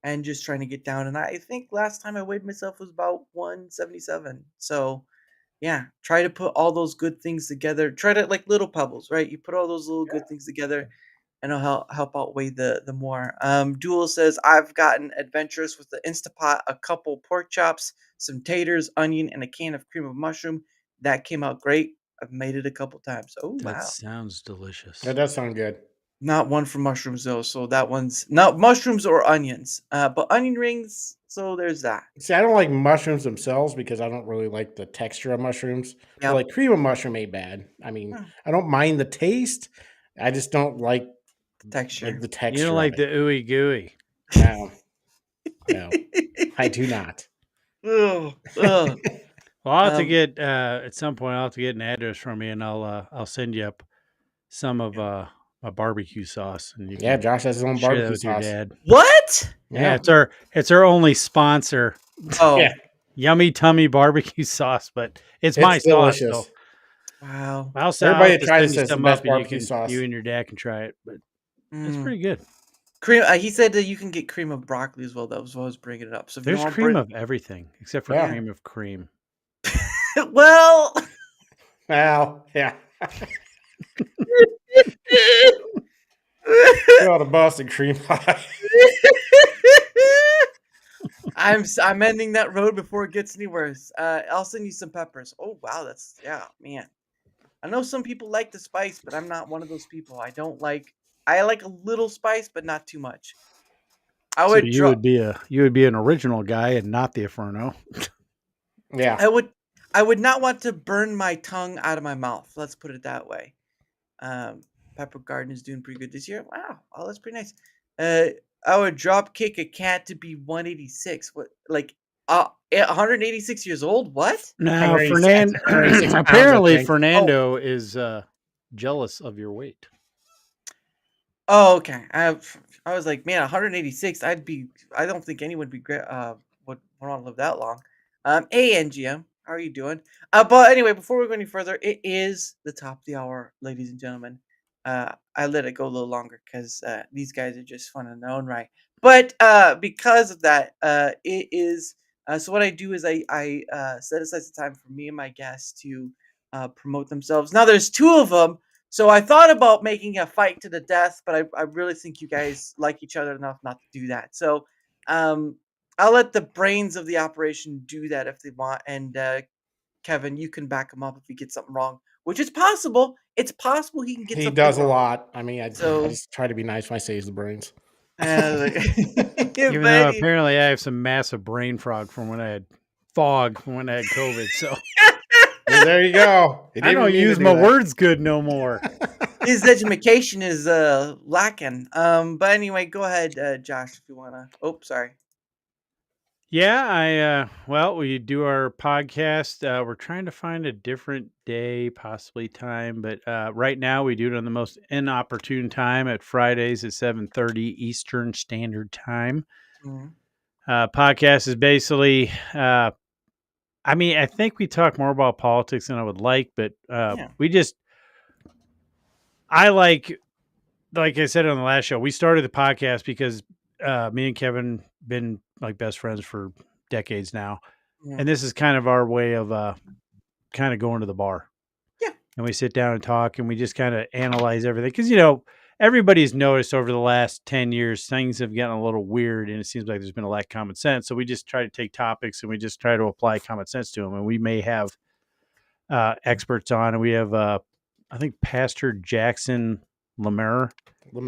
and just trying to get down. And I think last time I weighed myself was about 177. So yeah, try to put all those good things together. Try to like little pebbles, right? You put all those little good things together, and it'll help outweigh the more. Duel says I've gotten adventurous with the Instapot, a couple pork chops, some taters, onion, and a can of cream of mushroom. That came out great. I've made it a couple times. Oh That wow! sounds delicious. That does sound good. Not one for mushrooms though, so that one's not mushrooms or onions. But onion rings. So there's that. See, I don't like mushrooms themselves because I don't really like the texture of mushrooms. But Yep. like cream of mushroom ain't bad. I mean, I don't mind the taste. I just don't like texture. Like the texture. You don't like the ooey gooey. No, no, I do not. Ugh. Well, I'll have to get at some point. I'll have to get an address from you, and I'll send you up some of my barbecue sauce. And you Yeah, can Josh has his own share that barbecue with your sauce. dad. What? Yeah, it's our only sponsor. Oh, Yeah. Yummy Tummy barbecue sauce, but it's It's my sauce. delicious. So wow. I'll Everybody have to tries send this you as the some best up, and barbecue sauce. you and your dad can try it. But it's Mm. pretty good. Cream. He said that you can get cream of broccoli as well. That was what I was bringing it up. So if you There's don't cream bring, of everything except for Yeah. cream of cream. well, Well, yeah. Go out of Boston cream pie. I'm ending that road before it gets any worse. I'll send you some peppers. Oh wow, that's man. I know some people like the spice, but I'm not one of those people. I like a little spice, but not too much. I So would you would be an original guy and not the Inferno. Yeah. I would not want to burn my tongue out of my mouth. Let's put it that way. Pepper Garden is doing pretty good this year. Wow. Oh, that's pretty nice. I would drop kick a cat to be 186. What, like 186 years old? What? Now, 186 pounds, I apparently think. Fernando is jealous of your weight. Oh, okay. I was like, man, 186. I don't think anyone would be great. Would want to live that long. Hey, NGM, how are you doing? But anyway, before we go any further, it is the top of the hour, ladies and gentlemen. I let it go a little longer because these guys are just fun in their own right. But because of that, it is. So what I do is I set aside some time for me and my guests to promote themselves. Now there's two of them, So I thought about making a fight to the death, but I really think you guys like each other enough not to do that. So I'll let the brains of the operation do that if they want. And Kevin, you can back him up if he gets something wrong, which is possible. It's possible he can get He something does a wrong. lot. I mean, I So just try to be nice when I say he's the brains. Even though apparently I have some massive brain fog from when I had COVID. So Well, there you go. He I didn't don't mean to use do my that. words good no more. his education is lacking. But anyway, go ahead, Josh, if you wanna. Oh, sorry. Yeah, well, we do our podcast. We're trying to find a different day, possibly time, but right now we do it on the most inopportune time at Fridays at 7:30 Eastern Standard Time. Mhm. Podcast is basically, I mean, I think we talk more about politics than I would like, but I like I said on the last show, we started the podcast because me and Kevin been like best friends for decades now. Yeah. And this is kind of our way of kind of going to the bar. Yeah. And we sit down and talk and we just kind of analyze everything. Because, everybody's noticed over the last 10 years, things have gotten a little weird and it seems like there's been a lack of common sense. So we just try to take topics and we just try to apply common sense to them. And we may have experts on, and we have, I think, Pastor Jackson Lemaire.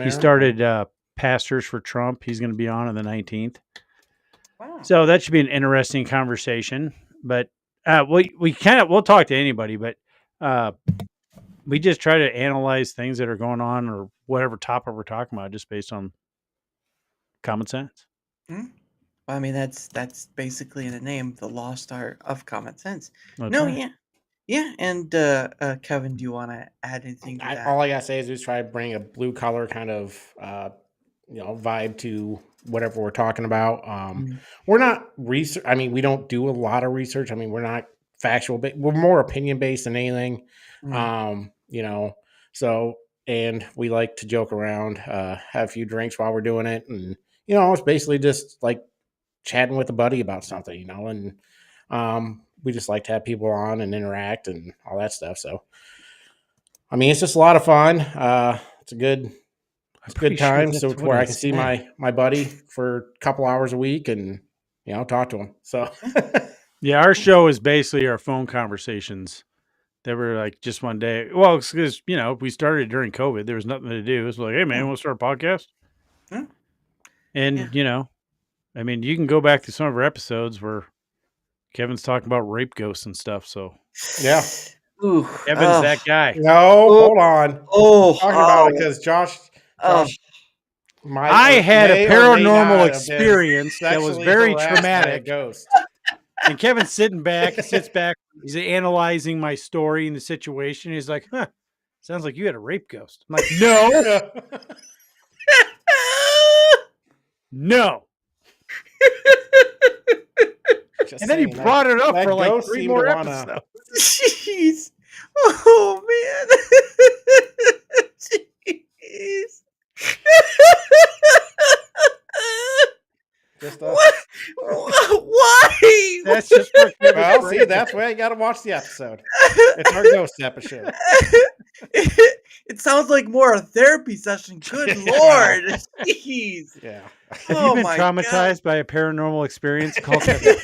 He started Pastors for Trump. He's going to be on the 19th. Wow. So that should be an interesting conversation. But we'll talk to anybody, but we just try to analyze things that are going on or whatever topic we're talking about just based on common sense. Well, I mean, that's basically in the name, the lost art of common sense. That's No, right. yeah. Yeah, and Kevin, do you want to add anything to that? All I gotta say is just try to bring a blue collar kind of vibe to whatever we're talking about. We're not research. I mean, we don't do a lot of research. I mean, we're not factual, but we're more opinion based than anything. So and we like to joke around, have a few drinks while we're doing it, and it's basically just like chatting with a buddy about something, and we just like to have people on and interact and all that stuff. So, I mean, it's just a lot of fun. It's a good time. So it's where I can see my buddy for a couple hours a week and, talk to him. So, yeah, our show is basically our phone conversations. They were like just one day. Well, it's because, we started during COVID. There was nothing to do. It's like, hey, man, we'll start a podcast. Yeah. And, I mean, you can go back to some of our episodes where Kevin's talking about rape ghosts and stuff. So, yeah. Ooh, Kevin's that guy. No, hold on. Oh, I'm talking about it because Josh, I had a may or may not paranormal have experience been that was sexually very harassed by a traumatic. ghost. And Kevin's sitting back, he sits back, he's analyzing my story and the situation. He's like, sounds like you had a rape ghost. I'm like, no. No. Just And then he saying, brought it up that for like ghost 3 seemed more to wanna- episodes. Jeez. Oh, man. Jeez. Just What? Why? That's just for Kevin's Well, see, brain. that's why you got to watch the episode. It's our ghost episode. It sounds like more a therapy session. Good Lord. Jeez. Yeah. Have Oh you been my traumatized by a paranormal experience? Call Kevin.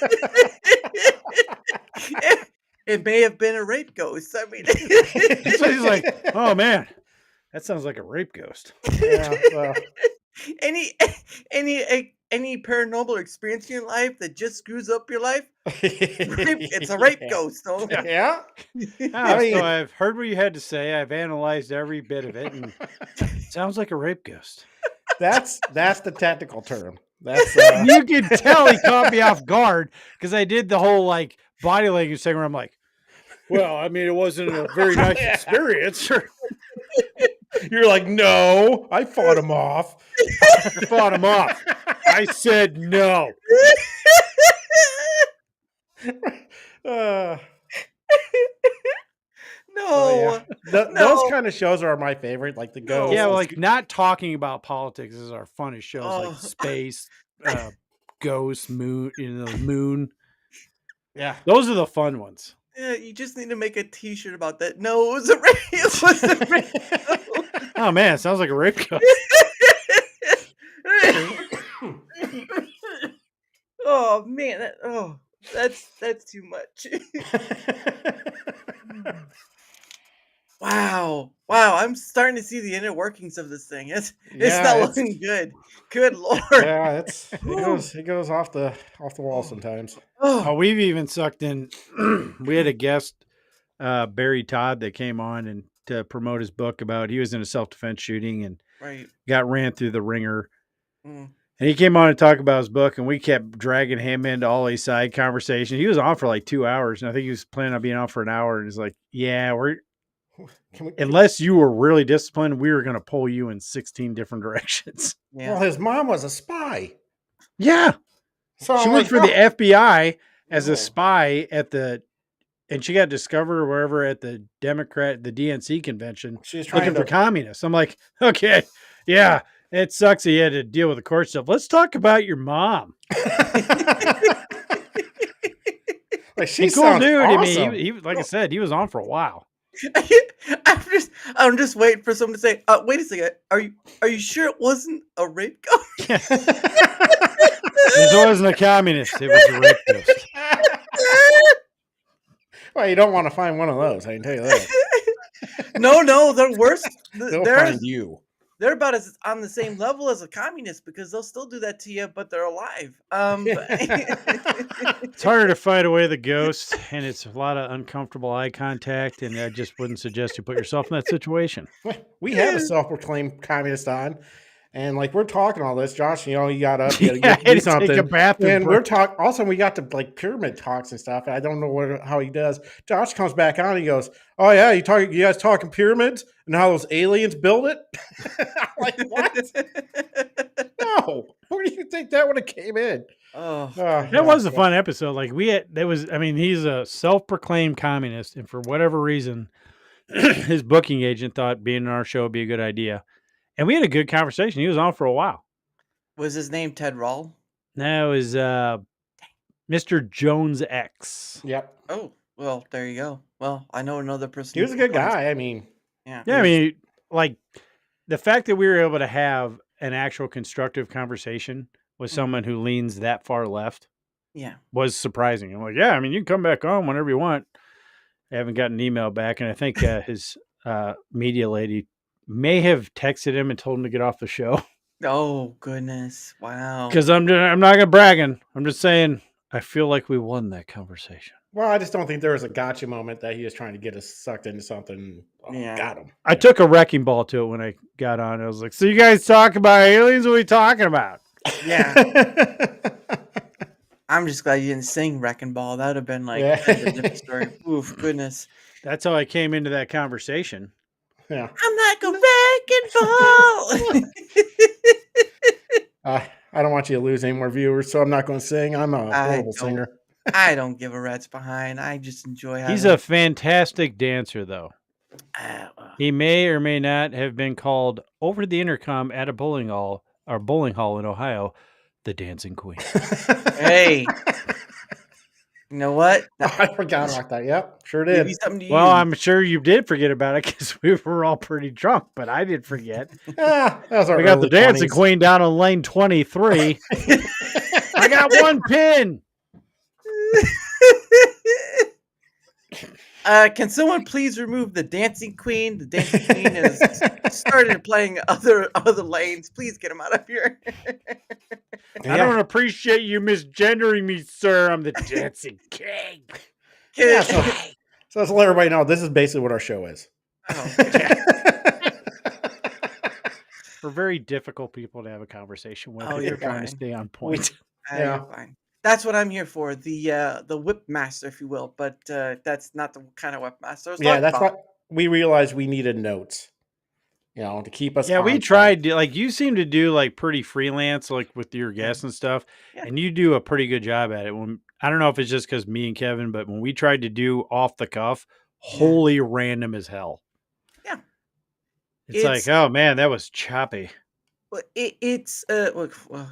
It may have been a rape ghost. I mean, So he's like, oh man, that sounds like a rape ghost. Yeah, well, any paranormal experience in your life that just screws up your life? It's a rape ghost. Oh. Yeah. I mean, so I've heard what you had to say. I've analyzed every bit of it, and it sounds like a rape ghost. That's the technical term. That's You can tell he caught me off guard because I did the whole like body language thing where I'm like, well, I mean, it wasn't a very nice experience. You're like, no, I fought him off. Fought him off. I said no. Uh, No. Those kind of shows are my favorite, like the ghost. Yeah, well, like not talking about politics is our funnest shows, like space, ghost, moon, moon. Yeah, those are the fun ones. Yeah, you just need to make a T-shirt about that. No, it was a rape. It was a rape. Oh man, it sounds like a rape ghost. Oh man, that's too much. Wow, I'm starting to see the inner workings of this thing. It's Yeah, not it's- looking good. Good lord. Yeah, it goes off the wall sometimes. Oh, we've even sucked in. We had a guest, Barry Todd, that came on and to promote his book about he was in a self-defense shooting and Right. got ran through the ringer. Mm. And he came on to talk about his book, and we kept dragging him into all these side conversations. He was on for like 2 hours, and I think he was planning on being on for an hour. And he's like, "Yeah, unless you were really disciplined, we were going to pull you in 16 different directions." Yeah. Well, his mom was a spy. Yeah. So She I'm worked like, for the "Oh." FBI as No. a spy and she got discovered or wherever at the DNC convention. She's looking trying for to- communists. I'm like, okay, yeah, it sucks that you had to deal with the court stuff. Let's talk about your mom. Like, She's cool sounds dude. I awesome. mean, he like I said, he was on for a while. I'm just waiting for someone to say, "Wait a second, are you sure it wasn't a rape ghost?" This wasn't a communist. It was a rape ghost. Well, you don't want to find one of those. I can tell you that. No, they're worse. They'll find you. They're about as on the same level as a communist because they'll still do that to you, but they're alive. It's harder to fight away the ghost, and it's a lot of uncomfortable eye contact, and I just wouldn't suggest you put yourself in that situation. We had a self-proclaimed communist on, and like we're talking all this, Josh. You know, you got up, you Yeah, got I to had do to take something, a bathroom and break. we're talking. Also, we got to like pyramid talks and stuff. I don't know how he does. Josh comes back on. And he goes, "Oh yeah, you guys talking pyramids and how those aliens build it?" I'm like, what? No, where do you think that would have came in? Oh, That was a fun episode. Like he's a self-proclaimed communist, and for whatever reason, his booking agent thought being on our show would be a good idea. And we had a good conversation. He was on for a while. Was his name Ted Rall? That was Mr. Jones X. Yep. Oh, well, there you go. Well, I know another person. He was a good guy. I mean, yeah. Yeah, I mean, like the fact that we were able to have an actual constructive conversation with someone who leans that far left, Yeah. was surprising. I'm like, yeah, I mean, you can come back on whenever you want. I haven't gotten an email back, and I think his media lady may have texted him and told him to get off the show. Oh goodness! Wow. Because I'm not gonna bragging. I'm just saying I feel like we won that conversation. well, I just don't think there was a gotcha moment that he was trying to get us sucked into something. Oh, Yeah. got him. I took a wrecking ball to it when I got on. I was like, "So you guys talk about aliens? What are we talking about?" Yeah. I'm just glad you didn't sing Wrecking Ball. That would have been like Yeah. kind of a different story. Oof, goodness. That's how I came into that conversation. Yeah. I'm like a wrecking ball. I don't want you to lose any more viewers, so I'm not going to sing. I'm a I horrible don't- singer. I don't give a rat's behind. I just enjoy having He's a fantastic dancer, though. He may or may not have been called over the intercom at a bowling hall in Ohio, the Dancing Queen. Hey. You know what? I forgot about that. Yep, sure did. Maybe something to Well, use. I'm sure you did forget about it because we were all pretty drunk, but I did forget. That was our We got the early Dancing 20s. Queen down on lane 23. I got one pin. Can someone please remove the Dancing Queen? The Dancing Queen has started playing other lanes. Please get him out of here. I don't appreciate you misgendering me, sir. I'm the Dancing King. Yeah, so let's let everybody know this is basically what our show is. We're very difficult people to have a conversation with. Oh, if you're you're trying to fine. stay on point. You're fine. That's what I'm here for. The whip master, if you will. But that's not the kind of whip master. I was Yeah, talking that's about. what we realized we needed notes. You know, to keep us. Yeah, we on tried to, like, you seem to do like pretty freelance, like with your guests and stuff, and you do a pretty good job at it. When I don't know if it's just because me and Kevin, but when we tried to do off the cuff, holy random as hell. Yeah. It's like, oh man, that was choppy. Well, it's well,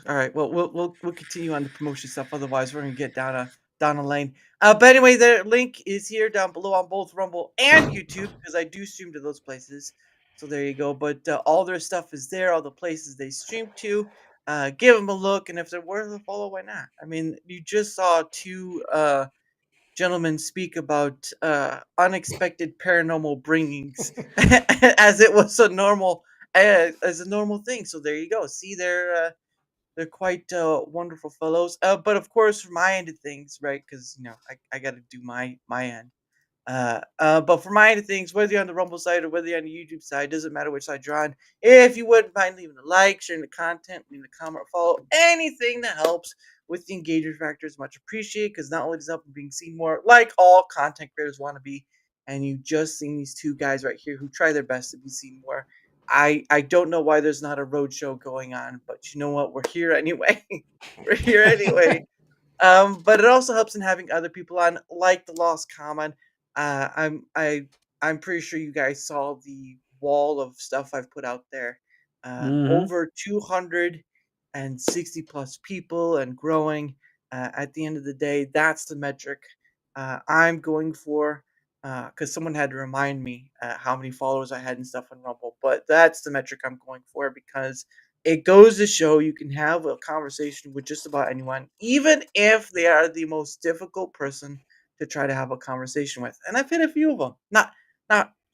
all right. Well, we'll continue on the promotion stuff. Otherwise, we're gonna get down a down the lane. But anyway, the link is here down below on both Rumble and YouTube because I do stream to those places. So there you go. But all their stuff is there, all the places they stream to. Give them a look, and if they're worth a follow, why not? I mean, you just saw two gentlemen speak about unexpected paranormal bringings as it was a normal as a normal thing. So there you go. See, they're quite wonderful fellows. But of course, from my end of things, right? Because I got to do my end. But for my end of things, whether you're on the Rumble side or whether you're on the YouTube side, doesn't matter which side you're on. If you wouldn't mind leaving a like, sharing the content, leaving a comment, or follow, anything that helps with the engagement factor is much appreciated because not only does it help in being seen more, like all content creators want to be, and you just seen these two guys right here who try their best to be seen more. I don't know why there's not a road show going on, but you know what? We're here anyway. We're here anyway. But it also helps in having other people on, like the Lost Common. I'm pretty sure you guys saw the wall of stuff I've put out there. Mhm. Over 260 plus people and growing. At the end of the day, that's the metric I'm going for. Because someone had to remind me how many followers I had and stuff on Rumble, but that's the metric I'm going for because it goes to show you can have a conversation with just about anyone, even if they are the most difficult person to try to have a conversation with. And I've hit a few of them. Not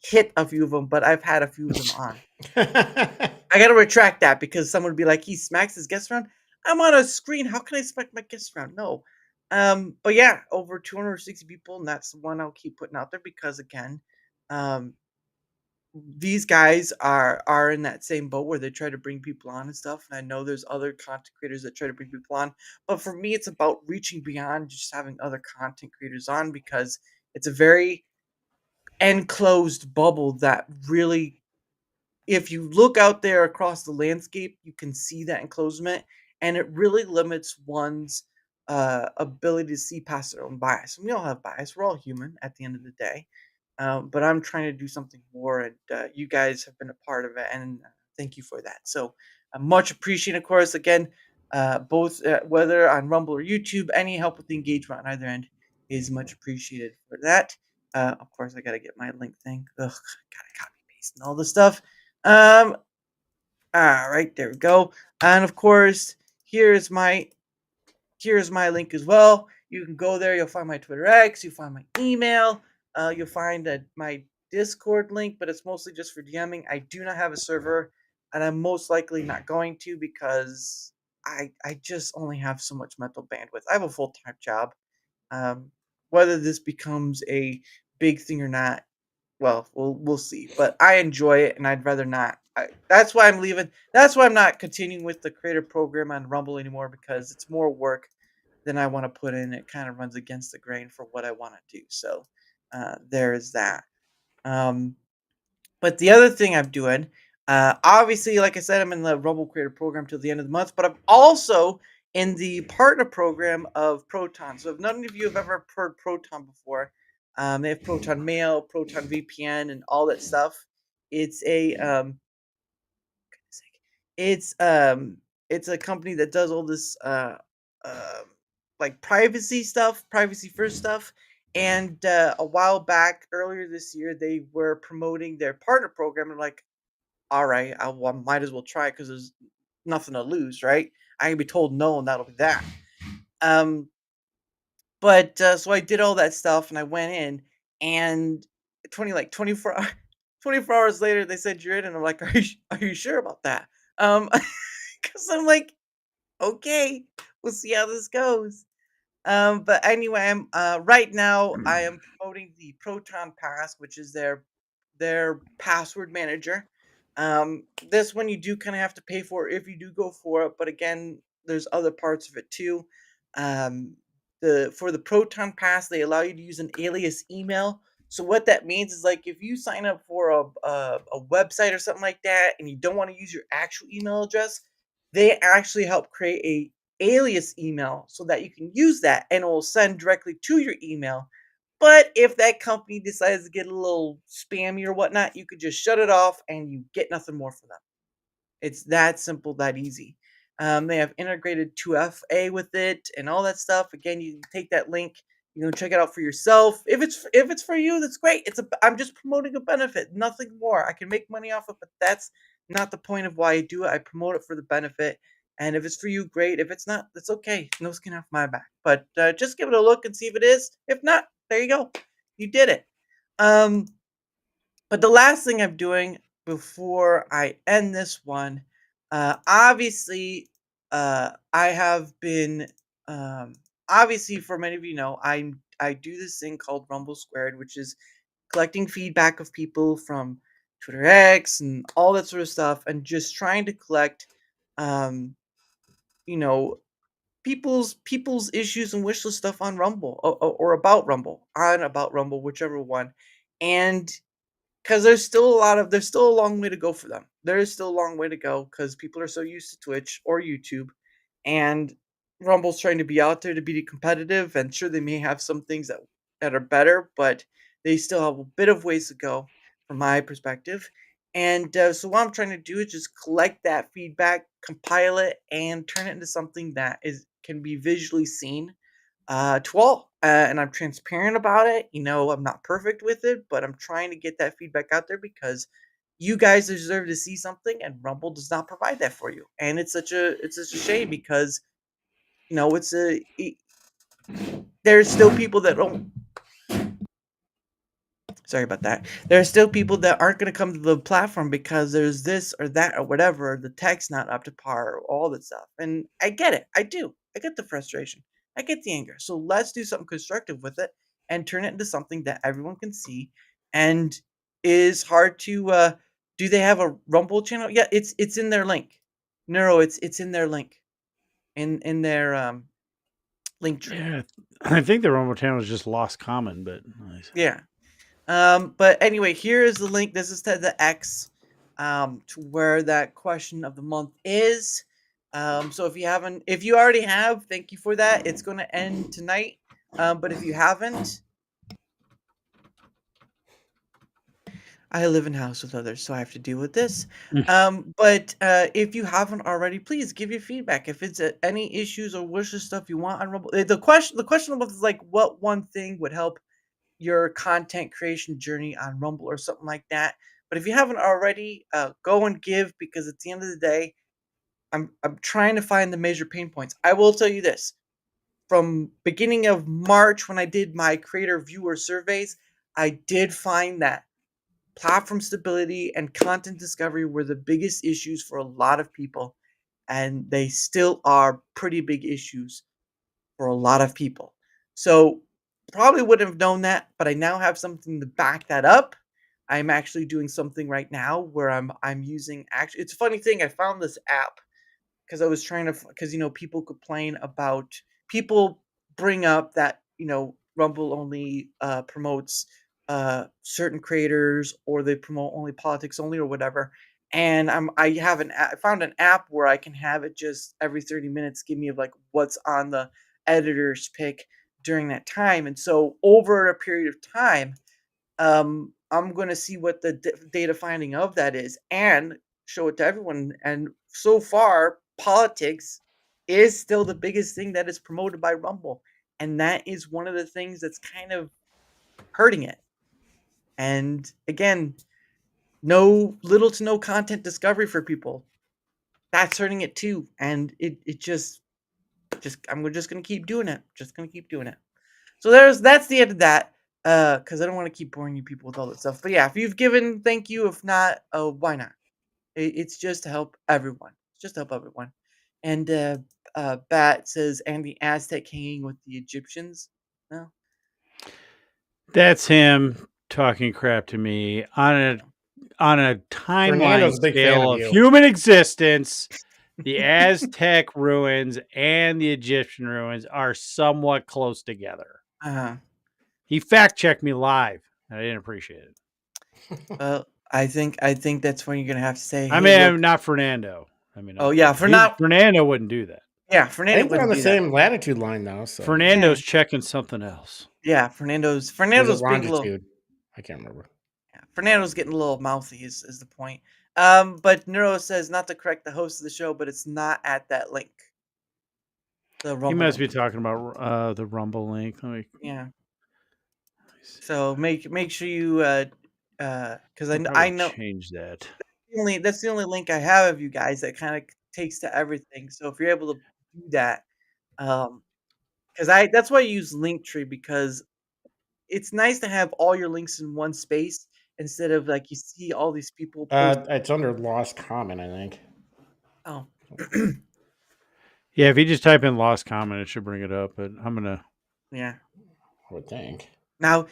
hit a few of them, but I've had a few of them on. I gotta retract that because someone would be like, he smacks his guests around. I'm on a screen. How can I smack my guests around? No. But yeah, over 260 people, and that's the one I'll keep putting out there because again, um, these guys are in that same boat where they try to bring people on and stuff. And I know there's other content creators that try to bring people on, but for me, it's about reaching beyond just having other content creators on because it's a very enclosed bubble that really, if you look out there across the landscape, you can see that enclosement, and it really limits one's ability to see past their own bias. And we all have bias; we're all human at the end of the day. But I'm trying to do something more, and you guys have been a part of it, and thank you for that. So much appreciated, of course. Again, both whether on Rumble or YouTube, any help with the engagement on either end is much appreciated for that. Of course, I gotta get my link thing. Ugh, gotta copy paste and all this stuff. All right, there we go. And of course, here's my link as well. You can go there. You'll find my Twitter X. You'll find my email. You'll find my Discord link, but it's mostly just for DMing. I do not have a server, and I'm most likely not going to because I just only have so much mental bandwidth. I have a full-time job. Um, whether this becomes a big thing or not, well, we'll see. But I enjoy it, and I'd rather not. That's why I'm leaving. That's why I'm not continuing with the creator program on Rumble anymore because it's more work than I want to put in. It kind of runs against the grain for what I want to do. So there is that. But the other thing I'm doing, obviously, like I said, I'm in the Rumble Creator Program till the end of the month, but I'm also in the partner program of Proton. So if none of you have ever heard Proton before, they have Proton Mail, Proton VPN, and all that stuff. It's a it's it's a company that does all this like privacy stuff, privacy first stuff. And a while back, earlier this year, they were promoting their partner program. And like, all right, I might as well try because there's nothing to lose, right? I can be told no, and that'll be that. Um, but so I did all that stuff, and I went in, and 24 24 hours later, they said you're in, and I'm like, are you sure about that? Because I'm like, okay, we'll see how this goes. But anyway, I'm right now I am promoting the Proton Pass, which is their password manager. This one you do kind of have to pay for if you do go for it, but again, there's other parts of it too. Um, for the Proton Pass, they allow you to use an alias email. So what that means is like if you sign up for a website or something like that, and you don't want to use your actual email address, they actually help create a alias email so that you can use that and it will send directly to your email. But if that company decides to get a little spammy or whatnot, you could just shut it off and you get nothing more from them. It's that simple, that easy. They have integrated 2FA with it and all that stuff. Again, you can take that link, you know, check it out for yourself. If it's for you, that's great. I'm just promoting a benefit, nothing more. I can make money off it, but that's not the point of why I do it. I promote it for the benefit. And if it's for you, great. If it's not, that's okay. No skin off my back. But just give it a look and see if it is. If not, there you go. You did it. But the last thing I'm doing before I end this one, obviously, I have been, obviously, for many of you know, I do this thing called Rumble Squared, which is collecting feedback of people from Twitter X and all that sort of stuff, and just trying to collect, um, you know, people's issues and wish list stuff on Rumble or about Rumble, whichever one, and because there's still a long way to go for them. There is still a long way to go because people are so used to Twitch or YouTube, and Rumble's trying to be out there to be competitive. And sure, they may have some things that are better, but they still have a bit of ways to go, from my perspective. And so what I'm trying to do is just collect that feedback, compile it, and turn it into something that can be visually seen to all. And I'm transparent about it. You know, I'm not perfect with it, but I'm trying to get that feedback out there because you guys deserve to see something, and Rumble does not provide that for you. And it's such a shame because, you know, there's still people that don't. Sorry about that. There are still people that aren't going to come to the platform because there's this or that or whatever. The tech's not up to par, or all that stuff. And I get it. I do. I get the frustration. I get the anger. So let's do something constructive with it and turn it into something that everyone can see and is hard to. Do they have a Rumble channel? Yeah, it's in their link. No, it's in their link. In their link tree. Yeah, I think the Rumble channel is just Lost Common, but nice. Yeah. But anyway, here is the link. This is to the X, to where that question of the month is. So if you already have, thank you for that. It's going to end tonight. But if you haven't, I live in a house with others, so I have to deal with this. But if you haven't already, please give your feedback. If it's any issues or wishes stuff you want on Rumble, the question is like, what one thing would help your content creation journey on Rumble or something like that. But if you haven't already, go and give, because at the end of the day, I'm trying to find the major pain points. I will tell you this. From beginning of March, when I did my creator viewer surveys, I did find that platform stability and content discovery were the biggest issues for a lot of people, and they still are pretty big issues for a lot of people. So probably wouldn't have known that, but I now have something to back that up. I'm actually doing something right now where I'm using it's a funny thing. I found this app because I was trying to, because, you know, people complain about, people bring up that, you know, Rumble only promotes certain creators, or they promote only politics only or whatever. And I found an app where I can have it just every 30 minutes give me like what's on the editor's pick during that time. And so over a period of time, I'm going to see what the data finding of that is and show it to everyone. And so far, politics is still the biggest thing that is promoted by Rumble. And that is one of the things that's kind of hurting it. And again, little to no content discovery for people. That's hurting it too. And it just I'm just gonna keep doing it. Just gonna keep doing it. So that's the end of that. Because I don't want to keep boring you people with all that stuff. But yeah, if you've given, thank you. If not, why not? It's just to help everyone. It's just to help everyone. And Bat says, and the Aztec hanging with the Egyptians. No. That's him talking crap to me on a timeline Fernando's a big fan scale of of you. human existence. The Aztec ruins and the Egyptian ruins are somewhat close together. He fact checked me live. I didn't appreciate it. Well, I think that's when you're gonna have to say. I hey, mean, look. not Fernando. I mean, Oh yeah, Fernando wouldn't do that. Yeah, I Fernando think they're on wouldn't the do that. same latitude line now. So Fernando's checking something else. Yeah, Fernando's Or is it being a little. longitude? I can't remember. Yeah, Fernando's getting a little mouthy. Is the point? But Neuro says not to correct the host of the show, but it's not at that link. The He Rumble must be link. talking about the Rumble link. Let me, Yeah. So make sure you because I'll I probably know change that. that's the only link I have of you guys that kind of takes to everything. So if you're able to do that, because that's why I use Linktree, because it's nice to have all your links in one space instead of like you see all these people post. It's under lost comment, I think. Oh. Yeah, if you just type in lost comment, it should bring it up. But I'm gonna. Yeah. I would think. Now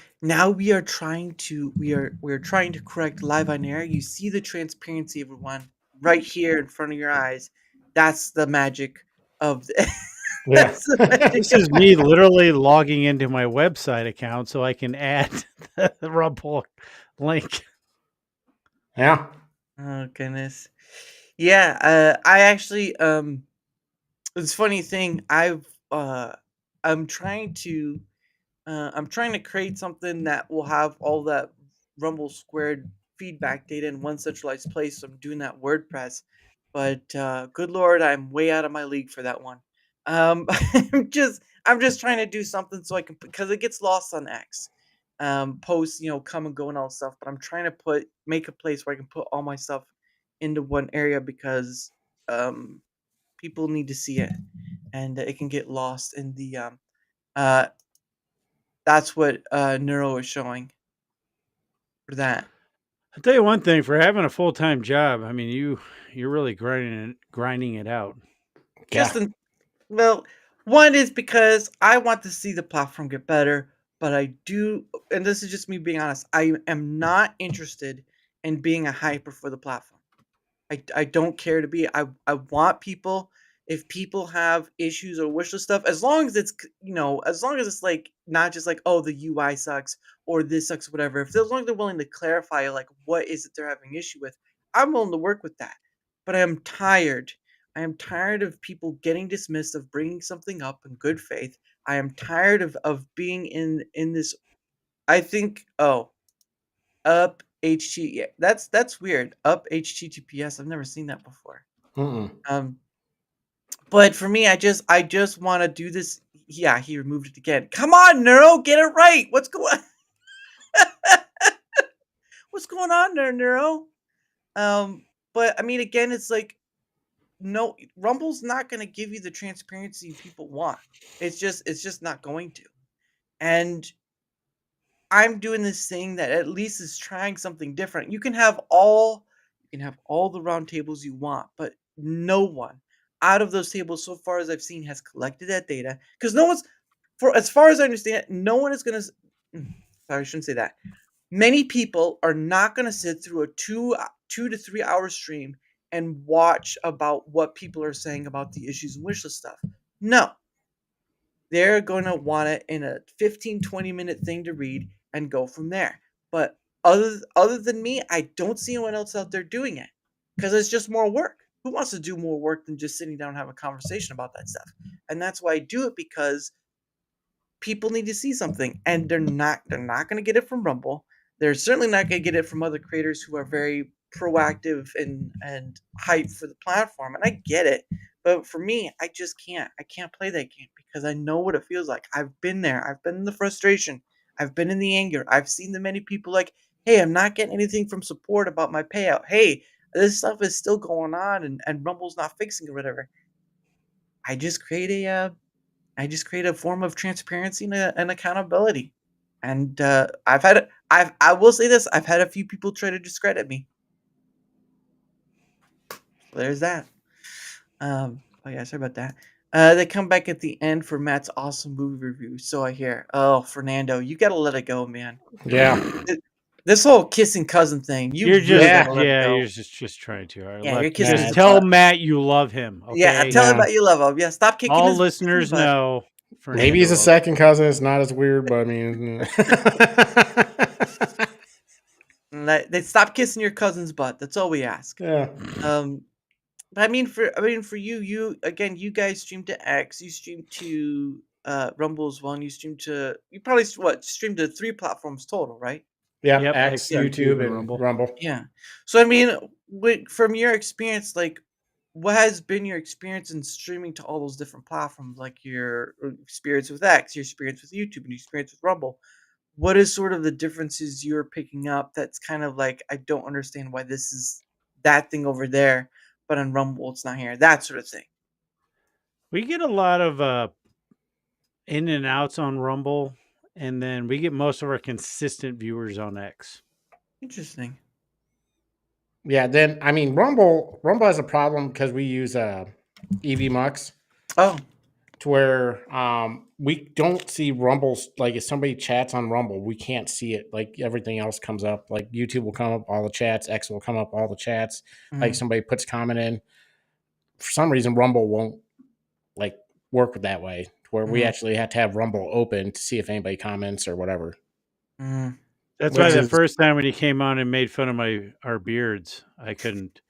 we are trying to we're trying to correct live on air. You see the transparency, everyone, right here in front of your eyes. That's the magic of the. Yeah. That's the magic This of is me literally logging into my website account so I can add the Rumble link. Yeah. Oh goodness. Yeah, I actually it's a funny thing. I'm trying to create something that will have all that Rumble squared feedback data in one centralized place. So I'm doing that WordPress. But good lord, I'm way out of my league for that one. I'm just trying to do something so I can, because it gets lost on X. Posts, come and go and all stuff. But I'm trying to make a place where I can put all my stuff into one area, because people need to see it, and it can get lost in the uh that's what Neuro is showing for that. I'll tell you one thing: for having a full time job, I mean, you're really grinding it out. Well, one is because I want to see the platform get better, but I do, and this is just me being honest, I am not interested in being a hyper for the platform. I don't care to be. I want people, if people have issues or wish list stuff, as long as it's as long as it's like not just like, oh, the UI sucks or this sucks, whatever. If as long as they're willing to clarify like what is it they're having issue with, I'm willing to work with that. But I am tired. I am tired of people getting dismissed of bringing something up in good faith. I am tired of being in this. I think up HT. Yeah, that's weird. Up HTTPS. I've never seen that before. Mm-mm. But for me, I just want to do this. Yeah, he removed it again. Come on, Neuro, get it right. What's going What's going on there, Neuro? But I mean, again, it's like, no, Rumble's not going to give you the transparency people want. It's just not going to. And I'm doing this thing that at least is trying something different. You can have all the round tables you want, but no one out of those tables so far as I've seen has collected that data, because no one's, for as far as I understand, no one is going to. Sorry, I shouldn't say that. Many people are not going to sit through a 2 to 3 hour stream and watch about what people are saying about the issues and wishlist stuff. No, they're going to want it in a 15-20 minute thing to read and go from there. But other than me, I don't see anyone else out there doing it, because it's just more work. Who wants to do more work than just sitting down and have a conversation about that stuff? And that's why I do it, because people need to see something, and they're not going to get it from Rumble. They're certainly not going to get it from other creators who are very proactive and hype for the platform. And I get it, but for me, I just can't. I can't play that game, because I know what it feels like. I've been there. I've been in the frustration. I've been in the anger. I've seen the many people like, hey, I'm not getting anything from support about my payout. Hey, this stuff is still going on, and Rumble's not fixing it or whatever. I just create a form of transparency and accountability. And I will say this, I've had a few people try to discredit me. There's that. Oh yeah, sorry about that. They come back at the end for Matt's awesome movie review. So I hear. Oh, Fernando, you gotta let it go, man. Yeah. This whole kissing cousin thing, You're just gotta let it go. you're just trying too hard. Yeah, you're kissing Just his tell butt. Matt you love him. Okay? Yeah, tell him that you love him. Yeah, stop kicking All his listeners butt. know. Maybe he's a second cousin. It's not as weird, but I mean, They stop kissing your cousin's butt. That's all we ask. yeah. But I mean, for you again, you guys stream to X, you stream to Rumble as well, and you stream to, you probably stream to 3 platforms total, right? Yeah, Yep, X, X, YouTube, and Rumble. Yeah. So I mean, from your experience, like, what has been your experience in streaming to all those different platforms? Like your experience with X, your experience with YouTube, and your experience with Rumble. What is sort of the differences you're picking up? That's kind of like, I don't understand why this is that thing over there, but on Rumble it's not here. That sort of thing. We get a lot of in and outs on Rumble, and then we get most of our consistent viewers on X. Interesting. Yeah, then I mean Rumble has a problem because we use EV Mux. Oh. To where we don't see Rumbles, like if somebody chats on Rumble, we can't see it. Like everything else comes up. Like YouTube will come up all the chats, X will come up all the chats. Like Mhm. somebody puts comment in. For some reason Rumble won't like work that way. To where we Mhm. actually have to have Rumble open to see if anybody comments or whatever. Mm. That's Which why the is- first time when he came on and made fun of our beards, I couldn't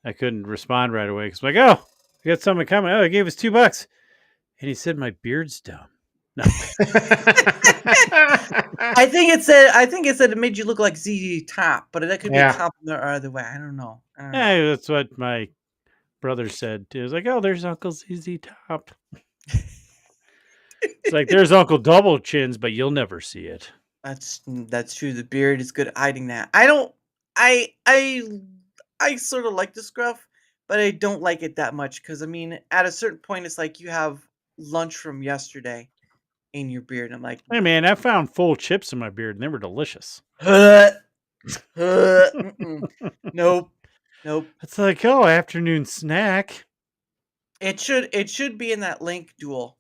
respond right away because like, oh, we got someone coming. Oh, he gave us $2, and he said my beard's dumb. No. I think it said it made you look like ZZ Top, but that could be a Yeah. compliment or other way. I don't know. Yeah, that's what my brother said. He was like, "Oh, there's Uncle ZZ Top." It's like there's Uncle Double Chins, but you'll never see it. That's true. The beard is good at hiding that. I don't. I sort of like the scruff, but I don't like it that much because I mean, at a certain point, it's like you have lunch from yesterday in your beard. I'm like, Hey man, I found full chips in my beard, and they were delicious. mm-mm. Nope. It's like, oh, afternoon snack. It should be in that link duel.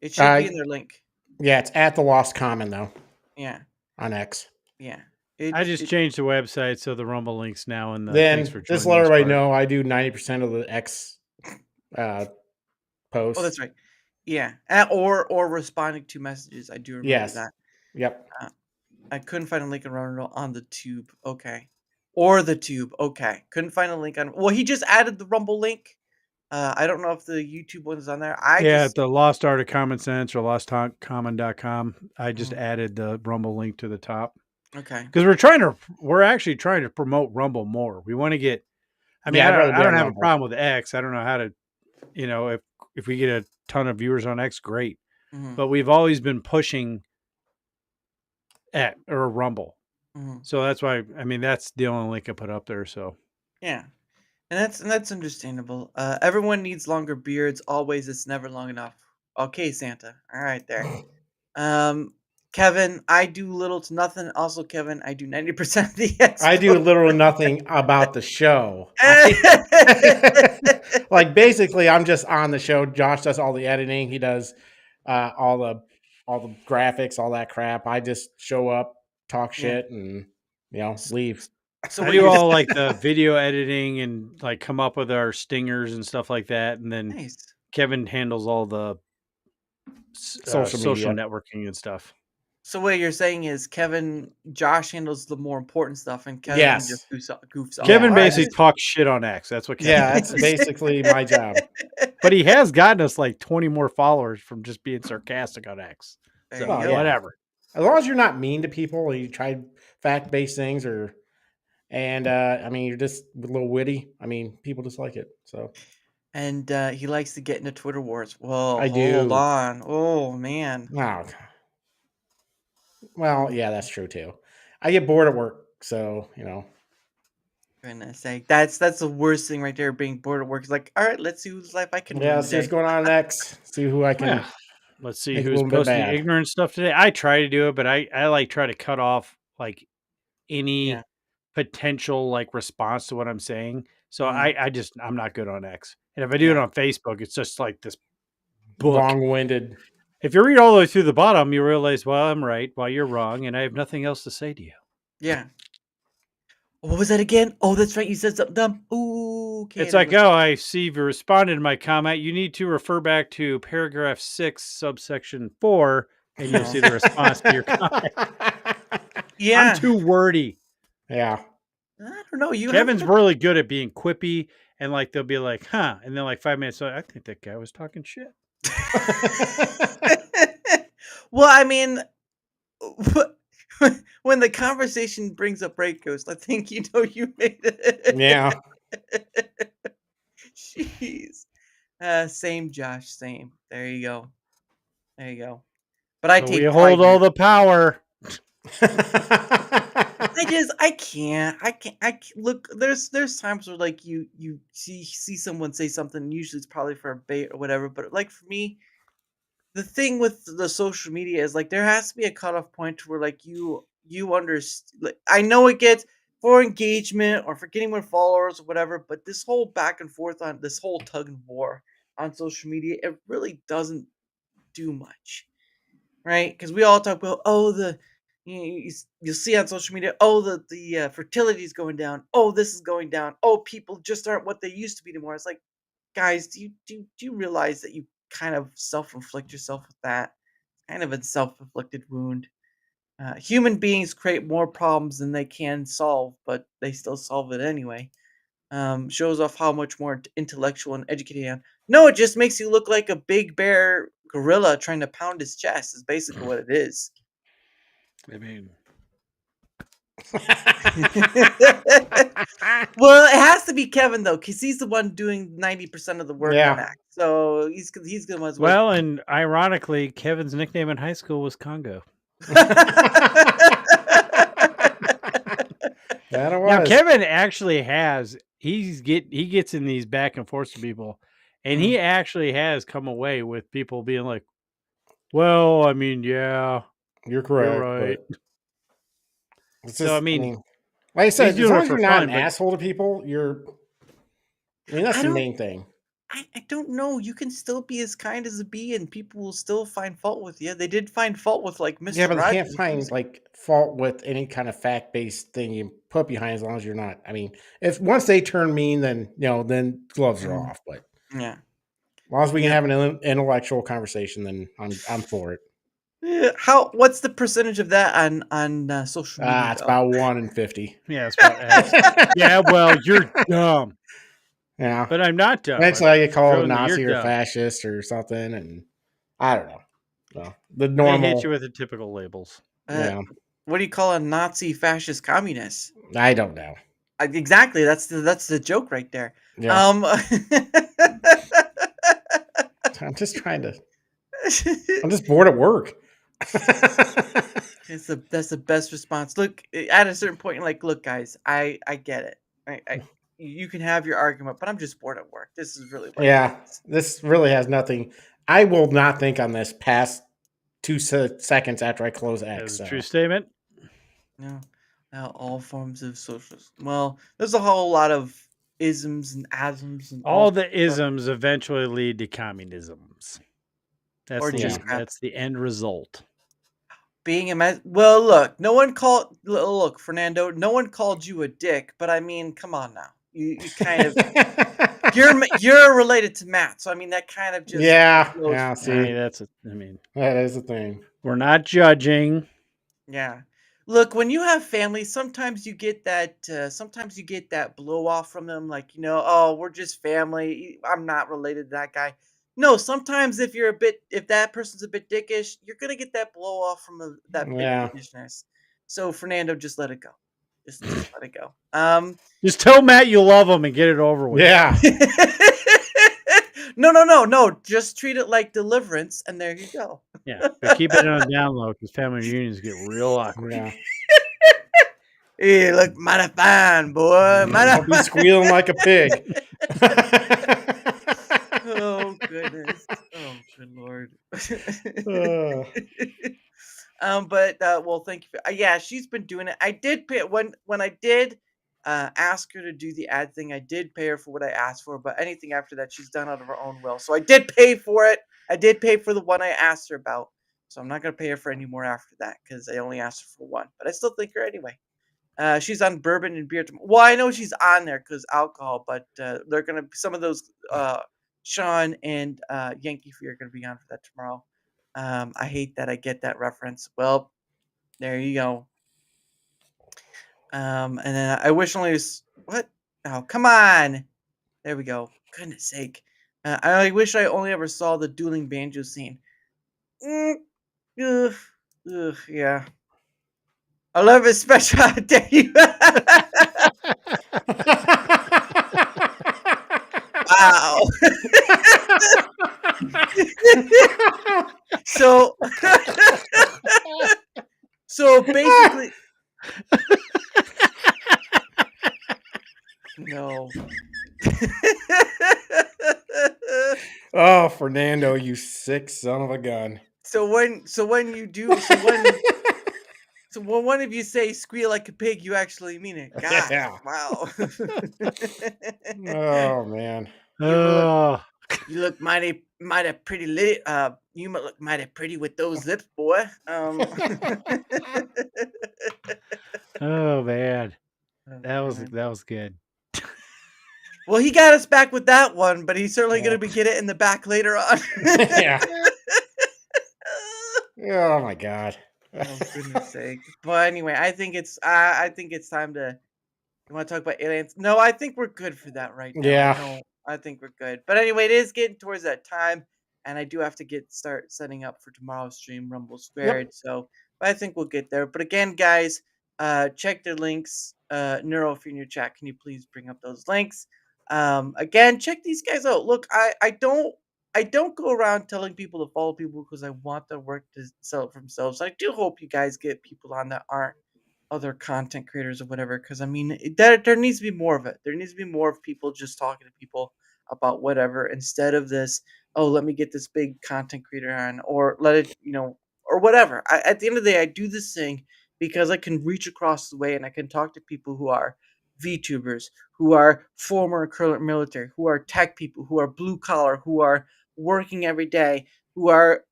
It should be in their link. Yeah, it's at the Lost Common though. Yeah. On X. Yeah. I just changed the website so the Rumble link's now in the. Then thanks for just joining let us everybody part. know I do 90% of the X posts. Oh, that's right. Yeah, or responding to messages. I do remember Yes. that. Yep. I couldn't find a link on the tube. Okay, or the tube. Okay, couldn't find a link on. Well, he just added the Rumble link. I don't know if the YouTube one is on there. The Lost Art of Common Sense or lostcommon.com. I just added the Rumble link to the top. Okay. Because we're actually trying to promote Rumble more. We want to get. I mean, Yeah, I'd rather I be don't on have Rumble. a problem with X. I don't know how to, if we get a ton of viewers on X, great. Mhm. But we've always been pushing Rumble. Mhm. So that's why. I mean, that's the only link I put up there. So Yeah, and that's understandable. Everyone needs longer beards. Always, it's never long enough. Okay, Santa. All right, there. Kevin, I do little to nothing. Also, Kevin, I do 90% of the X. I do literally nothing about the show. Like basically, I'm just on the show. Josh does all the editing. He does all the graphics, all that crap. I just show up, talk shit, and leave. So I what do you're all like the video editing and like come up with our stingers and stuff like that, and then Nice. Kevin handles all the Social social media. networking and stuff. So what you're saying is Josh handles the more important stuff, and Kevin Yes. just goofs off. Kevin All right. basically talks shit on X. That's what Kevin Yeah, does. that's basically my job. But he has gotten us like 20 more followers from just being sarcastic on X. There So you go. yeah. whatever. As long as you're not mean to people, or you try fact-based things, I mean, you're just a little witty. I mean, people just like it. So And he likes to get into Twitter wars. Well, I hold do. on. Oh man. Wow. Well, yeah, that's true too. I get bored at work, so Goodness sake. That's the worst thing right there, being bored at work. It's like, all right, let's see whose life I can Yeah, ruin see what's today. going on next. See who I can. Yeah. Let's see make a who's little bit posting bad. ignorant stuff today. I try to do it, but I like try to cut off like any Yeah. potential like response to what I'm saying. So Mhm. I'm not good on X. And if I do it on Facebook, it's just like this book. Long-winded. If you read all the way through the bottom, you realize, well, I'm right, well, you're wrong, and I have nothing else to say to you. Yeah. What was that again? Oh, that's right. You said something dumb. Ooh, okay. It's like, oh, I see you've responded to my comment. You need to refer back to paragraph 6, subsection 4, and you'll see the response to your comment. Yeah. I'm too wordy. Yeah. I don't know. You Kevin's haven't really good at being quippy, and like they'll be like, huh, and then like 5 minutes, I think that guy was talking shit. Well, I mean, when the conversation brings up Break Ghost, I think you know you made it. Yeah. Jeez. Same, Josh. Same. There you go. There you go. But I So take we pride hold in all it. the power. I can't. Look. There's times where like you see someone say something. Usually it's probably for a bait or whatever. But like for me, the thing with the social media is like there has to be a cutoff point to where like you understand. Like, I know it gets for engagement or for getting more followers or whatever. But this whole back and forth on this whole tug and war on social media, it really doesn't do much, right? Because we all talk about you'll see on social media, the fertility is going down, this is going down, people just aren't what they used to be anymore. It's like, guys, do you realize that you kind of self-inflict yourself with that? Kind of a self-inflicted wound. Human beings create more problems than they can solve, but they still solve it anyway. Shows off how much more intellectual and educated I am. No, it just makes you look like a big bear gorilla trying to pound his chest. Is basically what it is. I mean, well, it has to be Kevin though, because he's the one doing 90% of the work on that. So he's the one. Well, and ironically, Kevin's nickname in high school was Congo. That it Now was. Kevin actually has he gets in these back and forths to people, and he actually has come away with people being like, "Well, I mean, yeah, You're correct. you're right." It's So just, I mean, like I he's said, as doing long it as for you're not fun, an but asshole to people, that's I the don't- main thing. I don't know. You can still be as kind as a bee, and people will still find fault with you. They did find fault with like Mr. Yeah, but they Rogers. can't find like fault with any kind of fact-based thing you put behind, as long as you're not. I mean, if once they turn mean, then then gloves are off. But yeah, as long as we can have an intellectual conversation, then I'm for it. What's the percentage of that on social media? It's about 1 in 50. yeah, it's about yeah. Well, you're dumb. Yeah, but I'm not dumb. Eventually, I get called a Showing that you're Nazi or dumb. fascist or something, and I don't know. Well, the They normal. hit you with the typical labels. Yeah, What do you call a Nazi, fascist, communist? I don't know. Exactly. That's the joke right there. Yeah. I'm just trying to. I'm just bored at work. That's the best response. Look, at a certain point, you're like, look, guys, I get it. You can have your argument, but I'm just bored at work. This is really what Yeah, this really has nothing. I will not think on this past 2 seconds after I close X. That's a true statement. No, now all forms of socialism. Well, there's a whole lot of isms and asms and All the isms eventually lead to communisms. That's Or the just crap. that's the end result. Being a well, look, no one called look, Fernando. No one called you a dick, but I mean, come on now. You kind of you're related to Matt, so I mean that kind of just yeah. See, See, that's I mean, that is the thing. We're not judging. Yeah. Look, when you have family, sometimes you get that blow off from them, like, oh, we're just family. I'm not related to that guy. No, sometimes if that person's a bit dickish, you're gonna get that blow off from that big Yeah. dickishness. So Fernando, just let it go. Just let it go. Just tell Matt you love him and get it over with. Yeah. No. Just treat it like Deliverance, and there you go. Yeah, but keep it on the down low because family reunions get real awkward. Yeah. Hey, look mighty fine, boy. Mighty I'll be fine. squealing like a pig. Oh goodness. Oh good lord. Well, thank you. Yeah, she's been doing it. I did pay when I did ask her to do the ad thing. I did pay her for what I asked for, but anything after that, she's done out of her own will. So I did pay for it. I did pay for the one I asked her about. So I'm not gonna pay her for any more after that because I only asked her for one. But I still think her anyway. She's on bourbon and beer. Well, I know she's on there because alcohol, but they're gonna some of those. Sean and Yankee Free are gonna be on for that tomorrow. I hate that I get that reference. Well, there you go. And then I wish only was what? Oh, come on! There we go. Goodness sake! I wish I only ever saw the dueling banjo scene. Yeah. I love it special. How dare you? Wow. So, so basically, no. Oh, Fernando, you sick son of a gun. So when you do so when one of you say "squeal like a pig," you actually mean it. God, Yeah. wow. Oh man. Oh, You look mighty pretty lit. You might look mighty pretty with those lips, boy. oh man, Oh, that man. was good. Well, he got us back with that one, but he's certainly going to be get it in the back later on. Yeah. Oh my god. Oh goodness sake! But anyway, I think it's time to. You want to talk about aliens? No, I think we're good for that right now. Yeah. No, I think we're good. But anyway, it is getting towards that time, and I do have to start setting up for tomorrow's stream, Rumble Squared. So, but I think we'll get there. But again, guys, check the links. Neuro, if you're in your chat, can you please bring up those links? Again, check these guys out. Look, I don't go around telling people to follow people because I want their work to sell it for themselves. I do hope you guys get people on that aren't other content creators or whatever, because I mean there needs to be more of it. There needs to be more of people just talking to people about whatever instead of this, oh, let me get this big content creator on, or let it, or whatever. At the end of the day, I do this thing because I can reach across the way and I can talk to people who are VTubers, who are former current military, who are tech people, who are blue collar, who are working every day, who are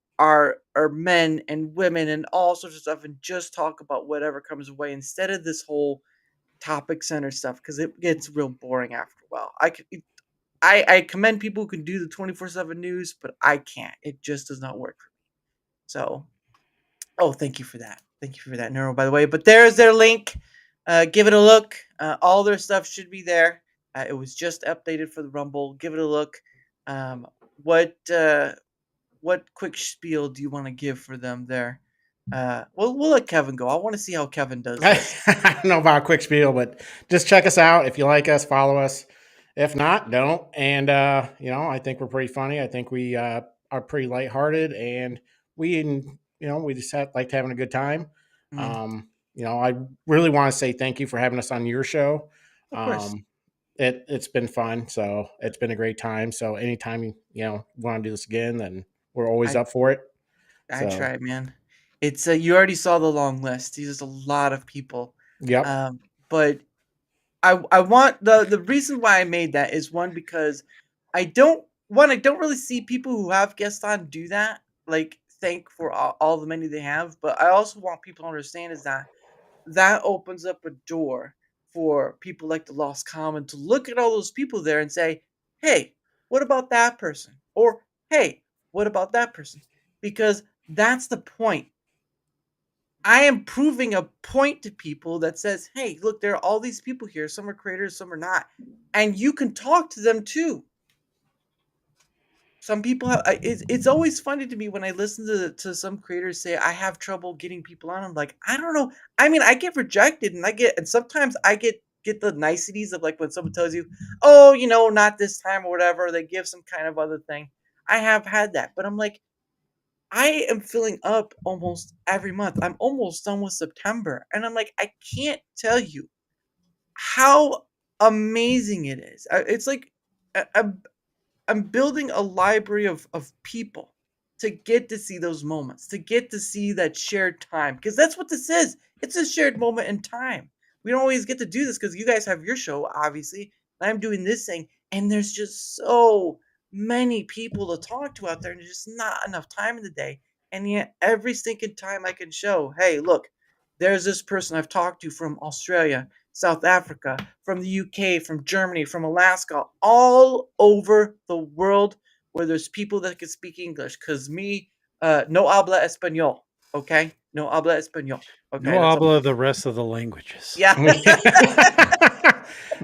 men and women and all sorts of stuff, and just talk about whatever comes away instead of this whole topic center stuff, because it gets real boring after a while. I commend people who can do the 24/7 news, but I can't. It just does not work for me. So, oh, thank you for that. Thank you for that, Neuro, by the way. But there's their link. Give it a look. All their stuff should be there. It was just updated for the Rumble. Give it a look. Um, what quick spiel do you want to give for them there? We'll let Kevin go. I want to see how Kevin does this. I don't know about a quick spiel, but just check us out. If you like us, follow us. If not, don't. And I think we're pretty funny. I think we are pretty lighthearted, and we just liked having a good time. I really want to say thank you for having us on your show. Of course. It's been fun, so it's been a great time. So anytime you want to do this again, then we're always up for it. I try, man. It's you already saw the long list. There's a lot of people. Yep. But I want the reason why I made that is one, because I don't really see people who have guests on do that. Like, thank for all the many they have, but I also want people to understand is that opens up a door for people like the Lost Common to look at all those people there and say, hey, what about that person? Or, hey, what about that person? Because that's the point. I am proving a point to people that says, hey, look, there are all these people here. Some are creators, some are not. And you can talk to them too. Some people have, it's always funny to me when I listen to some creators say, I have trouble getting people on. I'm like, I don't know. I mean, I get rejected and sometimes I get the niceties of, like, when someone tells you, oh, not this time or whatever, they give some kind of other thing. I have had that, but I'm like, I am filling up almost every month. I'm almost done with September. And I'm like, I can't tell you how amazing it is. It's like I'm building a library of people to get to see those moments, to get to see that shared time. Because that's what this is. It's a shared moment in time. We don't always get to do this because you guys have your show, obviously. And I'm doing this thing. And there's just so many people to talk to out there, and there's just not enough time in the day. And yet every stinking time I can show, hey, look, there's this person I've talked to from Australia, South Africa, from the UK, from Germany, from Alaska, all over the world, where there's people that can speak English. Because me, no habla español, okay? No habla español, okay? No habla the rest of the languages. Yeah.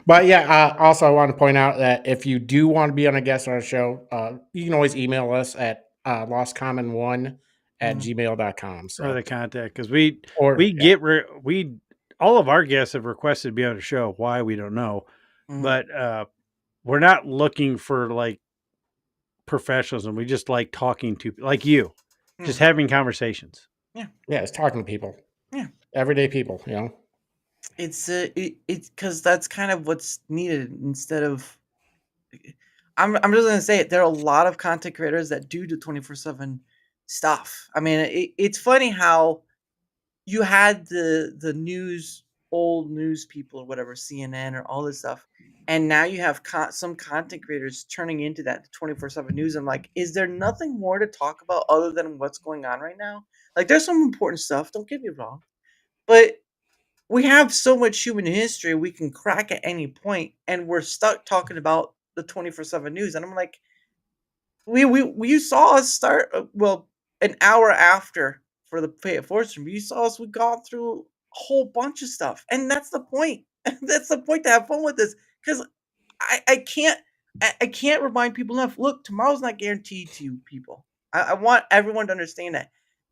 But yeah, also I want to point out that if you do want to be on a guest on our show, you can always email us at lostcommon1 at Mm. gmail.com. Or So the contact, because we Or- we yeah. get we all of our guests have requested to be on the show. Why, we don't know, Mm. but we're not looking for like professionalism. We just like talking to like you, just Mm. having conversations. Yeah, it's talking to people. Yeah. Everyday people, you know. It's it's because that's kind of what's needed instead of. I'm just gonna say it. There are a lot of content creators that do the 24/7 stuff. I mean, it's funny how you had the news, old news people or whatever, CNN or all this stuff, and now you have some content creators turning into that 24/7 news. I'm like, is there nothing more to talk about other than what's going on right now? Like, there's some important stuff. Don't get me wrong, but we have so much human history we can crack at any point, and we're stuck talking about the 24/7 news. And I'm like, you saw us start well an hour after for the Pay It Forward stream. You saw us. We got through a whole bunch of stuff, and that's the point. That's the point to have fun with this because I can't I can't remind people enough. Look, tomorrow's not guaranteed to you, people. I want everyone to understand that,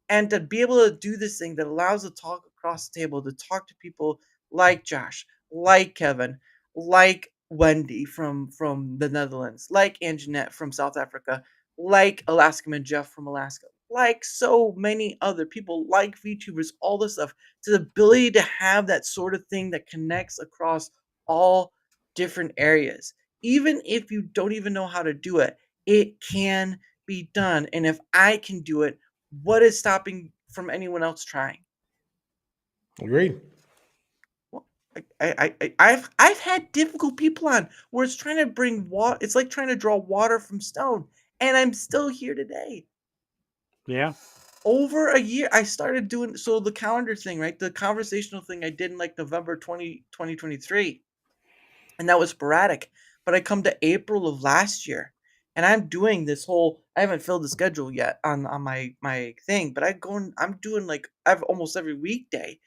and to be able to do this thing that allows to talk across the table, to talk to people like Josh, like Kevin, like Wendy from the Netherlands, like Anjanette from South Africa, like Alaskaman Jeff from Alaska, like so many other people, like VTubers, all this stuff. To the ability to have that sort of thing that connects across all different areas. Even if you don't even know how to do it, it can be done. And if I can do it, what is stopping from anyone else trying? Agreed. I've had difficult people on where it's trying to bring water. It's like trying to draw water from stone, and I'm still here today. Yeah. Over a year, I started doing the calendar thing, right? The conversational thing I did in like November 2023, and that was sporadic. But I come to April of last year, and I'm doing this whole. I haven't filled the schedule yet on my thing, but I'm doing like almost every weekday,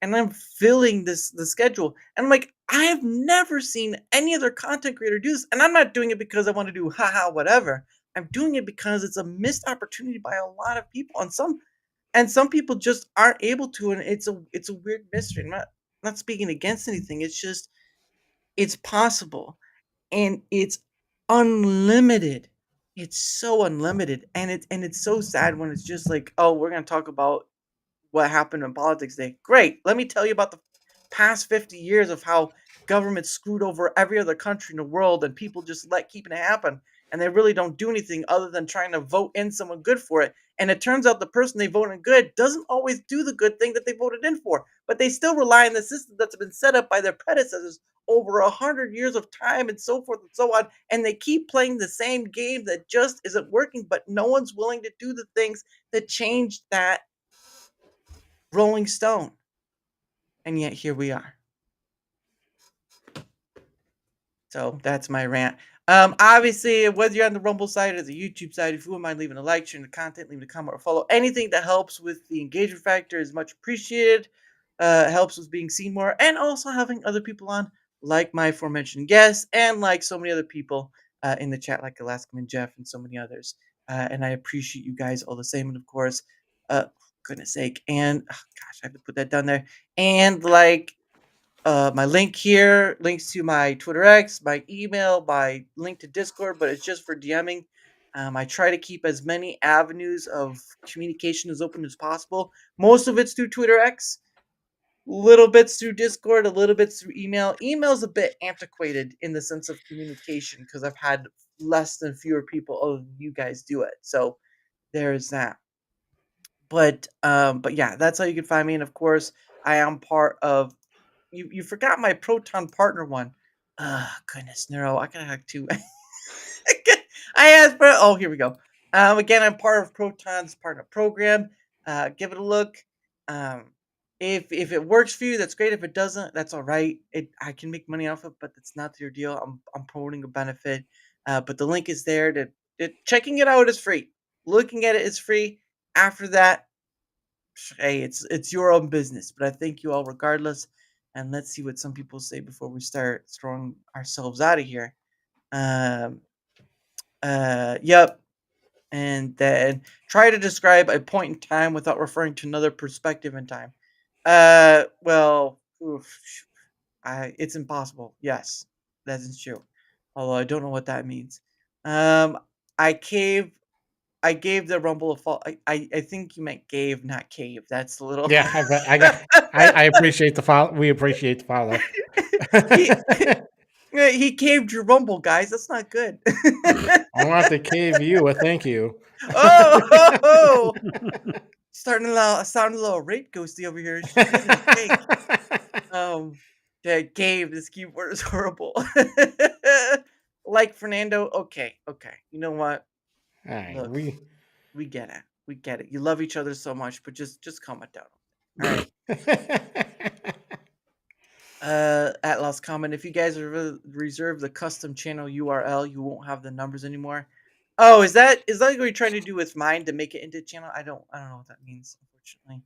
and I'm filling the schedule. And I'm like, I have never seen any other content creator do this, and I'm not doing it because I want to do haha whatever. I'm doing it because it's a missed opportunity by a lot of people, and some people just aren't able to, and it's a weird mystery. I'm not speaking against anything. It's just it's possible, and it's unlimited. It's so unlimited, and it's so sad when it's just like, oh, we're gonna talk about what happened in politics today. Great. Let me tell you about the past 50 years of how government screwed over every other country in the world and people just keeping it happen. And they really don't do anything other than trying to vote in someone good for it. And it turns out the person they voted in good doesn't always do the good thing that they voted in for. But they still rely on the system that's been set up by their predecessors over 100 years of time and so forth and so on. And they keep playing the same game that just isn't working, but no one's willing to do the things that change that Rolling Stone. And yet here we are. So that's my rant. Obviously, whether you're on the Rumble side or the YouTube side, if you wouldn't mind leaving a like, sharing the content, leaving a comment or follow, anything that helps with the engagement factor is much appreciated. Helps with being seen more, and also having other people on, like my aforementioned guests, and like so many other people in the chat, like Alaskaman Jeff and so many others. And I appreciate you guys all the same. And of course, goodness sake, and oh gosh, I have to put that down there. And like my link here, links to my Twitter X, my email, my link to Discord, but it's just for DMing. I try to keep as many avenues of communication as open as possible. Most of it's through Twitter X, little bits through Discord, a little bits through email. Email's a bit antiquated in the sense of communication because I've had less than fewer people other than you guys do it. So there's that. But yeah, that's how you can find me. And of course, I am part of you forgot my Proton partner one. Goodness, Neuro, I gotta have two. I asked for here we go. Again, I'm part of Proton's partner program. Give it a look. If it works for you, that's great. If it doesn't, that's all right. I can make money off it, but that's not your deal. I'm promoting a benefit. But the link is there. Checking it out is free. Looking at it is free. After that, hey, it's your own business. But I thank you all regardless. And let's see what some people say before we start throwing ourselves out of here. Yep. and then try to describe a point in time without referring to another perspective in time. Well, it's impossible. Yes, that is true. Although I don't know what that means. Um, I gave the Rumble a fall. I think you meant gave, not cave. That's a little. Yeah, I appreciate the follow. We appreciate the follow. He caved your Rumble, guys. That's not good. I want to cave you a thank you. Oh, starting sounding a little rape ghosty over here. She's getting a cake. Yeah, Gabe, this keyboard is horrible. Like Fernando, okay. You know what? All right, Look, we get it. We get it. You love each other so much, but just calm it down. All right. Atlas comment: if you guys reserve the custom channel URL, you won't have the numbers anymore. Oh, is that what you're trying to do with mine to make it into channel? I don't know what that means, unfortunately.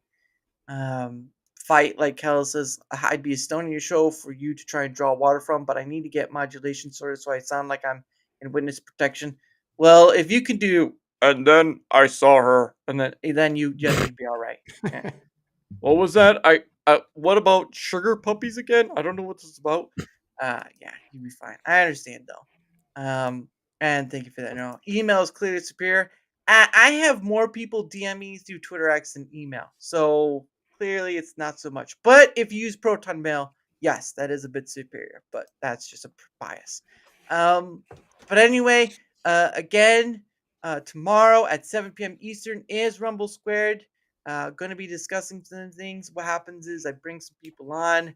Fight like hell says I'd be a stone in your show for you to try and draw water from, but I need to get modulation sorted so I sound like I'm in witness protection. Well, if you can do, and then I saw her, and then you'd be all right. Yeah. What was that? What about sugar puppies again? I don't know what this is about. Yeah, you'd be fine. I understand though. And thank you for that. No, email is clearly superior. I have more people DM me through Twitter X than email, so clearly it's not so much. But if you use Proton Mail, yes, that is a bit superior, but that's just a bias. But anyway, again, tomorrow at 7 p.m. Eastern is Rumble Squared. Going to be discussing some things. What happens is I bring some people on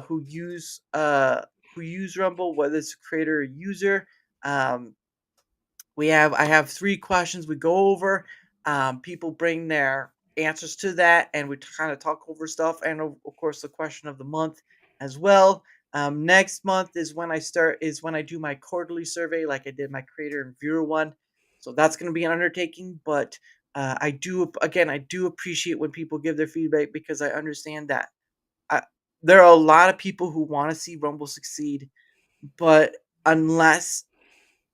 who use Rumble, whether it's a creator or user. I have 3 questions we go over. People bring their answers to that, and we kind of talk over stuff, and of course the question of the month as well. Next month is when I do my quarterly survey, like I did my creator and viewer one. So that's going to be an undertaking, but I do appreciate when people give their feedback, because I understand that there are a lot of people who want to see Rumble succeed, but unless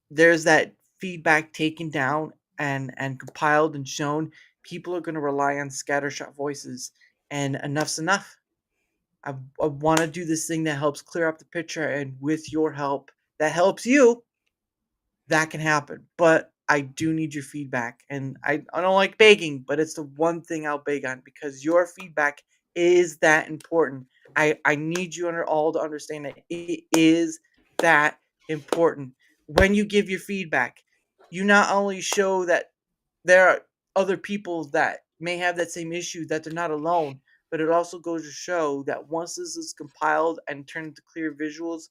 there's that feedback taken down and compiled and shown, people are going to rely on scattershot voices, and enough's enough. I want to do this thing that helps clear up the picture, and with your help that helps you, that can happen. But I do need your feedback, and I don't like begging, but it's the one thing I'll beg on, because your feedback is that important. I need you all to understand that it is that important. When you give your feedback, you not only show that there are other people that may have that same issue, that they're not alone, but it also goes to show that once this is compiled and turned into clear visuals,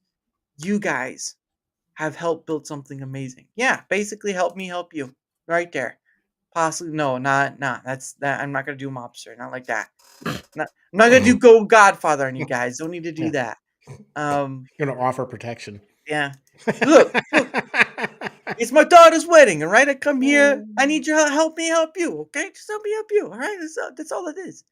you guys have helped build something amazing. Yeah, basically help me help you right there. Possibly not. That's that. I'm not gonna do mobster, not like that. I'm not gonna do go Godfather on you guys. Don't need to do that. Gonna offer protection. Yeah. Look, it's my daughter's wedding. All right, I come here. I need you to help me help you. Okay, just help me help you. All right, that's all it is.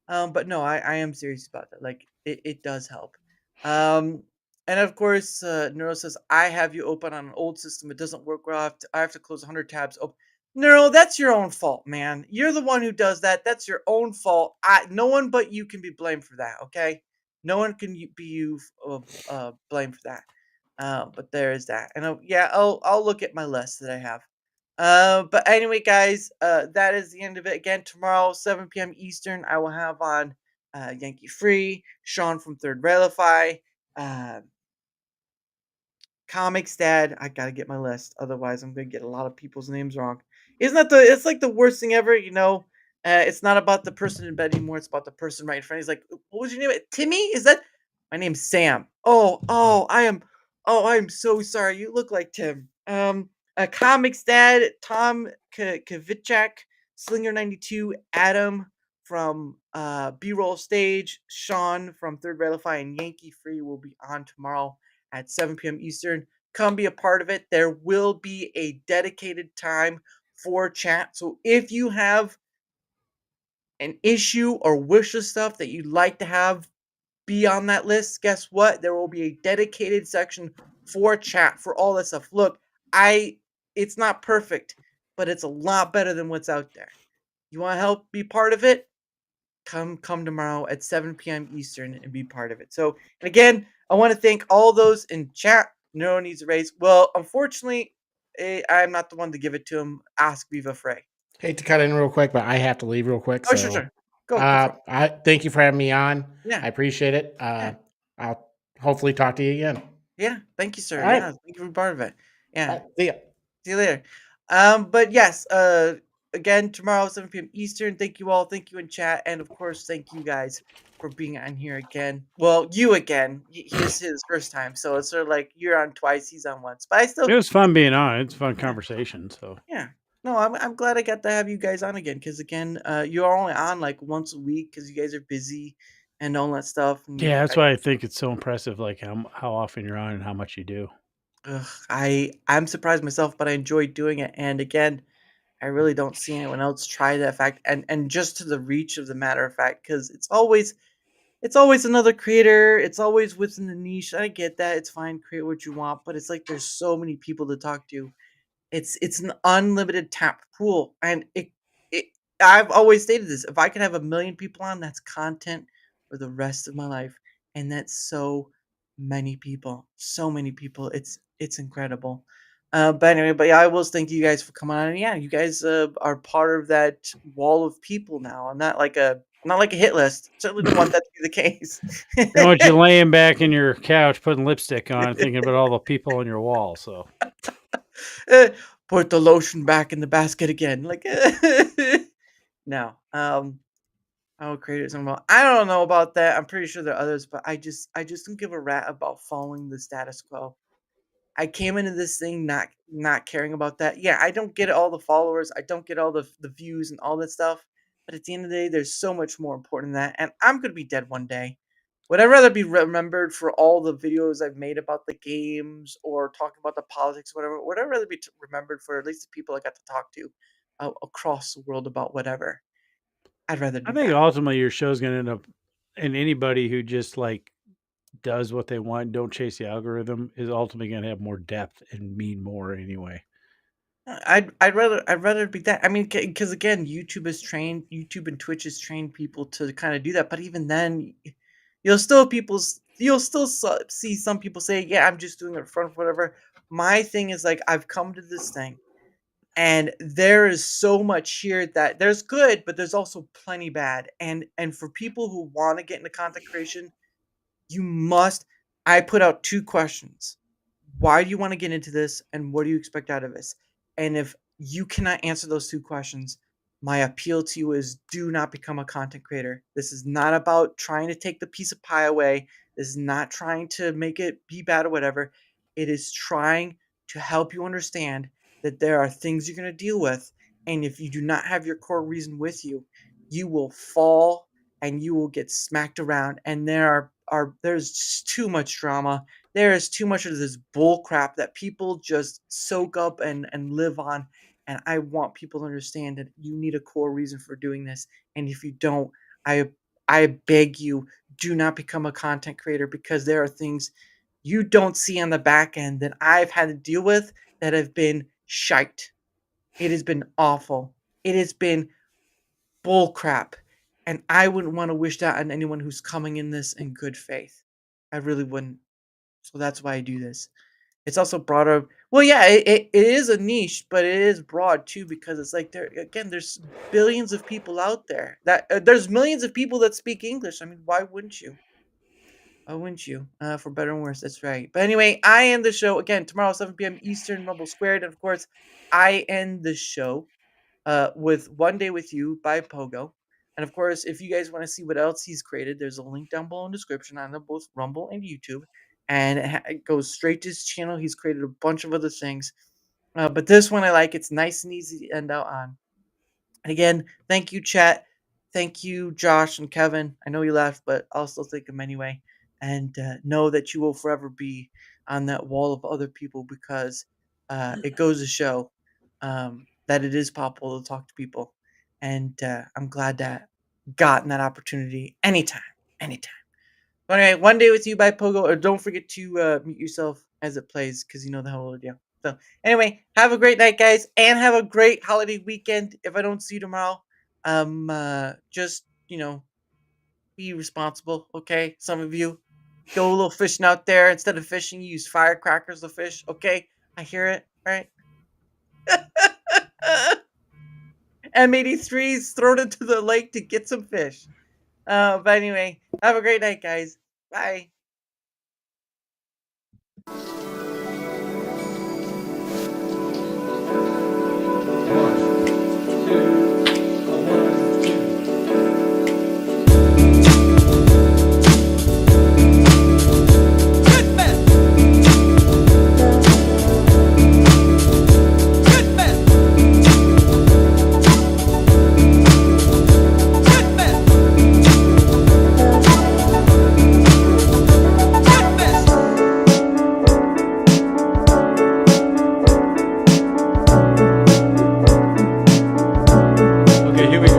But no, I am serious about that. Like it does help. And of course, Neuro says I have you open on an old system. It doesn't work well. I have to close 100 tabs. Oh, Neuro, that's your own fault, man. You're the one who does that. That's your own fault. No one but you can be blamed for that. Okay, no one can be blamed for that. But there is that, and I'll look at my list that I have. But anyway, guys, that is the end of it. Again, tomorrow, 7 p.m. Eastern, I will have on Yankee Free, Sean from Third Railify, Comics Dad. I gotta get my list, otherwise I'm gonna get a lot of people's names wrong. Isn't that it's like the worst thing ever, you know? It's not about the person in bed anymore, it's about the person right in front. He's like, what was your name? Timmy? Is that my name's Sam? I am so sorry. You look like Tim. Comics Dad, Tom Kvichak, Slinger92, Adam from B-Roll Stage, Sean from Third Railify, and Yankee Free will be on tomorrow at 7 p.m. Eastern. Come be a part of it. There will be a dedicated time for chat. So if you have an issue or wish of stuff that you'd like to have be on that list, guess what? There will be a dedicated section for chat for all that stuff. Look, it's not perfect. but it's a lot better than what's out there. You want to help be part of it? Come tomorrow at 7 p.m. Eastern and be part of it. So, and again, I want to thank all those in chat. No needs a raise. Well, unfortunately, I'm not the one to give it to him. Ask Viva Frey. Hate to cut in real quick, but I have to leave real quick. Oh, So, sure. Go for it. I thank you for having me on. Yeah. I appreciate it. I'll hopefully talk to you again. Yeah, thank you, sir. All right. Yeah, thank you for being part of it. Yeah. See ya. See you later. But yes, again, tomorrow, 7 p.m. Eastern. Thank you all. Thank you in chat. And of course, thank you guys for being on here again. Well, you again. Here's his first time. So it's sort of like you're on twice, he's on once. But I still It was fun being on. It's a fun conversation. So yeah. No, I'm glad I got to have you guys on again because again, you're only on like once a week because you guys are busy and all that stuff. And yeah, that's why I think it's so impressive, like how often you're on and how much you do. I'm surprised myself, but I enjoy doing it. And again, I really don't see anyone else try that fact. And just to the reach of the matter of fact, because it's always another creator. It's always within the niche. I get that. It's fine, create what you want, but it's like there's so many people to talk to. It's an unlimited tap pool, and it I've always stated this. If I could have 1 million people on, that's content for the rest of my life, and that's so many people. So many people. It's incredible. But anyway, but yeah, I will thank you guys for coming on. And yeah, you guys are part of that wall of people now. I'm not like a hit list. Certainly don't want that to be the case. I want you laying back in your couch, putting lipstick on, thinking about all the people on your wall. So Put the lotion back in the basket again. Like no. I will create something about. I don't know about that. I'm pretty sure there are others, but I just don't give a rat about following the status quo. I came into this thing not caring about that. Yeah, I don't get all the followers. I don't get all the views and all that stuff. But at the end of the day, there's so much more important than that. And I'm gonna be dead one day. Would I rather be remembered for all the videos I've made about the games or talking about the politics, whatever? Would I rather be remembered for at least the people I got to talk to across the world about whatever? I'd rather do I think that. ultimately your show's going to end up, and anybody who just like does what they want, don't chase the algorithm, is ultimately going to have more depth and mean more anyway. I'd rather be that. I mean, because again, YouTube and Twitch has trained people to kind of do that. But even then, you'll still see some people say, "Yeah, I'm just doing it for fun, whatever." My thing is like I've come to this thing, and there is so much here that there's good, but there's also plenty bad. And for people who want to get into content creation, you must. I put out 2 questions. Why do you want to get into this and what do you expect out of this? And if you cannot answer those 2 questions, my appeal to you is do not become a content creator. This is not about trying to take the piece of pie away. This is not trying to make it be bad or whatever. It is trying to help you understand that there are things you're going to deal with. And if you do not have your core reason with you, you will fall and you will get smacked around. And there's just too much drama. There is too much of this bull crap that people just soak up and live on. And I want people to understand that you need a core reason for doing this. And if you don't, I beg you, do not become a content creator because there are things you don't see on the back end that I've had to deal with that have been shite. It has been awful. It has been bull crap. And I wouldn't want to wish that on anyone who's coming in this in good faith. I really wouldn't. So that's why I do this. It's also broader. Well, yeah, it is a niche, but it is broad too because it's like there's billions of people out there that there's millions of people that speak English. I mean, why wouldn't you? Why wouldn't you? For better and worse, that's right. But anyway, I end the show again tomorrow, 7 p.m. Eastern, Rumble Squared, and of course, I end the show with One Day With You by Pogo. And of course, if you guys want to see what else he's created, there's a link down below in the description on both Rumble and YouTube. And it goes straight to his channel. He's created a bunch of other things. But this one I like. It's nice and easy to end out on. And again, thank you, chat. Thank you, Josh and Kevin. I know you left, but I'll still thank them anyway. And know that you will forever be on that wall of other people because it goes to show that it is possible to talk to people. And I'm glad that gotten that opportunity anytime. All right, One Day With You by Pogo. Or don't forget to mute yourself as it plays because you know the whole idea. So anyway, have a great night, guys, and have a great holiday weekend. If I don't see you tomorrow, just be responsible, okay? Some of you go a little fishing out there. Instead of fishing, you use firecrackers to fish, okay? I hear it, right? M83's thrown into the lake to get some fish. But anyway, have a great night, guys. Bye. Okay, here we go.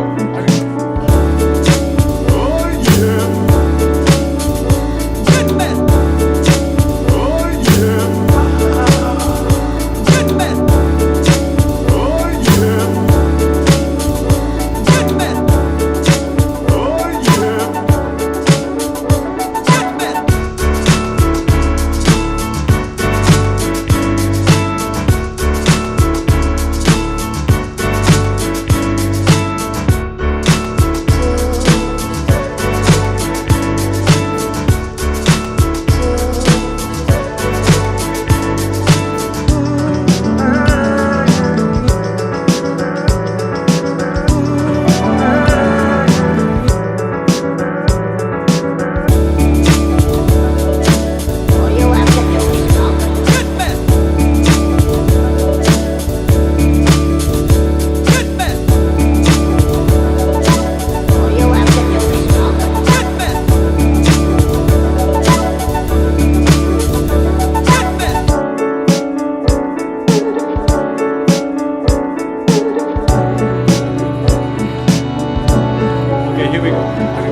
Okay, here we go.